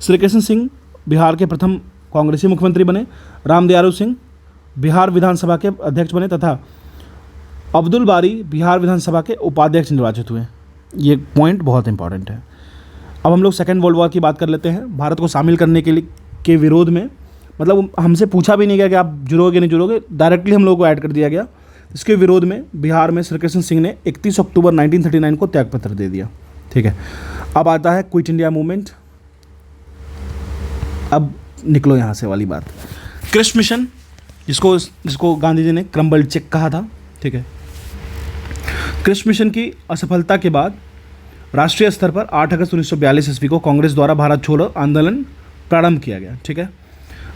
श्री कृष्ण सिंह बिहार के प्रथम कांग्रेसी मुख्यमंत्री बने। रामदयालु सिंह बिहार विधानसभा के अध्यक्ष बने तथा अब्दुल बारी बिहार विधानसभा के उपाध्यक्ष निर्वाचित हुए। ये पॉइंट बहुत इंपॉर्टेंट है। अब हम लोग सेकेंड वर्ल्ड वॉर की बात कर लेते हैं। भारत को शामिल करने के विरोध में, मतलब हमसे पूछा भी नहीं गया कि आप जुड़ोगे नहीं जुड़ोगे, डायरेक्टली हम लोगों को ऐड कर दिया गया। इसके विरोध में बिहार में श्री कृष्ण सिंह ने 31 अक्टूबर 1939 को त्यागपत्र दे दिया। ठीक है, अब आता है क्विट इंडिया मूवमेंट। अब निकलो यहाँ से वाली बात। क्रिस्ट मिशन, जिसको गांधी जी ने क्रम्बल चेक कहा था। ठीक है, क्रिस्ट मिशन की असफलता के बाद राष्ट्रीय स्तर पर 8 अगस्त 1942 ईस्वी को कांग्रेस द्वारा भारत छोड़ो आंदोलन प्रारंभ किया गया। ठीक है,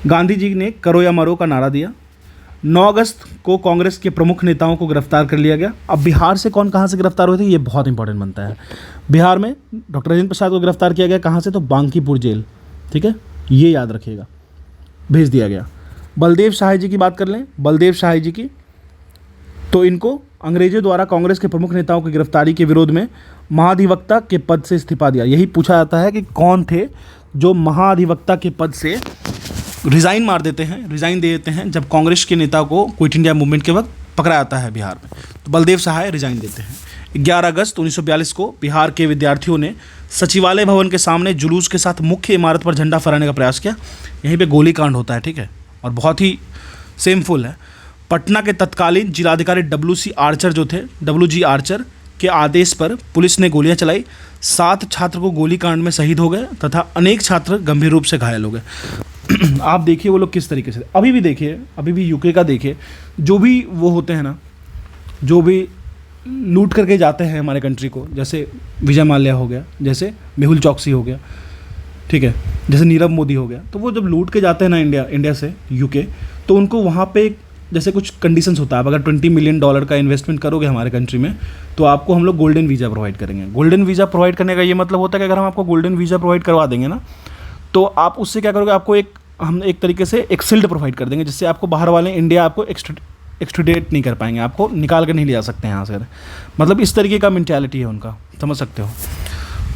गांधी जी ने करो या मरो का नारा दिया। 9 अगस्त को कांग्रेस के प्रमुख नेताओं को गिरफ्तार कर लिया गया। अब बिहार से कौन कहाँ से गिरफ्तार हुए थे, ये बहुत इंपॉर्टेंट बनता है। बिहार में डॉक्टर राजेंद्र प्रसाद को गिरफ्तार किया गया। कहाँ से, तो बांकीपुर जेल। ठीक है, ये याद रखिएगा, भेज दिया गया। बलदेव शाह जी की बात कर लें, बलदेव शाह जी की, तो इनको अंग्रेजों द्वारा कांग्रेस के प्रमुख नेताओं की गिरफ्तारी के विरोध में महाधिवक्ता के पद से इस्तीफा दिया। यही पूछा जाता है कि कौन थे जो महाधिवक्ता के पद से रिज़ाइन दे देते हैं जब कांग्रेस के नेता को क्विट इंडिया मूवमेंट के वक्त पकड़ा जाता है बिहार में। तो बलदेव सहाय रिज़ाइन देते हैं। 11 अगस्त 1942 को बिहार के विद्यार्थियों ने सचिवालय भवन के सामने जुलूस के साथ मुख्य इमारत पर झंडा फहराने का प्रयास किया। यहीं पे गोलीकांड होता है। ठीक है, और बहुत ही सेमफुल है। पटना के तत्कालीन जिलाधिकारी WG आर्चर के आदेश पर पुलिस ने गोलियां चलाई। 7 छात्र को गोलीकांड में शहीद हो गए तथा अनेक छात्र गंभीर रूप से घायल हो गए। आप देखिए वो लोग किस तरीके से, अभी भी यूके का देखिए, जो भी वो होते हैं ना, जो भी लूट करके जाते हैं हमारे कंट्री को, जैसे विजय माल्या हो गया, जैसे मेहुल चौकसी हो गया, ठीक है, जैसे नीरव मोदी हो गया, तो वो जब लूट के जाते हैं ना इंडिया से यूके, तो उनको वहाँ पे जैसे कुछ कंडीशंस होता है। अगर $20 मिलियन का इन्वेस्टमेंट करोगे हमारे कंट्री में, तो आपको हम लोग गोल्डन वीज़ा प्रोवाइड करेंगे। गोल्डन वीज़ा प्रोवाइड करने का ये मतलब होता है कि अगर हम आपको गोल्डन वीज़ा प्रोवाइड करवा देंगे ना, तो आप उससे क्या करोगे, आपको हम एक तरीके से एक शील्ड प्रोवाइड कर देंगे, जिससे आपको बाहर वाले इंडिया आपको एक्सट्रीडेट नहीं कर पाएंगे, आपको निकाल कर नहीं ले जा सकते हैं यहाँ से। मतलब इस तरीके का मेंटालिटी है उनका, समझ सकते हो।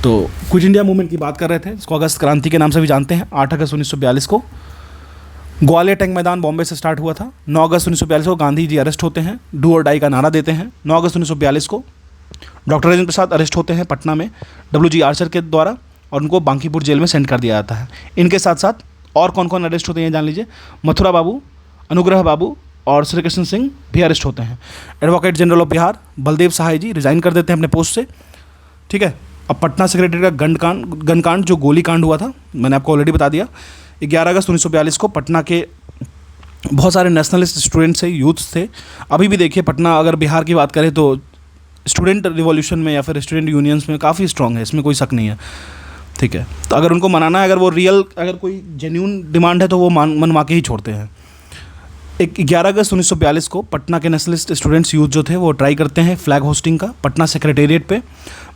तो क्विट इंडिया मूवमेंट की बात कर रहे थे, इसको अगस्त क्रांति के नाम से भी जानते हैं। 8 अगस्त 1942 को ग्वालियर टैंक मैदान बॉम्बे से स्टार्ट हुआ था। 9 अगस्त 1942 को गांधी जी अरेस्ट होते हैं, डू और डाई का नारा देते हैं। 9 अगस्त 1942 को डॉक्टर राजेंद्र प्रसाद अरेस्ट होते हैं पटना में WG आर्चर के द्वारा, और उनको बांकीपुर जेल में सेंड कर दिया जाता है। इनके साथ साथ और कौन कौन अरेस्ट होते हैं जान लीजिए। मथुरा बाबू, अनुग्रह बाबू और श्री कृष्ण सिंह भी अरेस्ट होते हैं। Advocate general of Bihar Baldev Sahay ji resign कर देते हैं अपने पोस्ट से। ठीक है। अब पटना सेक्रेटरी का गनकांड जो गोली कांड हुआ था, मैंने आपको ऑलरेडी बता दिया। 11 अगस्त 1942 को पटना के बहुत सारे नेशनलिस्ट स्टूडेंट्स थे, यूथ्स थे। अभी भी देखिए पटना, अगर बिहार की बात करें तो स्टूडेंट रिवॉल्यूशन में या फिर स्टूडेंट यूनियंस में काफ़ी स्ट्रॉन्ग है, इसमें कोई शक नहीं है। ठीक है। तो अगर उनको मनाना है, अगर वो रियल, अगर कोई जेन्यून डिमांड है तो वो मनवा के ही छोड़ते हैं। 11 अगस्त 1942 को पटना के नेशनलिस्ट स्टूडेंट्स यूथ जो थे वो ट्राई करते हैं फ्लैग होस्टिंग का पटना सेक्रेटेरिएट पे।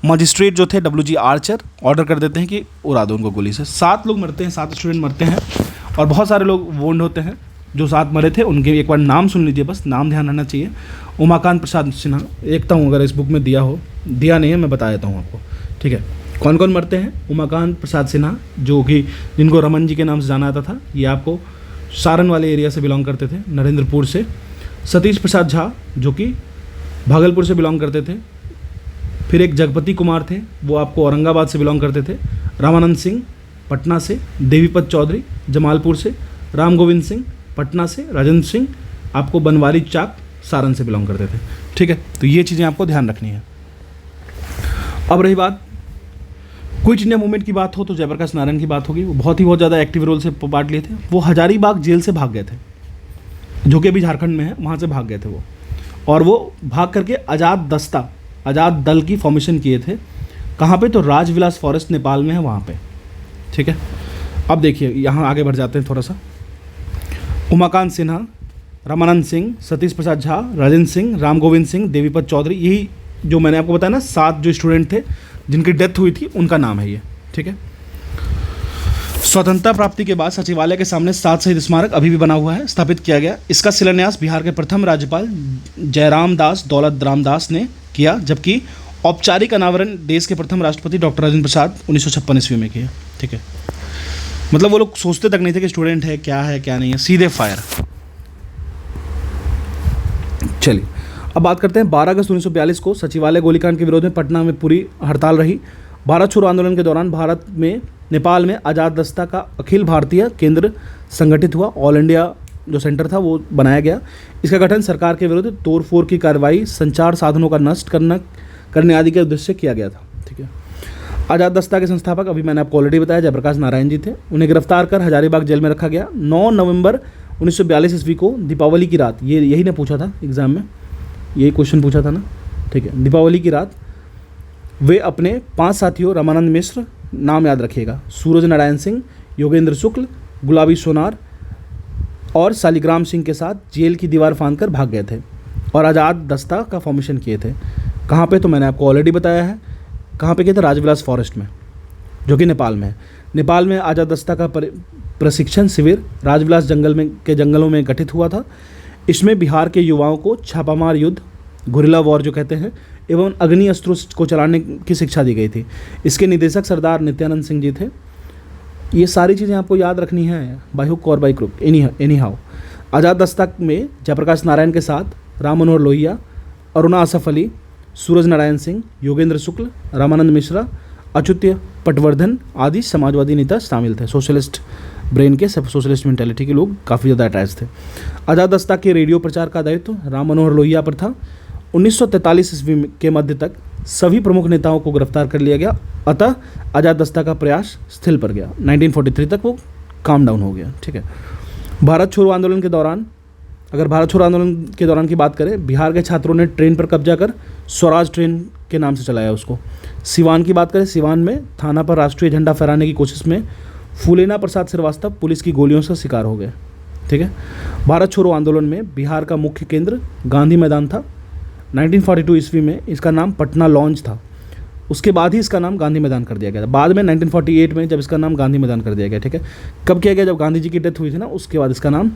मजिस्ट्रेट जो थे WG आर्चर ऑर्डर कर देते हैं कि उड़ा दो उनको गोली से। 7 लोग मरते हैं, 7 स्टूडेंट मरते हैं और बहुत सारे लोग वोंड होते हैं। जो 7 मरे थे उनके एक बार नाम सुन लीजिए, बस नाम ध्यान रहना चाहिए। उमाकांत प्रसाद सिन्हा, देखता हूँ अगर इस बुक में दिया हो, दिया नहीं है मैं बता देता हूँ आपको। ठीक है। कौन कौन मरते हैं? उमाकांत प्रसाद सिन्हा, जो कि जिनको रमन जी के नाम से जाना जाता था, ये आपको सारण वाले एरिया से बिलोंग करते थे, नरेंद्रपुर से। सतीश प्रसाद झा, जो कि भागलपुर से बिलोंग करते थे। फिर एक जगपति कुमार थे, वो आपको औरंगाबाद से बिलोंग करते थे। रामानंद सिंह पटना से। देवीपत चौधरी जमालपुर से। राम गोविंद सिंह पटना से। राजेंद्र सिंह आपको बनवारी चाक सारण से बिलोंग करते थे। ठीक है। तो ये चीज़ें आपको ध्यान रखनी है। अब रही बात क्विट इंडिया मूवमेंट की बात हो तो जयप्रकाश नारायण की बात होगी। वो बहुत ज़्यादा एक्टिव रोल से पार्ट लिए थे। वो हजारीबाग जेल से भाग गए थे, जो कि अभी झारखंड में है, वहाँ से भाग गए थे वो। और वो भाग करके आज़ाद दल की फॉर्मेशन किए थे। कहाँ पे? तो राजविलास फॉरेस्ट नेपाल में है, वहाँ पे। ठीक है। अब देखिए यहाँ आगे बढ़ जाते हैं थोड़ा सा। उमाकांत सिन्हा, रामानंद सिंह, सतीश प्रसाद झा, राजेंद्र सिंह, राम गोविंद सिंह, देवीपत चौधरी, यही जो मैंने आपको बताया ना 7 जो स्टूडेंट थे जिनकी डेथ हुई थी, उनका नाम है ये। ठीक है। स्वतंत्रता प्राप्ति के बाद सचिवालय के सामने 7 शहीद स्मारक अभी भी बना हुआ है, स्थापित किया गया। इसका शिलान्यास बिहार के प्रथम राज्यपाल जयराम दास दौलत रामदास ने किया, जबकि औपचारिक अनावरण देश के प्रथम राष्ट्रपति डॉक्टर राजेंद्र प्रसाद 1956 ईस्वी में किया। ठीक है। मतलब वो लोग सोचते तक नहीं थे कि स्टूडेंट है क्या नहीं है, सीधे फायर। चलिए अब बात करते हैं 12 अगस्त 1942 को सचिवालय गोलीकांड के विरोध में पटना में पूरी हड़ताल रही। भारत छोड़ो आंदोलन के दौरान भारत में नेपाल में आज़ाद दस्ता का अखिल भारतीय केंद्र संगठित हुआ। ऑल इंडिया जो सेंटर था वो बनाया गया। इसका गठन सरकार के विरुद्ध तोड़फोड़ की कार्रवाई, संचार साधनों का नष्ट करने आदि के उद्देश्य से किया गया था। ठीक है। आज़ाद दस्ता के संस्थापक अभी मैंने आपको ऑलरेडी बताया जयप्रकाश नारायण जी थे। उन्हें गिरफ्तार कर हजारीबाग जेल में रखा गया। 9 नवंबर 1942 ईस्वी को दीपावली की रात, ये यही ने पूछा था एग्जाम में, यही क्वेश्चन पूछा था ना। ठीक है। दीपावली की रात वे अपने 5 साथियों रामानंद मिश्र, नाम याद रखिएगा, सूरज नारायण सिंह, योगेंद्र शुक्ल, गुलाबी सोनार और शालिग्राम सिंह के साथ जेल की दीवार फांदकर भाग गए थे और आज़ाद दस्ता का फॉर्मेशन किए थे। कहाँ पे? तो मैंने आपको ऑलरेडी बताया है कहाँ पे किए थे, राजविलास फॉरेस्ट में, जो कि नेपाल में है। नेपाल में आज़ाद दस्ता का प्रशिक्षण शिविर राजविलास जंगलों में गठित हुआ था। इसमें बिहार के युवाओं को छापामार युद्ध, गुरिल्ला वॉर जो कहते हैं, एवं अग्नि अस्त्रों को चलाने की शिक्षा दी गई थी। इसके निदेशक सरदार नित्यानंद सिंह जी थे। ये सारी चीज़ें आपको याद रखनी है, बाई हुक और बाई क्रुक, एनी हाउ। आज़ाद दस्ता में जयप्रकाश नारायण के साथ राम मनोहर लोहिया, अरुणा असफ अली, सूरज नारायण सिंह, योगेंद्र शुक्ल, रामानंद मिश्रा, अच्युत पटवर्धन आदि समाजवादी नेता शामिल थे। सोशलिस्ट ब्रेन के, सब सोशलिस्ट मेंटालिटी के लोग काफ़ी ज़्यादा अटैच थे। आज़ाद दस्ता के रेडियो प्रचार का दायित्व राम मनोहर लोहिया पर था। 1943 ईस्वी के मध्य तक सभी प्रमुख नेताओं को गिरफ्तार कर लिया गया, अतः आज़ाद दस्ता का प्रयास स्थिर पड़ गया। 1943 तक वो काम डाउन हो गया। ठीक है। भारत छोड़ो आंदोलन के दौरान, अगर भारत छोड़ो आंदोलन के दौरान की बात करें, बिहार के छात्रों ने ट्रेन पर कब्जा कर स्वराज ट्रेन के नाम से चलाया उसको। सिवान की बात करें, सिवान में थाना पर राष्ट्रीय झंडा फहराने की कोशिश में फूलेना प्रसाद श्रीवास्तव पुलिस की गोलियों से शिकार हो गए। ठीक है। भारत छोड़ो आंदोलन में बिहार का मुख्य केंद्र गांधी मैदान था। 1942 ईस्वी में इसका नाम पटना लॉन्च था। उसके बाद ही इसका नाम गांधी मैदान कर दिया गया था। बाद में 1948 में जब इसका नाम गांधी मैदान कर दिया गया। ठीक है। कब किया गया? जब गांधी जी की डेथ हुई थी ना, उसके बाद इसका नाम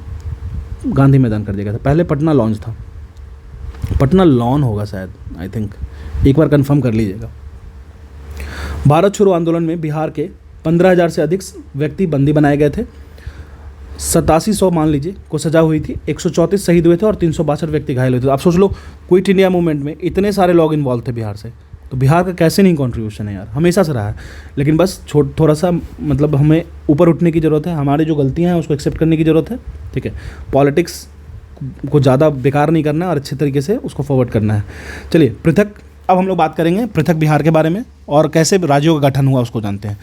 गांधी मैदान कर दिया गया था। पहले पटना लॉन्च था, पटना लॉन होगा शायद, आई थिंक, एक बार कंफर्म कर लीजिएगा। भारत छोड़ो आंदोलन में बिहार के 15,000 से अधिक व्यक्ति बंदी बनाए गए थे। 8700 मान लीजिए को सजा हुई थी, 134 शहीद हुए थे और 362 व्यक्ति घायल हुए थे। आप सोच लो, क्विट इंडिया मूवमेंट में इतने सारे लोग इन्वॉल्व थे बिहार से, तो बिहार का कैसे नहीं कंट्रीब्यूशन है यार, हमेशा से रहा है। लेकिन बस थोड़ा सा मतलब हमें ऊपर उठने की ज़रूरत है, हमारी जो गलतियाँ हैं उसको एक्सेप्ट करने की ज़रूरत है, ठीक है। पॉलिटिक्स को ज़्यादा बेकार नहीं करना है और अच्छे तरीके से उसको फॉरवर्ड करना है। चलिए पृथक, अब हम लोग बात करेंगे पृथक बिहार के बारे में और कैसे राज्यों का गठन हुआ उसको जानते हैं।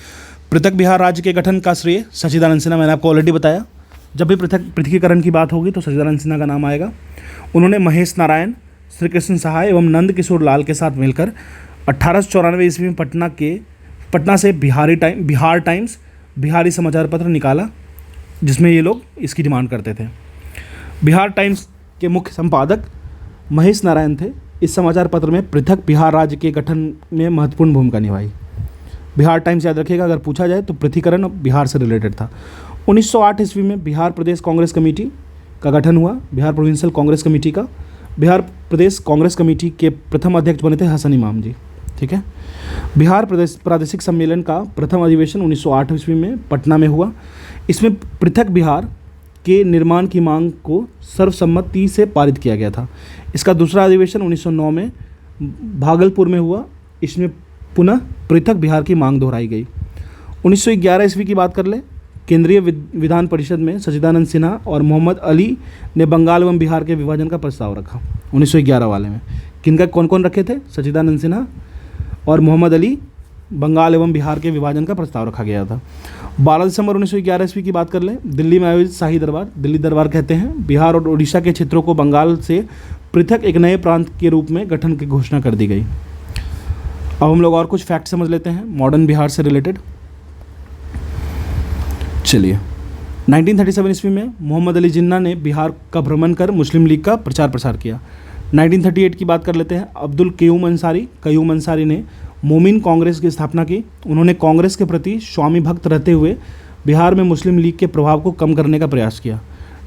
पृथक बिहार राज्य के गठन का श्रेय सच्चिदानंद सिन्हा, मैंने आपको ऑलरेडी बताया। जब भी पृथकीकरण की बात होगी तो सच्चिदानंद सिन्हा का नाम आएगा। उन्होंने महेश नारायण, श्री कृष्ण सहाय एवं नंद किशोर लाल के साथ मिलकर 1894 ईस्वी में पटना से बिहार टाइम्स बिहारी समाचार पत्र निकाला, जिसमें ये लोग इसकी डिमांड करते थे। बिहार टाइम्स के मुख्य संपादक महेश नारायण थे। इस समाचार पत्र में पृथक बिहार राज्य के गठन में महत्वपूर्ण भूमिका निभाई। बिहार टाइम्स याद रखिएगा, अगर पूछा जाए तो पृथकीकरण बिहार से रिलेटेड था। 1908 ईस्वी में बिहार प्रदेश कांग्रेस कमेटी का गठन हुआ, बिहार प्रोविंशियल कांग्रेस कमेटी का। बिहार प्रदेश कांग्रेस कमेटी के प्रथम अध्यक्ष बने थे हसन इमाम जी, ठीक है। बिहार प्रदेश प्रादेशिक सम्मेलन का प्रथम अधिवेशन 1908 ईस्वी में पटना में हुआ। इसमें पृथक बिहार के निर्माण की मांग को सर्वसम्मति से पारित किया गया था। इसका दूसरा अधिवेशन 1909 में भागलपुर में हुआ। इसमें पुनः पृथक बिहार की मांग दोहराई गई। 1911 ईस्वी की बात कर ले, केंद्रीय विधान परिषद में सच्चिदानंद सिन्हा और मोहम्मद अली ने बंगाल एवं बिहार के विभाजन का प्रस्ताव रखा। 1911 वाले में किनका कौन कौन रखे थे? सच्चिदानंद सिन्हा और मोहम्मद अली, बंगाल एवं बिहार के विभाजन का प्रस्ताव रखा गया था। 12 दिसंबर 1911 ईस्वी की बात कर लें, दिल्ली में आयोजित शाही दरबार, दिल्ली दरबार कहते हैं, बिहार और उड़ीसा के क्षेत्रों को बंगाल से पृथक एक नए प्रांत के रूप में गठन की घोषणा कर दी गई। अब हम लोग और कुछ फैक्ट समझ लेते हैं मॉडर्न बिहार से रिलेटेड। चलिए, 1937 ईस्वी में मोहम्मद अली जिन्ना ने बिहार का भ्रमण कर मुस्लिम लीग का प्रचार प्रसार किया। 1938 की बात कर लेते हैं, अब्दुल कयूम अंसारी ने मोमिन कांग्रेस की स्थापना की। उन्होंने कांग्रेस के प्रति स्वामी भक्त रहते हुए बिहार में मुस्लिम लीग के प्रभाव को कम करने का प्रयास किया।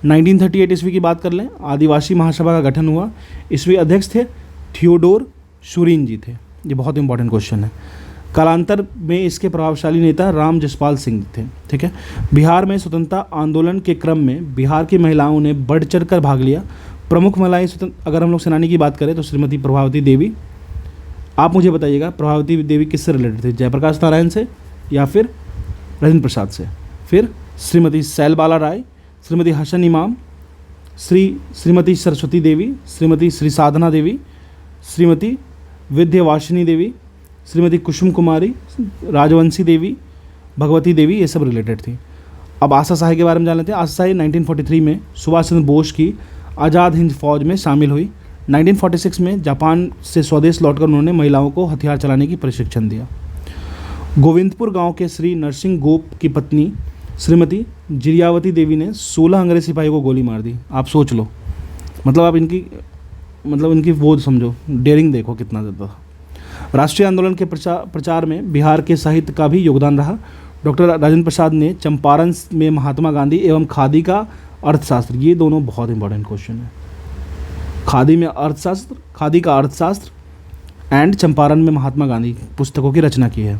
1938 ईस्वी की बात कर लें, आदिवासी महासभा का गठन हुआ। इसमें अध्यक्ष थे थियोडोर शुरीन जी थे। ये बहुत इंपॉर्टेंट क्वेश्चन है। कालांतर में इसके प्रभावशाली नेता राम जसपाल सिंह थे, ठीक है। बिहार में स्वतंत्रता आंदोलन के क्रम में बिहार की महिलाओं ने बढ़ चढ़ कर भाग लिया। प्रमुख महिलाएं अगर हम लोग सेनानी की बात करें तो श्रीमती प्रभावती देवी। आप मुझे बताइएगा प्रभावती देवी किससे रिलेटेड थी? जयप्रकाश नारायण से या फिर राजेंद्र प्रसाद से? फिर श्रीमती सैलबाला राय, श्रीमती हसन इमाम, श्रीमती सरस्वती देवी, श्रीमती श्री साधना देवी, श्रीमती विद्यावासिनी देवी, श्रीमती कुसुम कुमारी, राजवंशी देवी, भगवती देवी, ये सब रिलेटेड थी। अब आशा शाही के बारे में जान लेते हैं। आशा शाही 1943 में सुभाष चंद्र बोस की आज़ाद हिंद फौज में शामिल हुई। 1946 में जापान से स्वदेश लौटकर उन्होंने महिलाओं को हथियार चलाने की प्रशिक्षण दिया। गोविंदपुर गांव के श्री नरसिंह गोप की पत्नी श्रीमती जिरियावती देवी ने 16 अंग्रेज सिपाही को गोली मार दी। आप सोच लो, मतलब आप इनकी वो समझो, डेयरिंग देखो कितना ज़्यादा था। राष्ट्रीय आंदोलन के प्रचार में बिहार के साहित्य का भी योगदान रहा। डॉक्टर राजेंद्र प्रसाद ने चंपारण में महात्मा गांधी एवं खादी का अर्थशास्त्र, ये दोनों बहुत इंपॉर्टेंट क्वेश्चन है। खादी में अर्थशास्त्र, खादी का अर्थशास्त्र एंड चंपारण में महात्मा गांधी पुस्तकों की रचना की है।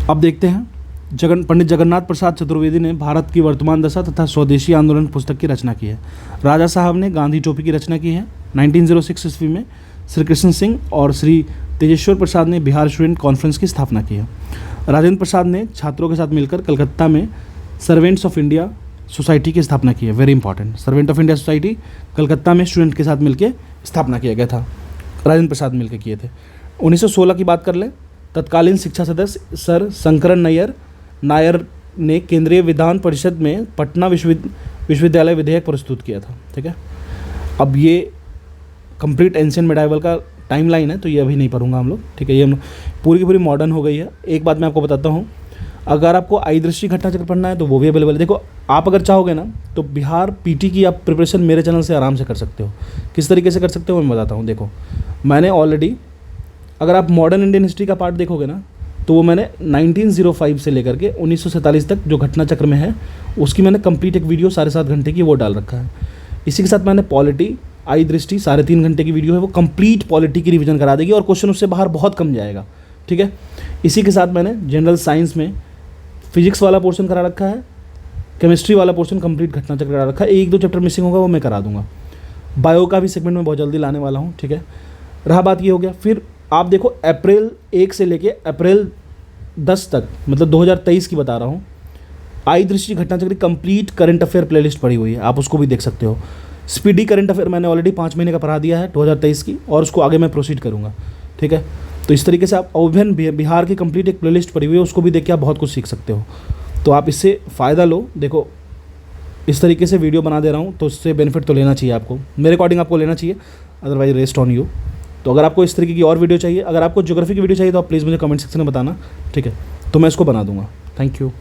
अब देखते हैं, पंडित जगन्नाथ प्रसाद चतुर्वेदी ने भारत की वर्तमान दशा तथा स्वदेशी आंदोलन पुस्तक की रचना की है। राजा साहब ने गांधी टोपी की रचना की है। 1906 ईस्वी में श्री कृष्ण सिंह और श्री तेजेश्वर प्रसाद ने बिहार स्टूडेंट कॉन्फ्रेंस की स्थापना की है। राजेंद्र प्रसाद ने छात्रों के साथ मिलकर कलकत्ता में सर्वेंट्स ऑफ इंडिया सोसाइटी की स्थापना की है। Very important, servant of India society Calcutta में स्टूडेंट के साथ मिलकर स्थापना किया गया था। राजेंद्र प्रसाद मिलकर किए थे। 1916 की बात कर ले, तत्कालीन शिक्षा सदस्य सर शंकरन नायर ने केंद्रीय विधान परिषद में पटना विश्वविद्यालय विधेयक प्रस्तुत किया था, ठीक है। अब ये कंप्लीट एंशिएंट मेडाइवल का टाइमलाइन है, तो ये अभी नहीं पढ़ूंगा हम लोग, ठीक है। ये हम पूरी की पूरी मॉडर्न हो गई है। एक बात मैं आपको बताता हूँ, अगर आपको आई दृष्टि घटनाचक्र पढ़ना है तो वो भी अवेलेबल है। देखो, आप अगर चाहोगे ना तो बिहार पीटी की आप प्रिपरेशन मेरे चैनल से आराम से कर सकते हो। किस तरीके से कर सकते हो मैं बताता हूँ। देखो, मैंने ऑलरेडी, अगर आप मॉडर्न इंडियन हिस्ट्री का पार्ट देखोगे ना तो वो मैंने 1905 से लेकर के 1947 तक जो घटना चक्र में है उसकी मैंने कंप्लीट एक वीडियो 7.5 घंटे की वो डाल रखा है। इसी के साथ मैंने पॉलिटी, आई दृष्टि 3.5 घंटे की वीडियो है, वो कंप्लीट पॉलिटी की रिवीजन करा देगी और क्वेश्चन उससे बाहर बहुत कम जाएगा, ठीक है। इसी के साथ मैंने जनरल साइंस में फिजिक्स वाला पोर्शन करा रखा है, केमिस्ट्री वाला पोर्शन कंप्लीट घटना चक्र करा रखा है, एक दो चैप्टर मिसिंग होगा वो मैं करा दूंगा। बायो का भी सेगमेंट में बहुत जल्दी लाने वाला हूँ, ठीक है। रहा बात ये हो गया, फिर आप देखो अप्रैल 1 से लेके अप्रैल 10 तक, मतलब 2023 की बता रहा हूँ, आई दृष्टि घटना चक्र कंप्लीट करंट अफेयर प्लेलिस्ट पड़ी हुई है, आप उसको भी देख सकते हो। स्पीडी करंट अफेयर मैंने ऑलरेडी 5 महीने का पढ़ा दिया है 2023 की, और उसको आगे मैं प्रोसीड करूँगा, ठीक है। तो इस तरीके से आप ओवन बिहार की कंप्लीट एक प्लेलिस्ट पड़ी हुई है, उसको भी देख के आप बहुत कुछ सीख सकते हो। तो आप इससे फ़ायदा लो। देखो इस तरीके से वीडियो बना दे रहा हूँ तो इससे बेनिफिट तो लेना चाहिए आपको, मेरे अकॉर्डिंग आपको लेना चाहिए, अदरवाइज रेस्ट ऑन यू। तो अगर आपको इस तरीके की और वीडियो चाहिए, अगर आपको ज्योग्राफी की वीडियो चाहिए तो आप प्लीज़ मुझे कमेंट सेक्शन में बताना, ठीक है, तो मैं इसको बना दूंगा। Thank you.